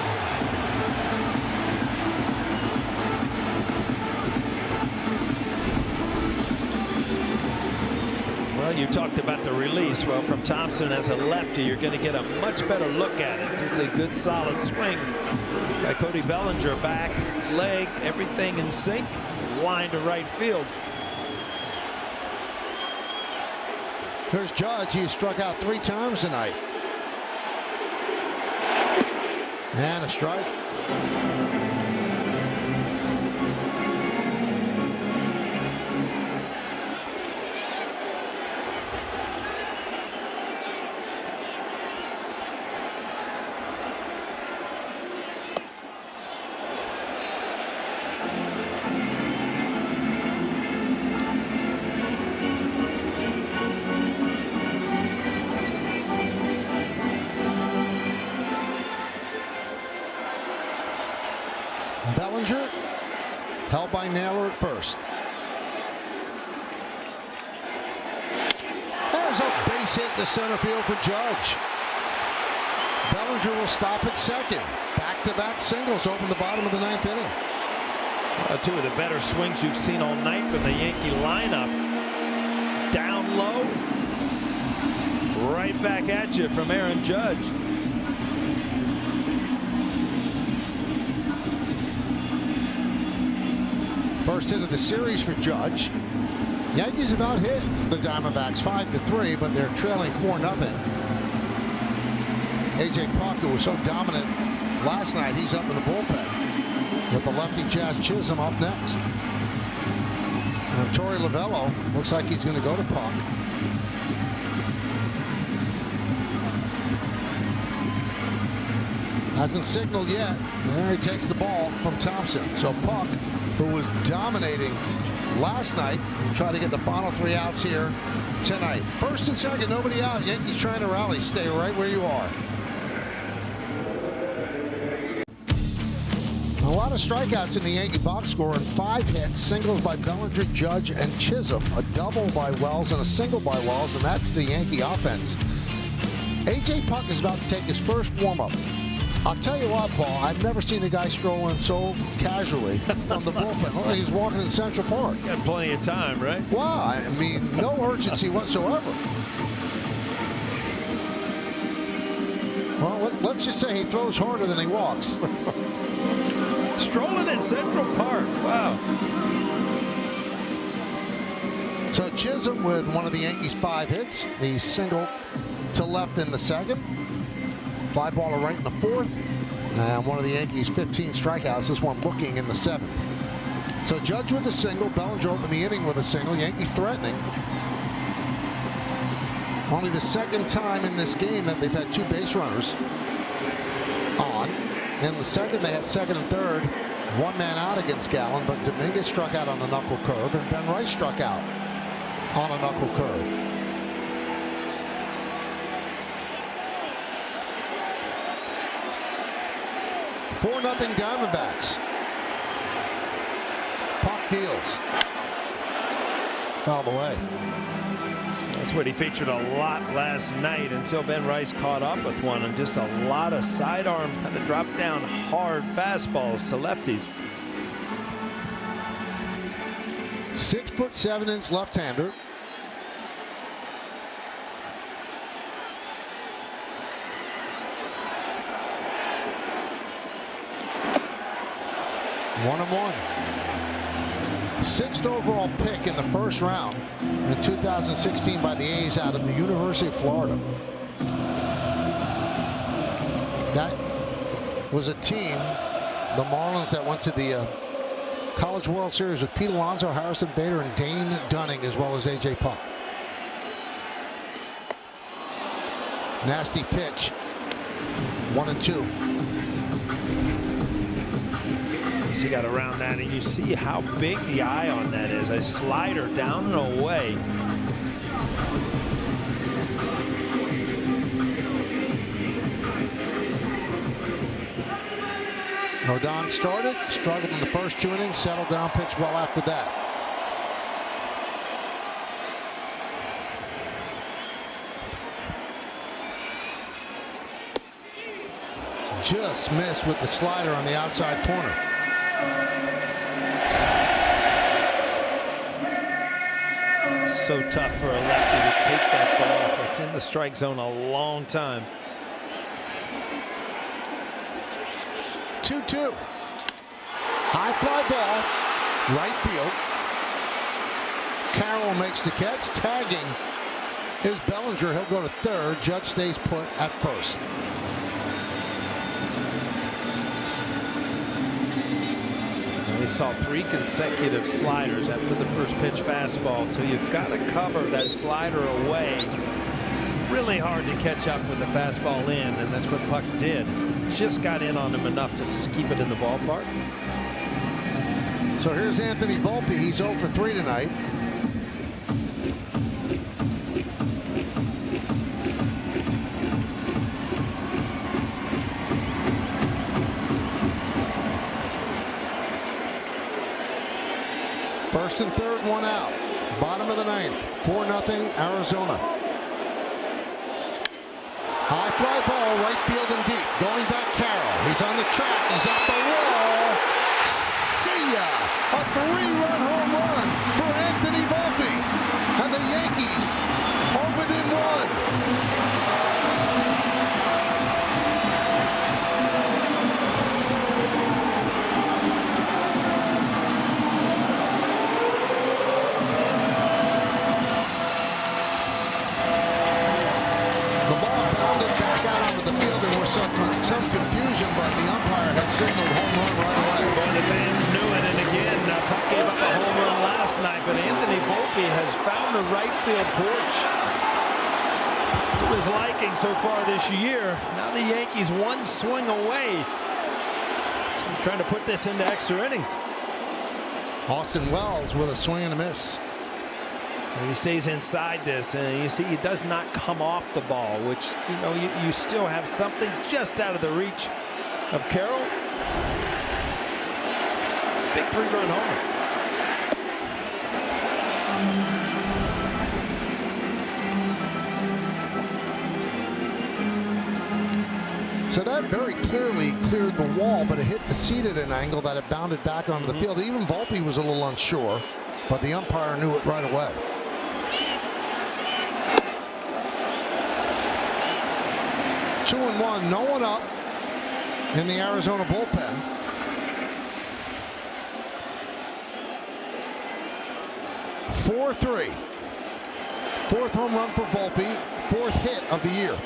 Well, you talked about the release. Well, from Thompson as a lefty, you're going to get a much better look at it. It's a good solid swing by Cody Bellinger. Back, leg, everything in sync. Line to right field. Here's Judge. He struck out 3 times tonight. And a strike. Bellinger held by Naylor at first. There's a base hit to center field for Judge. Bellinger will stop at second. Back-to-back singles open the bottom of the 9th inning. 2 of the better swings you've seen all night from the Yankee lineup. Down low. Right back at you from Aaron Judge. First hit of the series for Judge. Yankees have out-hit the Diamondbacks 5-3, but they're trailing 4-0. A.J. Puck, who was so dominant last night, he's up in the bullpen with the lefty Jazz Chisholm up next. And Torey Lovello looks like he's going to go to Puck. Hasn't signaled yet. There he takes the ball from Thompson. So Puck, who was dominating last night, will try to get the final 3 outs here tonight. First and second, nobody out. Yankees trying to rally. Stay right where you are. A lot of strikeouts in the Yankee box score and 5 hits, singles by Bellinger, Judge, and Chisholm, a double by Wells and a single by Wells, and that's the Yankee offense. A.J. Puck is about to take his first warm-up. I'll tell you what, Paul, I've never seen a guy stroll in so casually from the bullpen. Look like he's walking in Central Park. Got plenty of time, right? Wow, I mean, no urgency whatsoever. Well, let's just say he throws harder than he walks. Strolling in Central Park. Wow. So Chisholm with one of the Yankees' 5 hits. He's single to left in the second. Fly ball to right in the 4th. And one of the Yankees' 15 strikeouts. This one looking in the 7th. So Judge with a single. Bellinger opened the inning with a single. Yankees threatening. Only the second time in this game that they've had 2 base runners on. In the second, they had second and third. 1 man out against Gallen, but Dominguez struck out on a knuckle curve, and Ben Rice struck out on a knuckle curve. $4-0 Diamondbacks. Puck deals. All the way. That's what he featured a lot last night until Ben Rice caught up with one, and just a lot of sidearm kind of drop down hard fastballs to lefties. 6'7" left-hander. One and one. 6th overall pick in the first round in 2016 by the A's out of the University of Florida. That was a team, the Marlins, that went to the College World Series with Pete Alonso, Harrison Bader, and Dane Dunning, as well as A.J. Puck. Nasty pitch. 1-2. He got around that, and you see how big the eye on that is. A slider down and away. Rodon started, struggled in the first 2 innings, settled down, pitched well after that. Just missed with the slider on the outside corner. So tough for a lefty to take that ball. It's in the strike zone a long time. 2-2. High fly ball, right field. Carroll makes the catch. Tagging is Bellinger. He'll go to third. Judge stays put at first. We saw 3 consecutive sliders after the first pitch fastball, so you've got to cover that slider away. Really hard to catch up with the fastball in, and that's what Puck did. Just got in on him enough to keep it in the ballpark. So here's Anthony Volpe. He's 0 for 3 tonight. First and third, 1 out. Bottom of the 9th, 4-0 Arizona. High fly ball, right field and deep. Going back, Carroll. He's on the track. He's at the wall. See ya! A 3-run home run for Anthony Volpe. And the Yankees are within 1. Some confusion, but the umpire had signaled home run right away. Well, the fans knew it, and again, Puck gave up a home run last night, but Anthony Volpe has found the right field porch to his liking so far this year. Now the Yankees 1 swing away, trying to put this into extra innings. Austin Wells with a swing and a miss. And he stays inside this, and you see he does not come off the ball, which, you know, you still have something just out of the reach of Carroll. Big 3-run homer. So that very clearly cleared the wall, but it hit the seat at an angle that it bounded back onto the field. Even Volpe was a little unsure, but the umpire knew it right away. Two and 1, no one up in the Arizona bullpen. .43. 4th home run for Volpe, 4th hit of the year.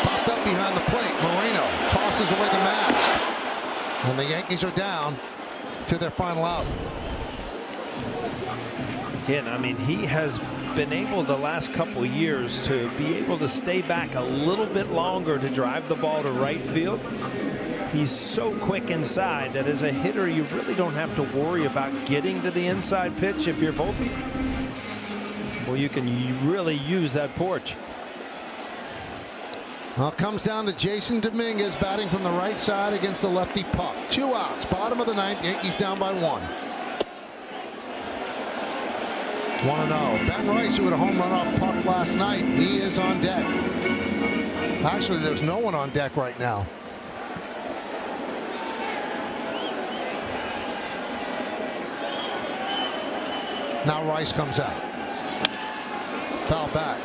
Popped up behind the plate. Moreno tosses away the mask, and the Yankees are down to their final out. Again, I mean, he has been able the last couple of years to be able to stay back a little bit longer to drive the ball to right field. He's so quick inside that as a hitter, you really don't have to worry about getting to the inside pitch if you're Volpe. Well, you can really use that porch. Well, it comes down to Jason Dominguez batting from the right side against the lefty Puck. 2 outs, bottom of the 9th, Yankees down by 1. 1-0. Ben Rice, who had a home run off Puck last night, he is on deck. Actually, there's no one on deck right now. Now Rice comes out. Foul back.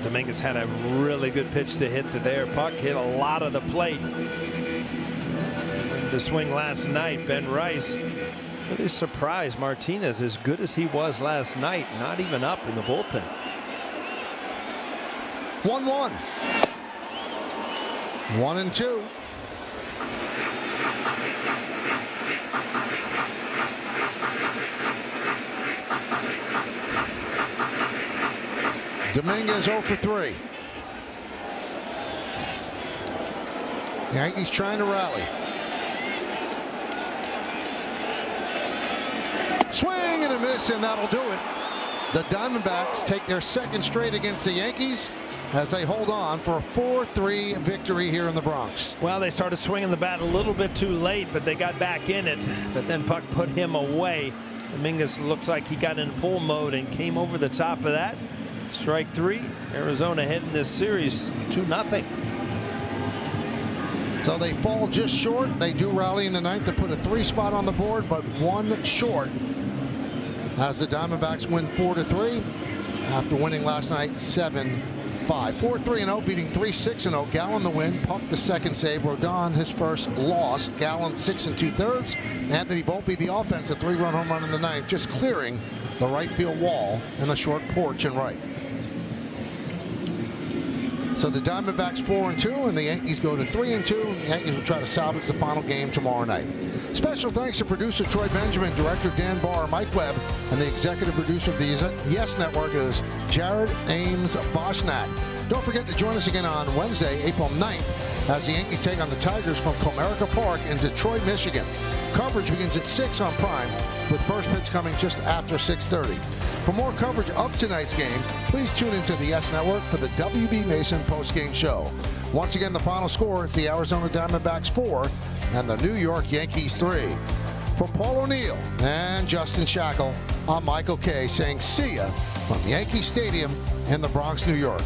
Dominguez had a really good pitch to hit to there. Puck hit a lot of the plate. The swing last night, Ben Rice really surprised Martinez, as good as he was last night, not even up in the bullpen. 1-1. 1-2. Dominguez 0 for 3. Yankees trying to rally. Swing and a miss, and that'll do it. The Diamondbacks take their 2nd straight against the Yankees as they hold on for a 4-3 victory here in the Bronx. Well, they started swinging the bat a little bit too late, but they got back in it. But then Puck put him away. Dominguez looks like he got in pull mode and came over the top of that. Strike 3. Arizona heading this series 2-0. So they fall just short. They do rally in the ninth to put a 3 spot on the board, but 1 short as the Diamondbacks win 4-3 after winning last night 7-5. 4-3-0, beating 3-6-0. Gallen the win. Puck the second save. Rodon his first loss. Gallen 6 2/3. Anthony Volpe the offense, a 3-run home run in the ninth, just clearing the right field wall and the short porch and right. So the Diamondbacks 4-2 and the Yankees go to 3-2. The Yankees will try to salvage the final game tomorrow night. Special thanks to producer Troy Benjamin, director Dan Barr, Mike Webb, and the executive producer of the Yes Network is Jared Ames Boschnack. Don't forget to join us again on Wednesday, April 9th, as the Yankees take on the Tigers from Comerica Park in Detroit, Michigan. Coverage begins at 6 on Prime, with first pitch coming just after 6:30. For more coverage of tonight's game, please tune into the Yes Network for the WB Mason postgame show. Once again, the final score is the Arizona Diamondbacks 4 and the New York Yankees 3. For Paul O'Neill and Justin Shackle, I'm Michael Kay saying see ya from Yankee Stadium in the Bronx, New York.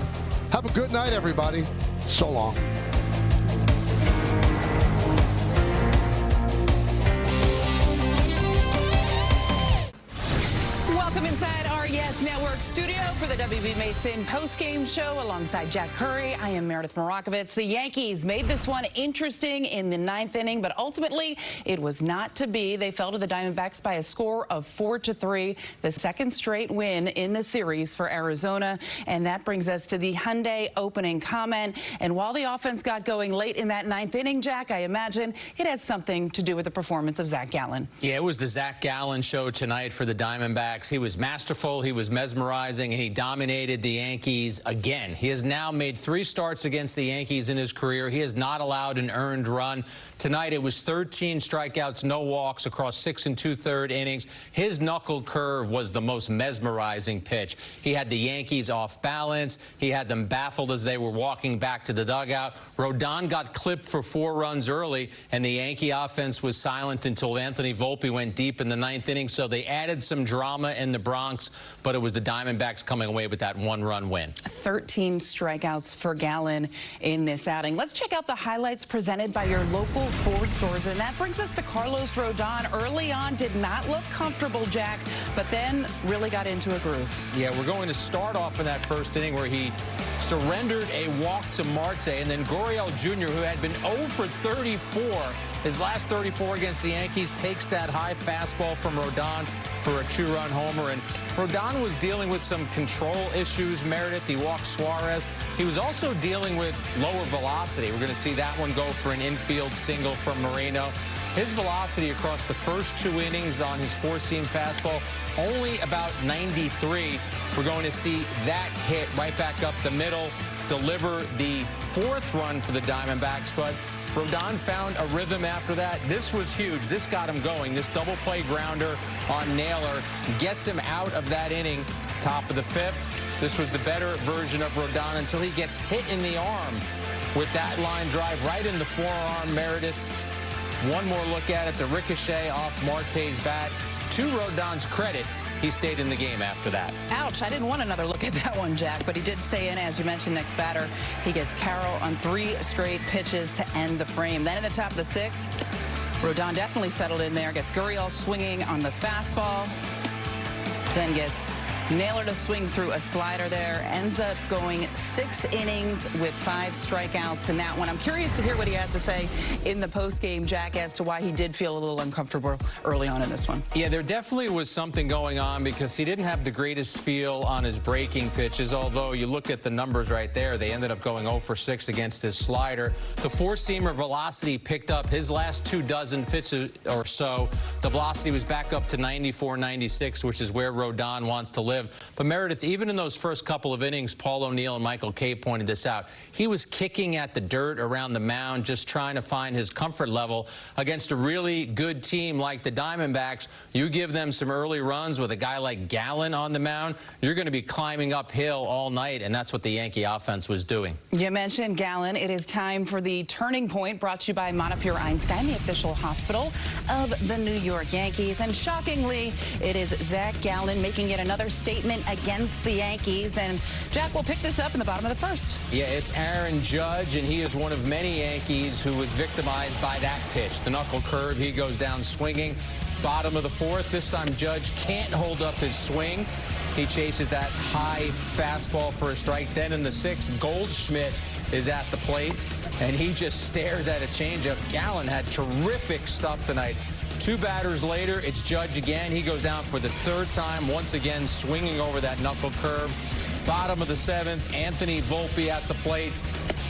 Have a good night, everybody. So long. Welcome inside our Yes Network studio for the WB Mason postgame show alongside Jack Curry. I am Meredith Morakovitz. The Yankees made this one interesting in the ninth inning, but ultimately it was not to be. They fell to the Diamondbacks by a score of 4-3, the second straight win in the series for Arizona. And that brings us to the Hyundai opening comment. And while the offense got going late in that ninth inning, Jack, I imagine it has something to do with the performance of Zach Gallen. Yeah, it was the Zach Gallen show tonight for the Diamondbacks. He was masterful, he was mesmerizing, and he dominated the Yankees again. He has now made 3 starts against the Yankees in his career. He has not allowed an earned run. Tonight it was 13 strikeouts, no walks across 6 2/3 innings. His knuckle curve was the most mesmerizing pitch. He had the Yankees off balance. He had them baffled as they were walking back to the dugout. Rodon got clipped for 4 runs early, and the Yankee offense was silent until Anthony Volpe went deep in the ninth inning. So they added some drama in the Bronx, but it was the Diamondbacks coming away with that 1-run win. 13 strikeouts for Gallen in this outing. Let's check out the highlights presented by your local Ford stores, and that brings us to Carlos Rodon. Early on did not look comfortable, Jack, but then really got into a groove. Yeah, we're going to start off in that first inning where he surrendered a walk to Marte, and then Gurriel Jr., who had been 0 for 34, his last 34 against the Yankees, takes that high fastball from Rodon for a 2-run homer. And Rodon was dealing with some control issues, Meredith. He walked Suarez. He was also dealing with lower velocity. We're going to see that one go for an infield single from Moreno. His velocity across the first 2 innings on his 4-seam fastball, only about 93. We're going to see that hit right back up the middle, deliver the 4th run for the Diamondbacks, but Rodon found a rhythm after that. This was huge. This got him going. This double play grounder on Naylor gets him out of that inning, top of the 5th. This was the better version of Rodon until he gets hit in the arm with that line drive right in the forearm, Meredith. One more look at it, the ricochet off Marte's bat. To Rodon's credit, he stayed in the game after that. Ouch, I didn't want another look at that one, Jack, but he did stay in. As you mentioned, next batter, he gets Carroll on 3 straight pitches to end the frame. Then in the top of the 6th, Rodon definitely settled in there, gets Gurriel swinging on the fastball, then gets Naylor to swing through a slider there, ends up going 6 innings with 5 strikeouts in that one. I'm curious to hear what he has to say in the postgame, Jack, as to why he did feel a little uncomfortable early on in this one. Yeah, there definitely was something going on because he didn't have the greatest feel on his breaking pitches, although you look at the numbers right there, they ended up going 0 for 6 against his slider. The 4-seamer velocity picked up his last 2 dozen pitches or so. The velocity was back up to 94, 96, which is where Rodon wants to live. But Meredith, even in those first couple of innings, Paul O'Neill and Michael Kay pointed this out. He was kicking at the dirt around the mound, just trying to find his comfort level against a really good team like the Diamondbacks. You give them some early runs with a guy like Gallen on the mound, you're going to be climbing uphill all night, and that's what the Yankee offense was doing. You mentioned Gallen. It is time for the Turning Point, brought to you by Montefiore Einstein, the official hospital of the New York Yankees. And shockingly, it is Zach Gallen making yet another statement statement against the Yankees. And Jack will pick this up in the bottom of the first. Yeah, it's Aaron Judge, and he is one of many Yankees who was victimized by that pitch. The knuckle curve, he goes down swinging. Bottom of the fourth, this time Judge can't hold up his swing. He chases that high fastball for a strike. Then in the sixth, Goldschmidt is at the plate, and he just stares at a changeup. Gallen had terrific stuff tonight. Two batters later, it's Judge again. He goes down for the third time, once again swinging over that knuckle curve. Bottom of the seventh, Anthony Volpe at the plate.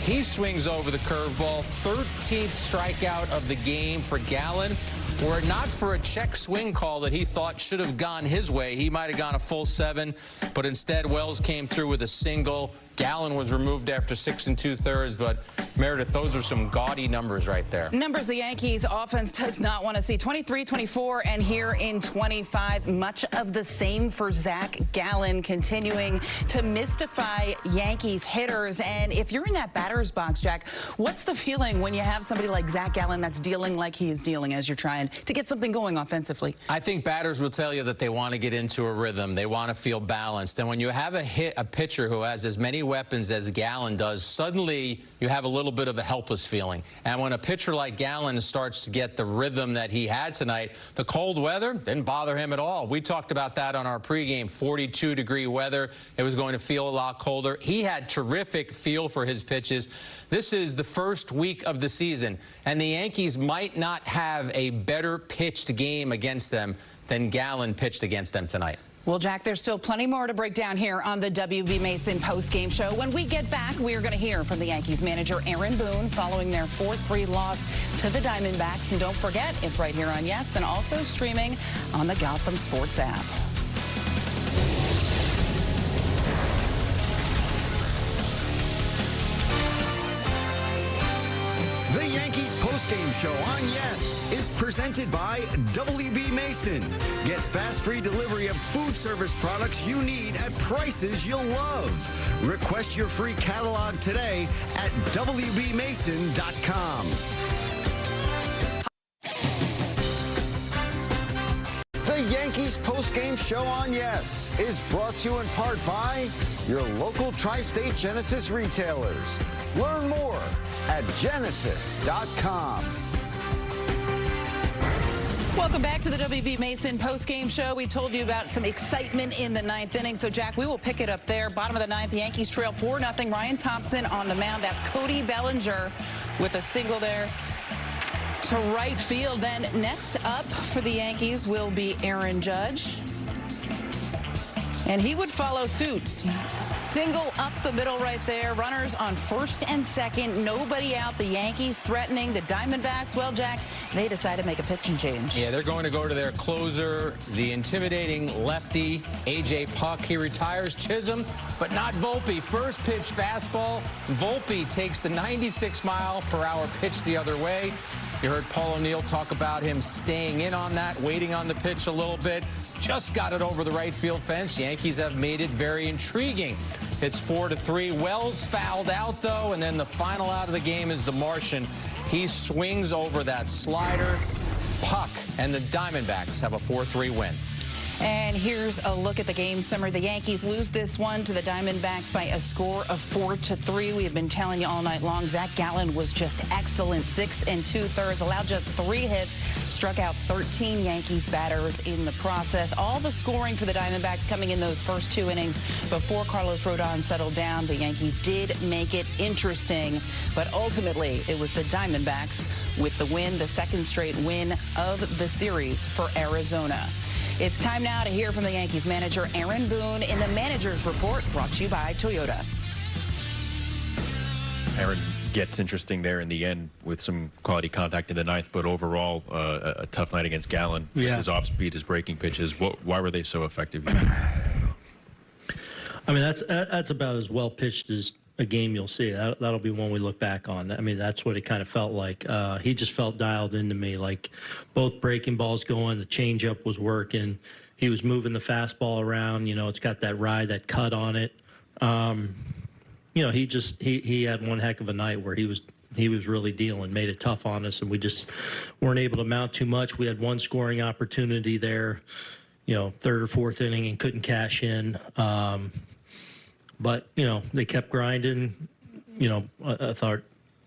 He swings over the curveball. 13th strikeout of the game for Gallen. Were it not for a check swing call that he thought should have gone his way, he might have gone a full 7, but instead Wells came through with a single. Gallen was removed after 6 2/3, but Meredith, those are some gaudy numbers right there. Numbers the Yankees offense does not want to see. 23, 24, and here in 25. Much of the same for Zach Gallen, continuing to mystify Yankees hitters. And if you're in that batter's box, Jack, what's the feeling when you have somebody like Zach Gallen that's dealing like he is dealing as you're trying to get something going offensively? I think batters will tell you that they want to get into a rhythm. They want to feel balanced. And when you have a pitcher who has as many weapons as Gallen does, suddenly you have a little bit of a helpless feeling. And when a pitcher like Gallen starts to get the rhythm that he had tonight, the cold weather didn't bother him at all. We talked about that on our pregame. 42-degree weather. It was going to feel a lot colder. He had terrific feel for his pitches. This is the first week of the season, and the Yankees might not have a better pitched game against them than Gallen pitched against them tonight. Well, Jack, there's still plenty more to break down here on the WB Mason postgame show. When we get back, we are going to hear from the Yankees manager Aaron Boone following their 4-3 loss to the Diamondbacks. And don't forget, it's right here on Yes and also streaming on the Gotham Sports app. The Yankees postgame show on Yes is presented by WB Mason. Get fast free delivery of food service products you need at prices you'll love. Request your free catalog today at WBMason.com. The Yankees postgame show on Yes is brought to you in part by your local Tri-State Genesis retailers. Learn more at Genesis.com. Welcome back to the WB Mason postgame show. We told you about some excitement in the ninth inning. So, Jack, we will pick it up there. Bottom of the ninth, the Yankees trail 4-0. Ryan Thompson on the mound. That's Cody Bellinger with a single there to right field. Then next up for the Yankees will be Aaron Judge. And he would follow suit. Single up the middle right there. Runners on first and second. Nobody out. The Yankees threatening the Diamondbacks. Well, Jack, they decided to make a pitching change. Yeah, they're going to go to their closer, the intimidating lefty, A.J. Puck. He retires Chisholm, but not Volpe. First pitch fastball. Volpe takes the 96-mile-per-hour pitch the other way. You heard Paul O'Neill talk about him staying in on that, waiting on the pitch a little bit. Just got it over the right field fence. Yankees have made it very intriguing. It's 4-3. Wells fouled out, though, and then the final out of the game is the Martian. He swings over that slider. Puck and the Diamondbacks have a 4-3 win. And here's a look at the game summary. The Yankees lose this one to the Diamondbacks by a score of 4-3. We have been telling you all night long, Zach Gallen was just excellent. 6 2/3, allowed just 3 hits, struck out 13 Yankees batters in the process. All the scoring for the Diamondbacks coming in those first 2 innings before Carlos Rodon settled down. The Yankees did make it interesting, but ultimately it was the Diamondbacks with the win, the second straight win of the series for Arizona. It's time now to hear from the Yankees manager Aaron Boone in the Manager's Report, brought to you by Toyota. Aaron, gets interesting there in the end with some quality contact in the ninth, but overall a tough night against Gallen. Yeah. His off-speed, his breaking pitches. Why were they so effective? I mean, that's about as well pitched as a game you'll see. That'll be one we look back on. I mean, that's what it kind of felt like. He just felt dialed into me, like both breaking balls going, the changeup was working. He was moving the fastball around. You know, it's got that ride, that cut on it. You know, he had one heck of a night where he was really dealing, made it tough on us, and we just weren't able to mount too much. We had one scoring opportunity there. third or fourth inning and couldn't cash in. But, they kept grinding. I thought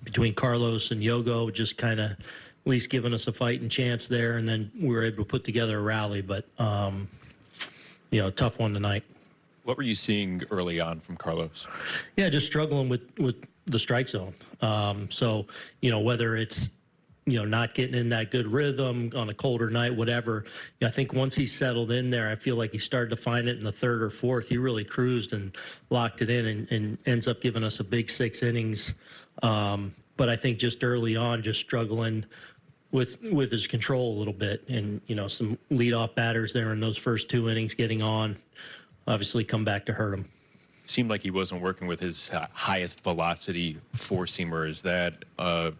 between Carlos and Yogo just kind of at least giving us a fighting chance there, and then we were able to put together a rally. But, tough one tonight. What were you seeing early on from Carlos? Yeah, just struggling with the strike zone. So, whether it's, not getting in that good rhythm on a colder night, whatever. I think once he settled in there, I feel like he started to find it in the third or fourth. He really cruised and locked it in and ends up giving us a big 6 innings. But I think just early on, just struggling with his control a little bit. And, some leadoff batters there in those first 2 innings getting on, obviously come back to hurt him. Seemed like he wasn't working with his highest velocity four-seamer. Is that a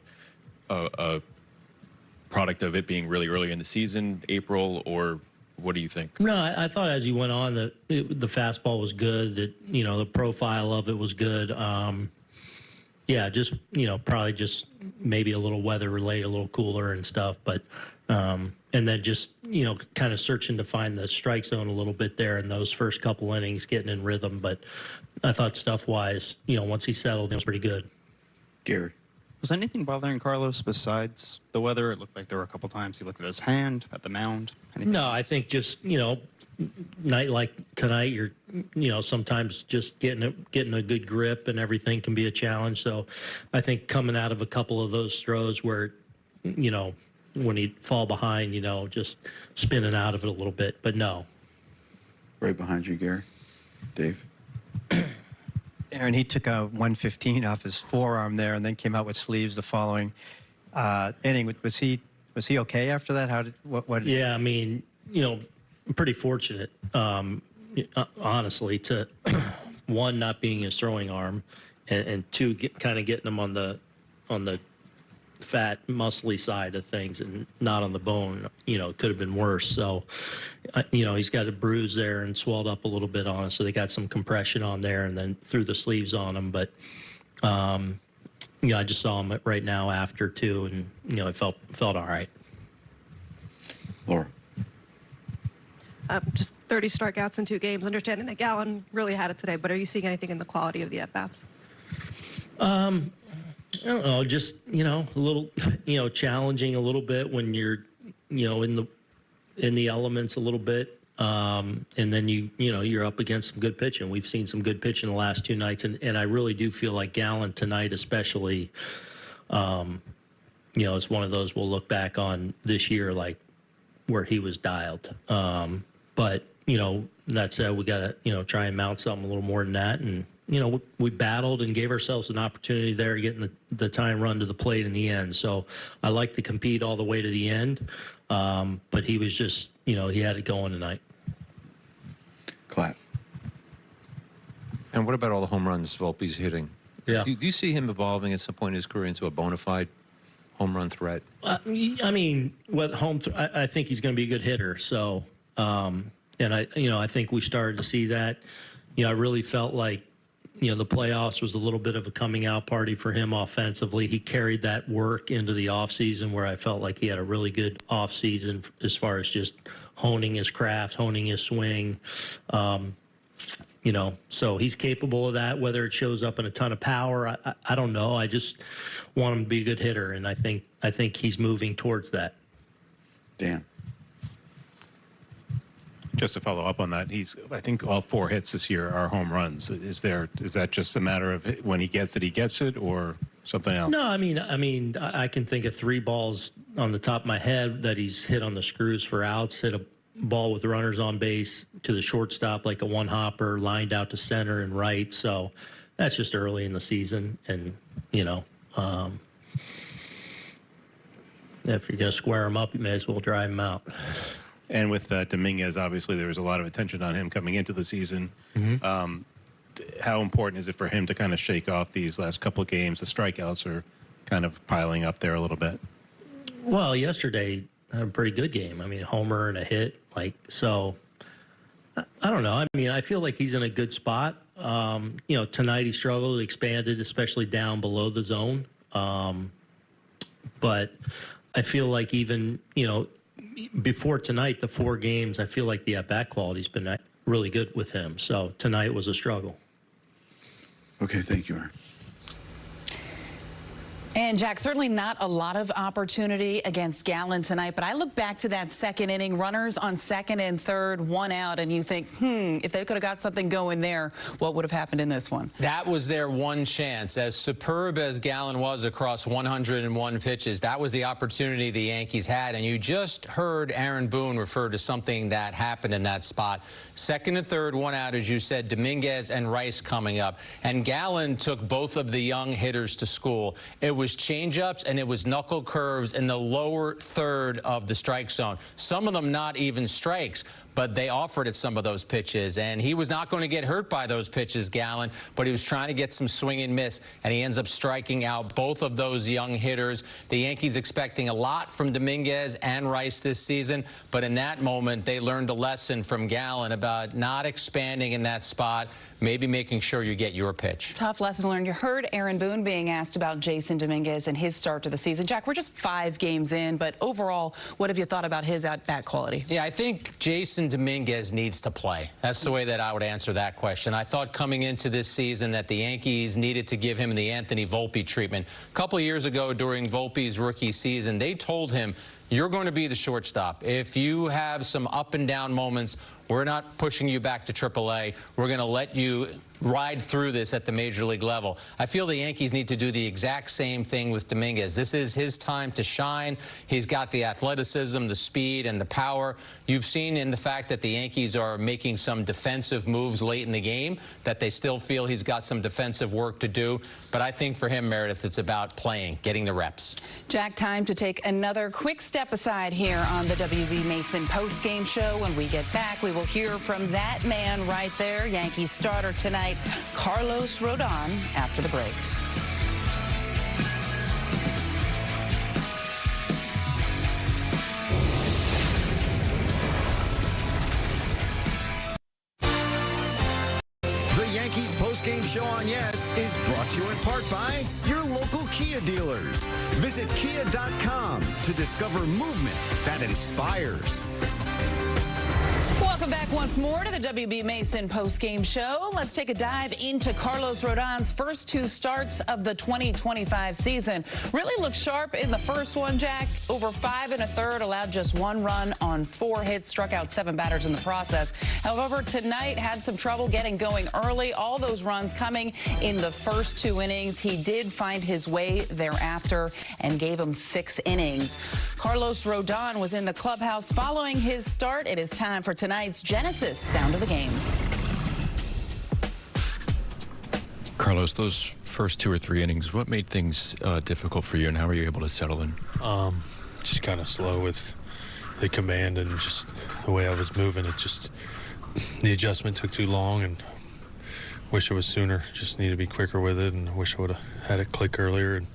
product of it being really early in the season, April, or what do you think? No, I thought as he went on the fastball was good, that, the profile of it was good. Just, probably just maybe a little weather related, a little cooler and stuff, but and then just, kind of searching to find the strike zone a little bit there in those first couple innings, getting in rhythm. But I thought stuff-wise, once he settled, it was pretty good. Gary. Was anything bothering Carlos besides the weather? It looked like there were a couple times he looked at his hand, at the mound. No, I think just, night like tonight, you're, sometimes just getting a good grip and everything can be a challenge. So I think coming out of a couple of those throws where, when he'd fall behind, just spinning out of it a little bit, but no. Right behind you, Gary. Dave. Aaron, he took a 115 off his forearm there and then came out with sleeves the following inning. Was he okay after that? What? Yeah, I mean, I'm pretty fortunate, honestly, to one, not being his throwing arm, and two, kind of getting him on the fat, muscly side of things and not on the bone. It could have been worse. So, he's got a bruise there and swelled up a little bit on it. So they got some compression on there and then threw the sleeves on him. But, I just saw him right now after too, and it felt all right. Laura. Just 30 strikeouts in 2 games. Understanding that Gallen really had it today, but are you seeing anything in the quality of the at-bats? I don't know, just, a little, challenging a little bit when you're, in the elements a little bit. And then you're up against some good pitching. We've seen some good pitching the last 2 nights. And I really do feel like Gallen tonight, especially, it's one of those we'll look back on this year, like where he was dialed. But, that said, we got to, try and mount something a little more than that. And, we battled and gave ourselves an opportunity there, getting the time run to the plate in the end. So I like to compete all the way to the end. But he was just, he had it going tonight. Clap. And what about all the home runs Volpe's hitting? Yeah. Do you see him evolving at some point in his career into a bona fide home run threat? I mean, I think he's going to be a good hitter. So, and I think we started to see that. I really felt like, the playoffs was a little bit of a coming out party for him offensively. He carried that work into the offseason, where I felt like he had a really good offseason as far as just honing his craft, honing his swing. So he's capable of that. Whether it shows up in a ton of power, I don't know. I just want him to be a good hitter, and I think he's moving towards that. Dan. Just to follow up on that, I think all 4 hits this year are home runs. Is that just a matter of when he gets it, or something else? No, I mean, I can think of 3 balls on the top of my head that he's hit on the screws for outs. Hit a ball with runners on base to the shortstop, like a one hopper, lined out to center and right. So that's just early in the season, and if you're going to square him up, you may as well drive him out. And with Dominguez, obviously there was a lot of attention on him coming into the season. Mm-hmm. How important is it for him to kind of shake off these last couple of games? The strikeouts are kind of piling up there a little bit. Well, yesterday had a pretty good game. I mean, homer and a hit. So I don't know. I mean, I feel like he's in a good spot. Tonight he struggled, expanded, especially down below the zone. But I feel like even, before tonight, the 4 games, I feel like the at-bat quality's been really good with him. So tonight was a struggle. Okay, thank you, Aaron. And, Jack, certainly not a lot of opportunity against Gallen tonight, but I look back to that second inning, runners on second and third, 1 out, and you think, if they could have got something going there, what would have happened in this one? That was their one chance. As superb as Gallen was across 101 pitches, that was the opportunity the Yankees had, and you just heard Aaron Boone refer to something that happened in that spot. Second and third, 1 out, as you said, Dominguez and Rice coming up, and Gallen took both of the young hitters to school. It was changeups and it was knuckle curves in the lower third of the strike zone. Some of them not even strikes, but they offered at some of those pitches, and he was not going to get hurt by those pitches, Gallen, but he was trying to get some swing and miss, and he ends up striking out both of those young hitters. The Yankees expecting a lot from Dominguez and Rice this season, but in that moment, they learned a lesson from Gallen about not expanding in that spot, maybe making sure you get your pitch. Tough lesson learned. You heard Aaron Boone being asked about Jason Dominguez and his start to the season. Jack, we're just 5 games in, but overall, what have you thought about his at-bat quality? Yeah, I think Jason Dominguez needs to play. That's the way that I would answer that question. I thought coming into this season that the Yankees needed to give him the Anthony Volpe treatment. A couple of years ago during Volpe's rookie season, they told him, you're going to be the shortstop. If you have some up and down moments, we're not pushing you back to AAA. We're going to let you ride through this at the major league level. I feel the Yankees need to do the exact same thing with Dominguez. This is his time to shine. He's got the athleticism, the speed, and the power. You've seen in the fact that the Yankees are making some defensive moves late in the game, that they still feel he's got some defensive work to do. But I think for him, Meredith, it's about playing, getting the reps. Jack, time to take another quick step aside here on the WB Mason post-game show. When we get back, we will hear from that man right there, Yankees starter tonight, Carlos Rodon, after the break. The Yankees post-game show on Yes is brought to you in part by your local Kia dealers. Visit Kia.com to discover movement that inspires. Welcome back once more to the WB Mason post-game show. Let's take a dive into Carlos Rodon's first 2 starts of the 2025 season. Really looked sharp in the first one, Jack. Over 5 1/3, allowed just 1 run on 4 hits, struck out 7 batters in the process. However, tonight had some trouble getting going early. All those runs coming in the first 2 innings. He did find his way thereafter and gave him 6 innings. Carlos Rodon was in the clubhouse following his start. It is time for tonight's Genesis Sound of the Game. Carlos, those first 2 or 3 innings, what made things difficult for you, and how were you able to settle in? Just kind of slow with the command and just the way I was moving. It just, the adjustment took too long, and wish it was sooner. Just need to be quicker with it, and I wish I would have had it click earlier and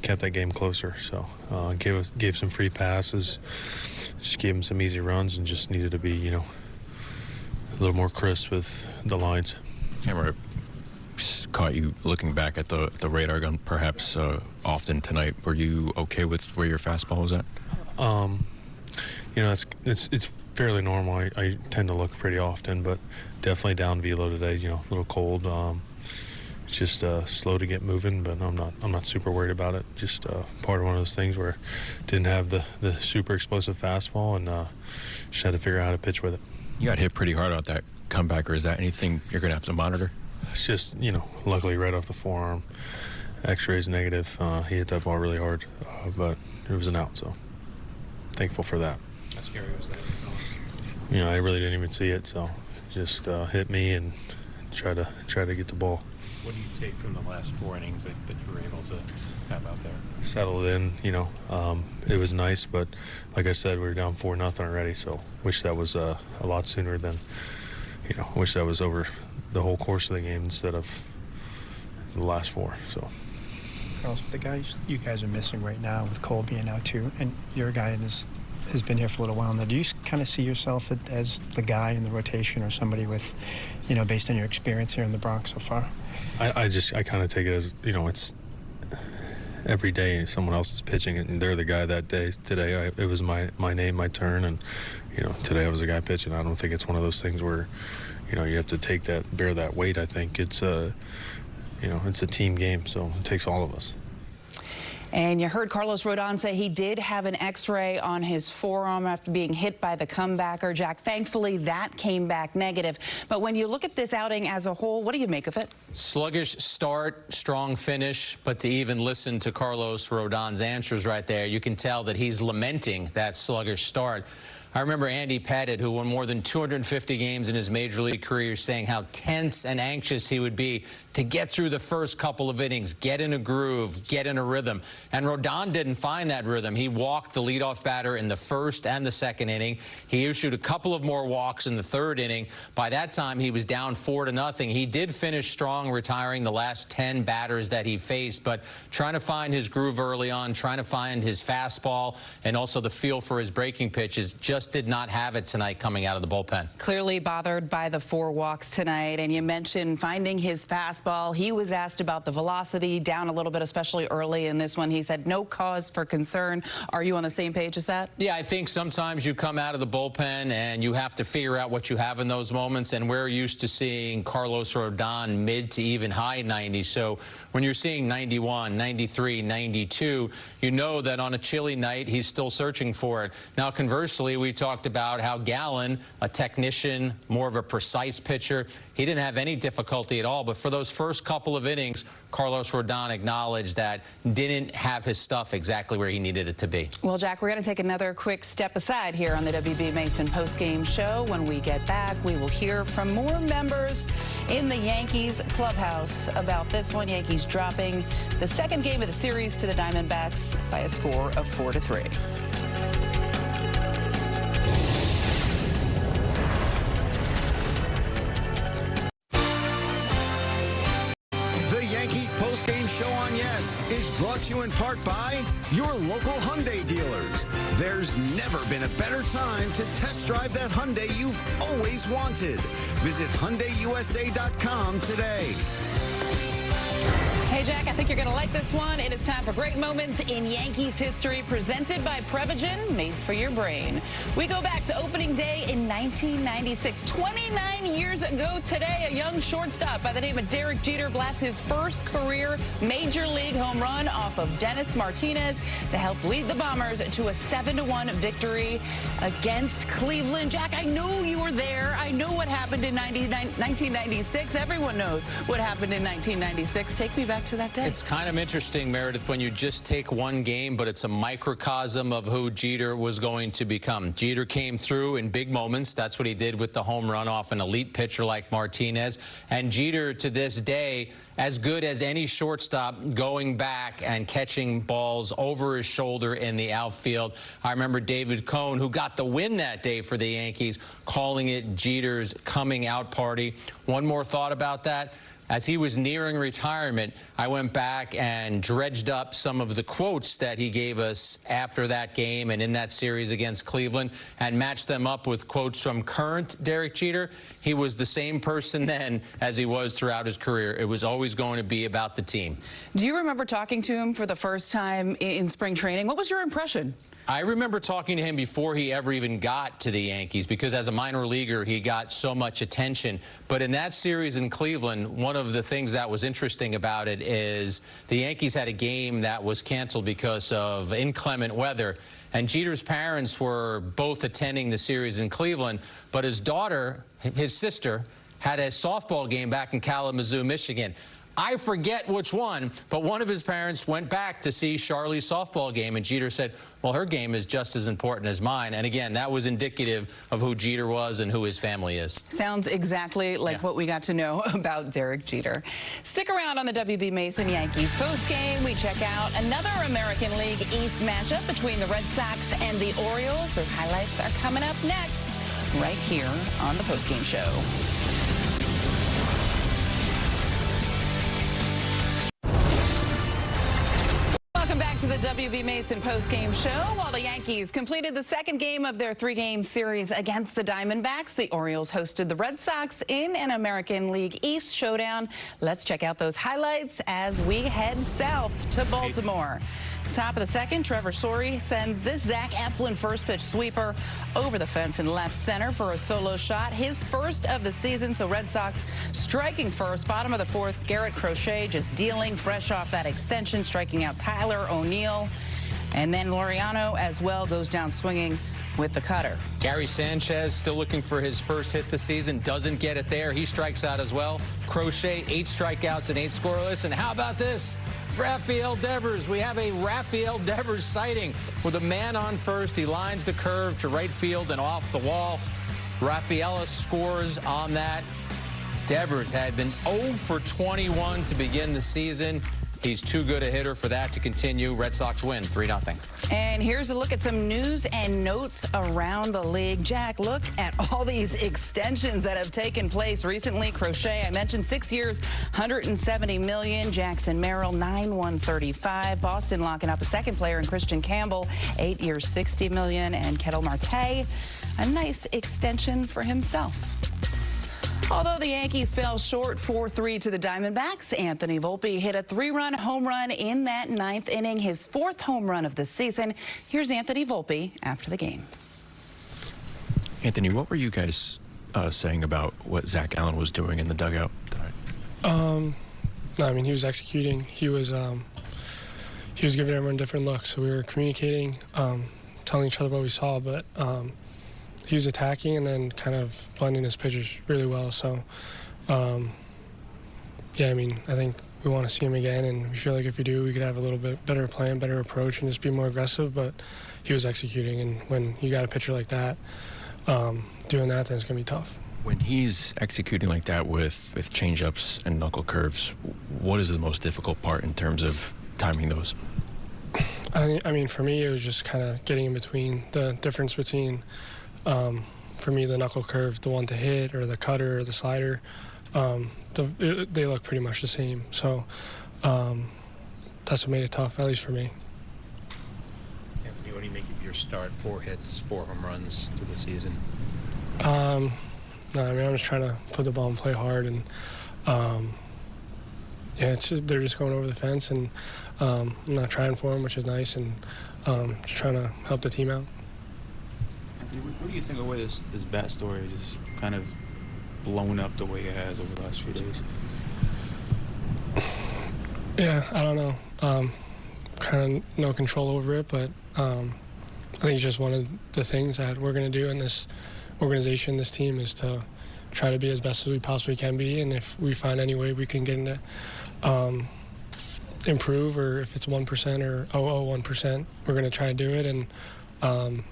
kept that game closer. So gave some free passes, just gave him some easy runs, and just needed to be, you know, a little more crisp with the lines. Camera caught you looking back at the radar gun perhaps often tonight. Were you okay with where your fastball was at? You know, it's fairly normal. I tend to look pretty often, but definitely down velo today. You know, a little cold. It's just slow to get moving, but I'm not super worried about it. Just part of one of those things where didn't have the super explosive fastball, and just had to figure out how to pitch with it. You got hit pretty hard on that comeback, or is that anything you're going to have to monitor? It's just, you know, luckily right off the forearm. X-rays negative. He hit that ball really hard, but it was an out, so thankful for that. How scary was that? You know, I really didn't even see it, so just hit me and try to get the ball. What do you take from the last 4 innings that you were able to have out there? Settled in, you know. It was nice, but like I said, we were down 4-0 already, so wish that was a lot sooner than, you know, wish that was over the whole course of the game instead of the last 4. So. Carlos, the guys you guys are missing right now with Cole being out too, and you're a guy that has been here for a little while now. Do you kind of see yourself as the guy in the rotation, or somebody with, you know, based on your experience here in the Bronx so far? I kind of take it as, you know, every day someone else is pitching and they're the guy that day. Today it was my name, my turn, and today I was the guy pitching. I don't think it's one of those things where you have to bear that weight. I think it's it's a team game, so it takes all of us. And you heard Carlos Rodon say he did have an X-ray on his forearm after being hit by the comebacker. Jack, thankfully that came back negative. But when you look at this outing as a whole, what do you make of it? Sluggish start, strong finish, but to even listen to Carlos Rodon's answers right there, you can tell that he's lamenting that sluggish start. I remember Andy Pettitte, who won more than 250 games in his major league career, saying how tense and anxious he would be to get through the first couple of innings, get in a groove, get in a rhythm. And Rodon didn't find that rhythm. He walked the leadoff batter in the first and the second inning. He issued a couple of more walks in the third inning. By that time, he was down 4-0. He did finish strong, retiring the last 10 batters that he faced, but trying to find his groove early on, trying to find his fastball, and also the feel for his breaking pitches, just did not have it tonight coming out of the bullpen. Clearly bothered by the 4 walks tonight. And you mentioned finding his fastball. He was asked about the velocity down a little bit, especially early in this one. He said no cause for concern. Are you on the same page as that? Yeah, I think sometimes you come out of the bullpen and you have to figure out what you have in those moments. And we're used to seeing Carlos Rodon mid to even high 90s. So when you're seeing 91, 93, 92, you know that on a chilly night, he's still searching for it. Now, conversely, we talked about how Gallen, a technician, more of a precise pitcher, he didn't have any difficulty at all. But for those first couple of innings, Carlos Rodon acknowledged that didn't have his stuff exactly where he needed it to be. Well, Jack, we're going to take another quick step aside here on the WB Mason postgame show. When we get back, we will hear from more members in the Yankees clubhouse about this one. Yankees dropping the second game of the series to the Diamondbacks by a score of 4-3. Postgame show on Yes is brought to you in part by your local Hyundai dealers. There's never been a better time to test drive that Hyundai you've always wanted. Visit HyundaiUSA.com today. Hey, Jack, I think you're going to like this one. It is time for Great Moments in Yankees History, presented by Prevagen, made for your brain. We go back to opening day in 1996. 29 years ago today, a young shortstop by the name of Derek Jeter blasts his first career major league home run off of Dennis Martinez to help lead the Bombers to a 7-1 victory against Cleveland. Jack, I know you were there. I know what happened in 1996. Everyone knows what happened in 1996. Take me back to that day. It's kind of interesting, Meredith, when you just take one game, but it's a microcosm of who Jeter was going to become. Jeter came through in big moments. That's what he did with the home run off an elite pitcher like Martinez. And Jeter, to this day, as good as any shortstop, going back and catching balls over his shoulder in the outfield. I remember David Cohn, who got the win that day for the Yankees, calling it Jeter's coming out party. One more thought about that. As he was nearing retirement, I went back and dredged up some of the quotes that he gave us after that game and in that series against Cleveland and matched them up with quotes from current Derek Jeter. He was the same person then as he was throughout his career. It was always going to be about the team. Do you remember talking to him for the first time in spring training? What was your impression? I remember talking to him before he ever even got to the Yankees, because as a minor leaguer, he got so much attention. But in that series in Cleveland, one of the things that was interesting about it is the Yankees had a game that was canceled because of inclement weather. And Jeter's parents were both attending the series in Cleveland, but his daughter, his sister, had a softball game back in Kalamazoo, Michigan. I forget which one, but one of his parents went back to see Charlie's softball game, and Jeter said, well, her game is just as important as mine. And again, that was indicative of who Jeter was and who his family is. Sounds exactly like what we got to know about Derek Jeter. Stick around on the WB Mason Yankees postgame. We check out another American League East matchup between the Red Sox and the Orioles. Those highlights are coming up next, right here on the postgame show. Welcome back to the WB Mason post-game show. While the Yankees completed the second game of their three-game series against the Diamondbacks, the Orioles hosted the Red Sox in an American League East showdown. Let's check out those highlights as we head south to Baltimore. Top of the second, Trevor Story sends this Zach Eflin first pitch sweeper over the fence in left center for a solo shot, his first of the season. So Red Sox striking first. Bottom of the fourth, Garrett Crochet just dealing fresh off that extension, striking out Tyler O'Neill. And then Laureano as well goes down swinging with the cutter. Gary Sanchez still looking for his first hit this season. Doesn't get it there. He strikes out as well. Crochet, 8 strikeouts and 8 scoreless. And how about this? Rafael Devers. We have a Rafael Devers sighting with a man on first. He lines the curve to right field and off the wall. Rafaela scores on that. Devers had been 0 for 21 to begin the season. He's too good a hitter for that to continue. Red Sox win 3-0. And here's a look at some news and notes around the league. Jack, look at all these extensions that have taken place recently. Crochet, I mentioned 6 years, $170 million. Jackson Merrill, 9-135. Boston locking up a second player in Christian Campbell, 8 years, $60 million. And Ketel Marte, a nice extension for himself. Although the Yankees fell short 4-3 to the Diamondbacks, Anthony Volpe hit a 3-run home run in that 9th inning, his 4th home run of the season. Here's Anthony Volpe after the game. Anthony, what were you guys saying about what Zach Allen was doing in the dugout tonight? No, I mean, he was executing. He was giving everyone different looks. So we were communicating, telling each other what we saw, but he was attacking and then kind of blending his pitches really well. So, yeah, I mean, I think we want to see him again, and we feel like if we do, we could have a little bit better plan, better approach, and just be more aggressive. But he was executing, and when you got a pitcher like that, doing that, then it's going to be tough. When he's executing like that with changeups and knuckle curves, what is the most difficult part in terms of timing those? I mean, for me, it was just kind of getting in between, the difference between for me, the knuckle curve, the one to hit, or the cutter, or the slider, they look pretty much the same. So that's what made it tough, at least for me. Anthony, what do you make of your start? 4 hits, 4 home runs to the season. No, I mean, I'm just trying to put the ball and play hard, and yeah, it's just, they're just going over the fence, and I'm not trying for them, which is nice, and just trying to help the team out. What do you think of where this bat story just kind of blown up the way it has over the last few days? Yeah, I don't know. Kind of no control over it, but I think it's just one of the things that we're going to do in this organization, this team, is to try to be as best as we possibly can be. And if we find any way we can get into improve, or if it's 1% or 0.01%, we're going to try to do it. And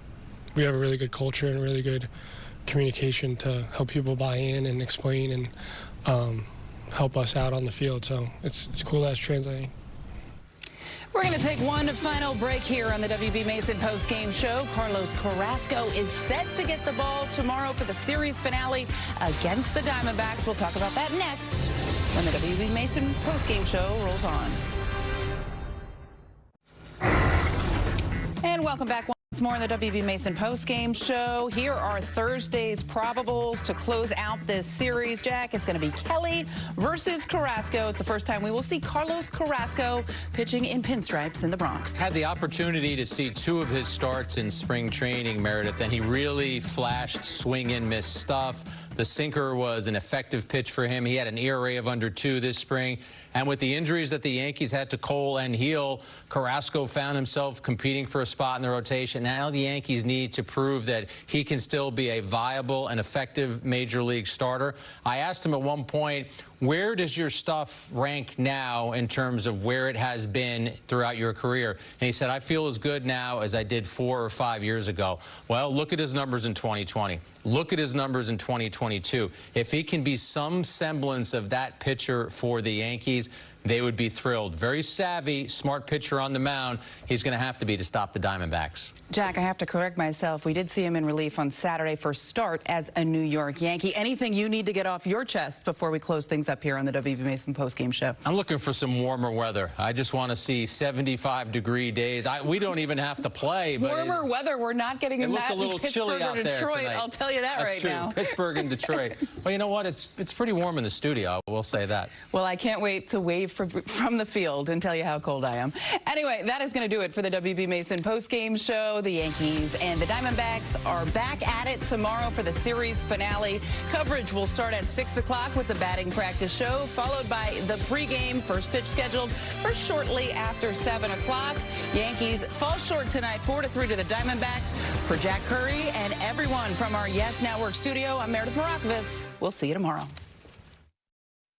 we have a really good culture and really good communication to help people buy in and explain and help us out on the field. So it's cool that it's translating. We're going to take one final break here on the WB Mason post-game show. Carlos Carrasco is set to get the ball tomorrow for the series finale against the Diamondbacks. We'll talk about that next when the WB Mason post-game show rolls on. And welcome back once more in the WB Mason post-game show. Here are Thursday's probables to close out this series. Jack, it's going to be Kelly versus Carrasco. It's the first time we will see Carlos Carrasco pitching in pinstripes in the Bronx. Had the opportunity to see 2 of his starts in spring training, Meredith, and he really flashed swing and miss stuff. The sinker was an effective pitch for him. He had an ERA of under 2 this spring. And with the injuries that the Yankees had to Cole and Heal, Carrasco found himself competing for a spot in the rotation. Now the Yankees need to prove that he can still be a viable and effective major league starter. I asked him at one point, where does your stuff rank now in terms of where it has been throughout your career? And he said, I feel as good now as I did 4 or 5 years ago. Well, look at his numbers in 2020. Look at his numbers in 2022. If he can be some semblance of that pitcher for the Yankees, they would be thrilled. Very savvy, smart pitcher on the mound. He's going to have to be to stop the Diamondbacks. Jack, I have to correct myself. We did see him in relief on Saturday for start as a New York Yankee. Anything you need to get off your chest before we close things up here on the WB Mason postgame show? I'm looking for some warmer weather. I just want to see 75-degree days. We don't even have to play. But warmer weather. We're not getting in that a little in Pittsburgh chilly out or there Detroit. tonight. I'll tell you that That's right true. now. Pittsburgh and Detroit. Well, you know what? It's pretty warm in the studio. I will say that. Well, I can't wait to wave from the field and tell you how cold I am. Anyway, that is going to do it for the WB Mason postgame show. The Yankees and the Diamondbacks are back at it tomorrow for the series finale. Coverage will start at 6 o'clock with the batting practice show, followed by the pregame. First pitch scheduled for shortly after 7 o'clock. Yankees fall short tonight, 4-3 to the Diamondbacks. For Jack Curry and everyone from our Yes Network studio, I'm Meredith Morakovitz. We'll see you tomorrow.